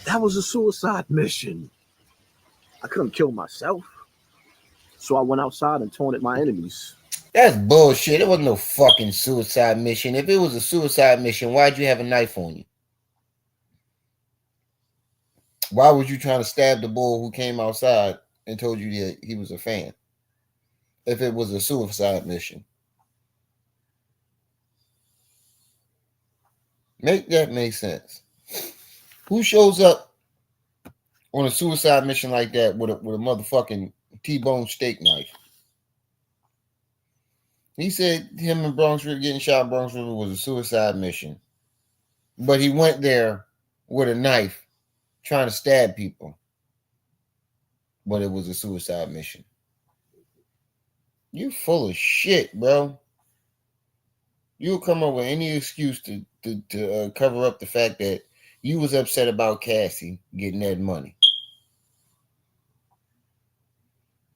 That was a suicide mission. I couldn't kill myself. So I went outside and taunted my enemies. That's bullshit. It wasn't no fucking suicide mission. If it was a suicide mission, why'd you have a knife on you? Why was you trying to stab the bull who came outside and told you that he was a fan? If it was a suicide mission. Make that make sense. Who shows up on a suicide mission like that with a motherfucking T-bone steak knife? He said him and Bronx River getting shot in Bronx River was a suicide mission. But he went there with a knife trying to stab people. But it was a suicide mission. You full of shit, bro. You'll come up with any excuse to cover up the fact that you was upset about Cassie getting that money.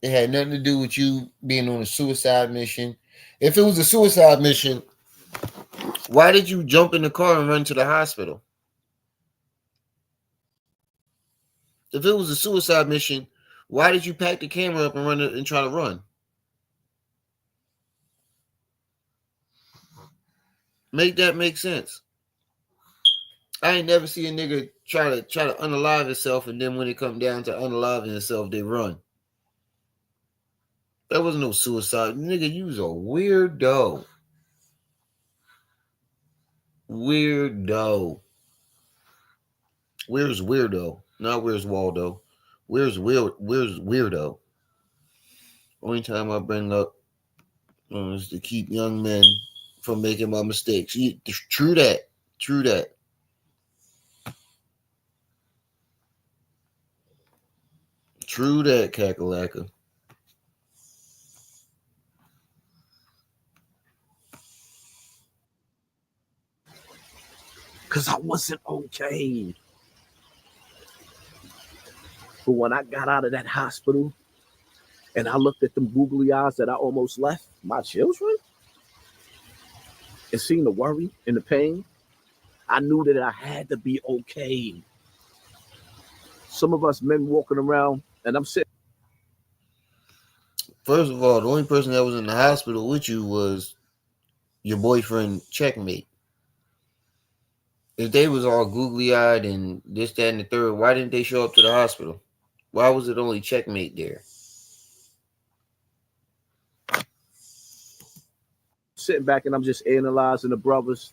It had nothing to do with you being on a suicide mission. If it was a suicide mission, why did you jump in the car and run to the hospital? If it was a suicide mission, why did you pack the camera up and run it and try to run? Make that make sense. I ain't never see a nigga try to unalive himself, and then when it come down to unaliving himself, they run. That wasn't no suicide. Nigga, you was a weirdo. Weirdo. Where's weirdo? Not where's Waldo. Where's weirdo? Only time I bring up is to keep young men from making my mistakes. True that. True that. True that, Kakalaka. Because I wasn't okay. But when I got out of that hospital and I looked at them googly eyes that I almost left my children and seen the worry and the pain, I knew that I had to be okay. Some of us men walking around, and I'm sitting. First of all, the only person that was in the hospital with you was your boyfriend, Checkmate. If they was all googly-eyed and this, that, and the third, why didn't they show up to the hospital? Why was it only Checkmate there? Sitting back and I'm just analyzing the brothers.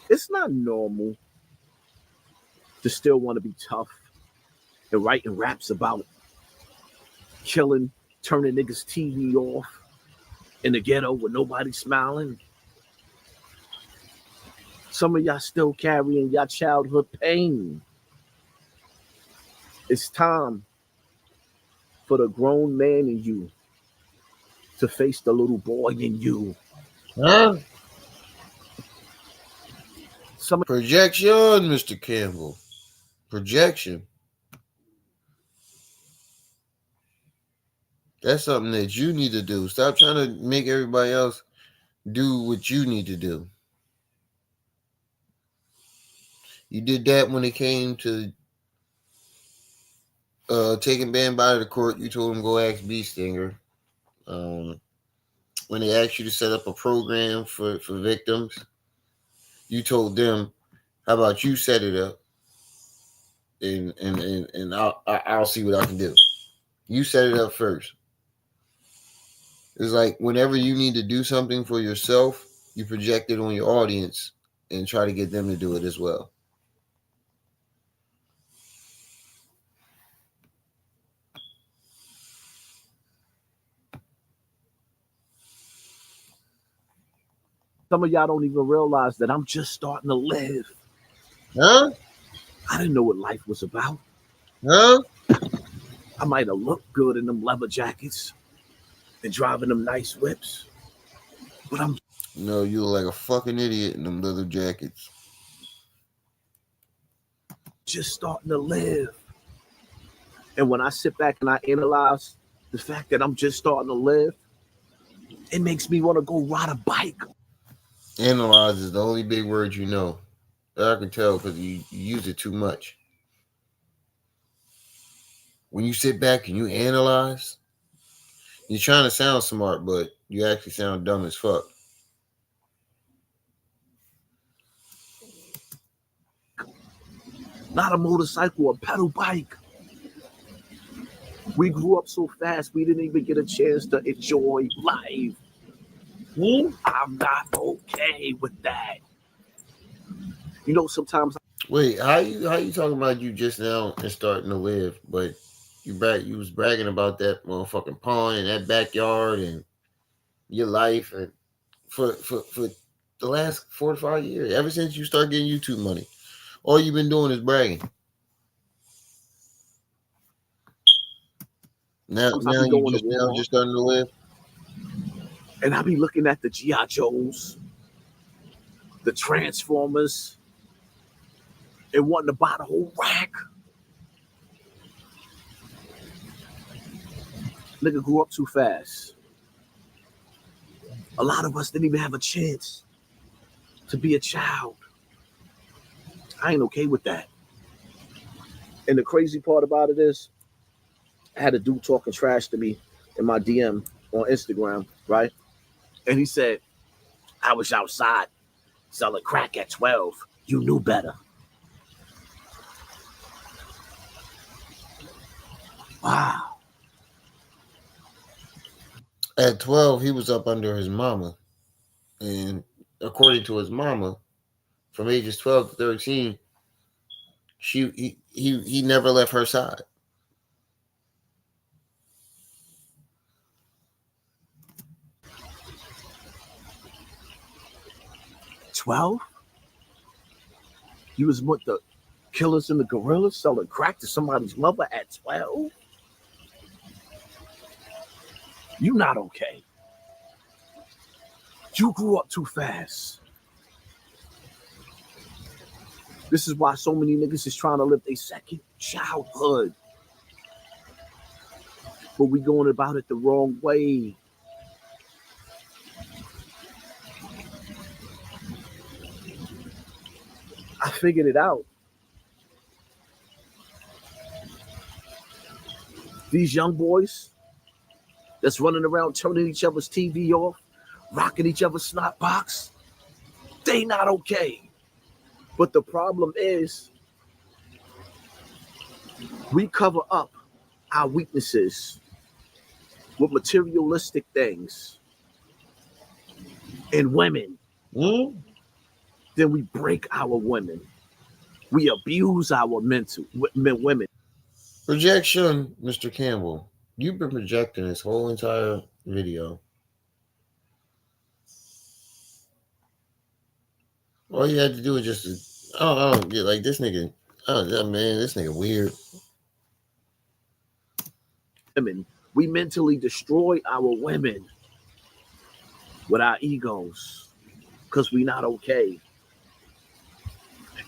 It's not normal to still want to be tough and writing raps about killing, turning niggas' TV off in the ghetto with nobody smiling. Some of y'all still carrying your childhood pain. It's time for the grown man in you to face the little boy in you. Huh? Projection, Mr. Campbell. Projection. That's something that you need to do. Stop trying to make everybody else do what you need to do. You did that when it came to taking Bam out of the court. You told him go ask B Stinger. When they asked you to set up a program for victims, you told them, "How about you set it up, and I'll see what I can do." You set it up first. It's like whenever you need to do something for yourself, you project it on your audience and try to get them to do it as well. Some of y'all don't even realize that I'm just starting to live. Huh? I didn't know what life was about. Huh? I might have looked good in them leather jackets and driving them nice whips, but I'm No, you look like a fucking idiot in them leather jackets. just starting to live. And when I sit back and I analyze the fact that I'm just starting to live, it makes me want to go ride a bike. Analyze is the only big word you know. I can tell because you use it too much. When you sit back and you analyze, you're trying to sound smart, but you actually sound dumb as fuck. Not a motorcycle, a pedal bike. We grew up so fast, we didn't even get a chance to enjoy life. I'm not okay with that. You know, sometimes. Wait, how you talking about you just now and starting to live, but you was bragging about that motherfucking pond and that backyard and your life and for the last 4 to 5 years, ever since you started getting YouTube money, all you've been doing is bragging. Now you just now just starting to live. And I be looking at the G.I. Joes, the Transformers, and wanting to buy the whole rack. Nigga grew up too fast. A lot of us didn't even have a chance to be a child. I ain't okay with that. And the crazy part about it is, I had a dude talking trash to me in my DM on Instagram, right? And he said, I was outside selling crack at 12. You knew better. Wow. At 12, he was up under his mama. And according to his mama, from ages 12 to 13, he never left her side. "12? You was with the killers and the gorillas selling crack to somebody's mother at 12? You not okay. You grew up too fast. This is why so many niggas is trying to live their second childhood. But we going about it the wrong way. I figured it out. These young boys that's running around turning each other's TV off, rocking each other's snot box, they not okay. But the problem is we cover up our weaknesses with materialistic things and women. Then we break our women. We abuse our women. Projection, Mr. Campbell. You've been projecting this whole entire video. All you had to do was just I don't get like this nigga. Oh man, this nigga weird. Women, we mentally destroy our women with our egos because we not okay.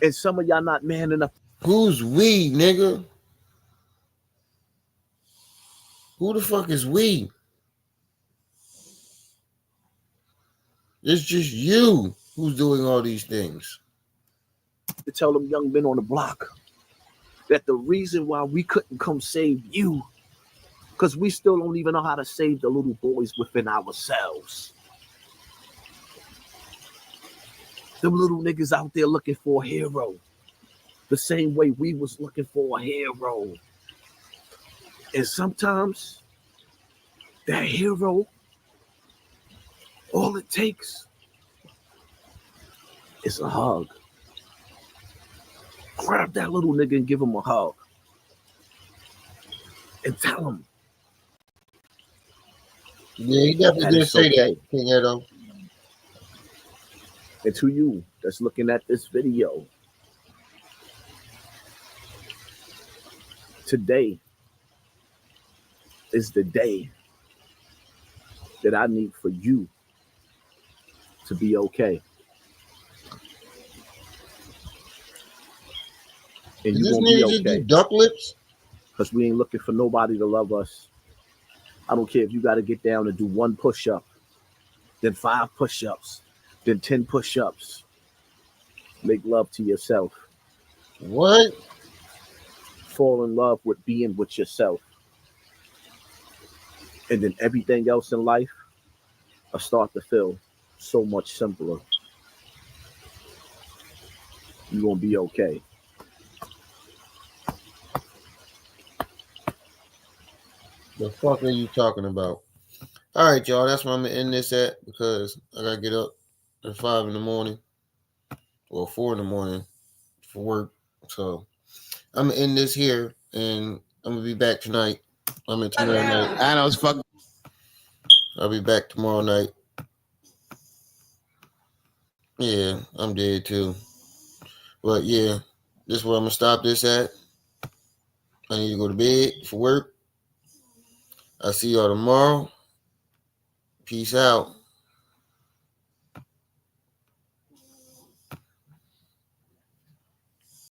And some of y'all not man enough. Who's we, nigga? Who the fuck is we? It's just you who's doing all these things. To tell them young men on the block that the reason why we couldn't come save you, because we still don't even know how to save the little boys within ourselves. Them little niggas out there looking for a hero, the same way we was looking for a hero. And sometimes that hero, all it takes is a hug. Grab that little nigga and give him a hug. And tell him. Yeah, he definitely did say that, King Edo. And to you that's looking at this video, today is the day that I need for you to be okay. And you gonna be okay. Do duck lips? Because we ain't looking for nobody to love us. I don't care if you got to get down and do 1 push-up, then 5 push-ups, then 10 push-ups. Make love to yourself. What? Fall in love with being with yourself. And then everything else in life will start to feel so much simpler. You're going to be okay. The fuck are you talking about? All right, y'all. That's where I'm going to end this at because I got to get up at 5 in the morning or 4 in the morning for work. So I'm going to end this here and I'm going to be back tonight. I'm in tomorrow night. I know it's fucking. I'll be back tomorrow night. Yeah, I'm dead too. But yeah, this is where I'm going to stop this at. I need to go to bed for work. I'll see y'all tomorrow. Peace out.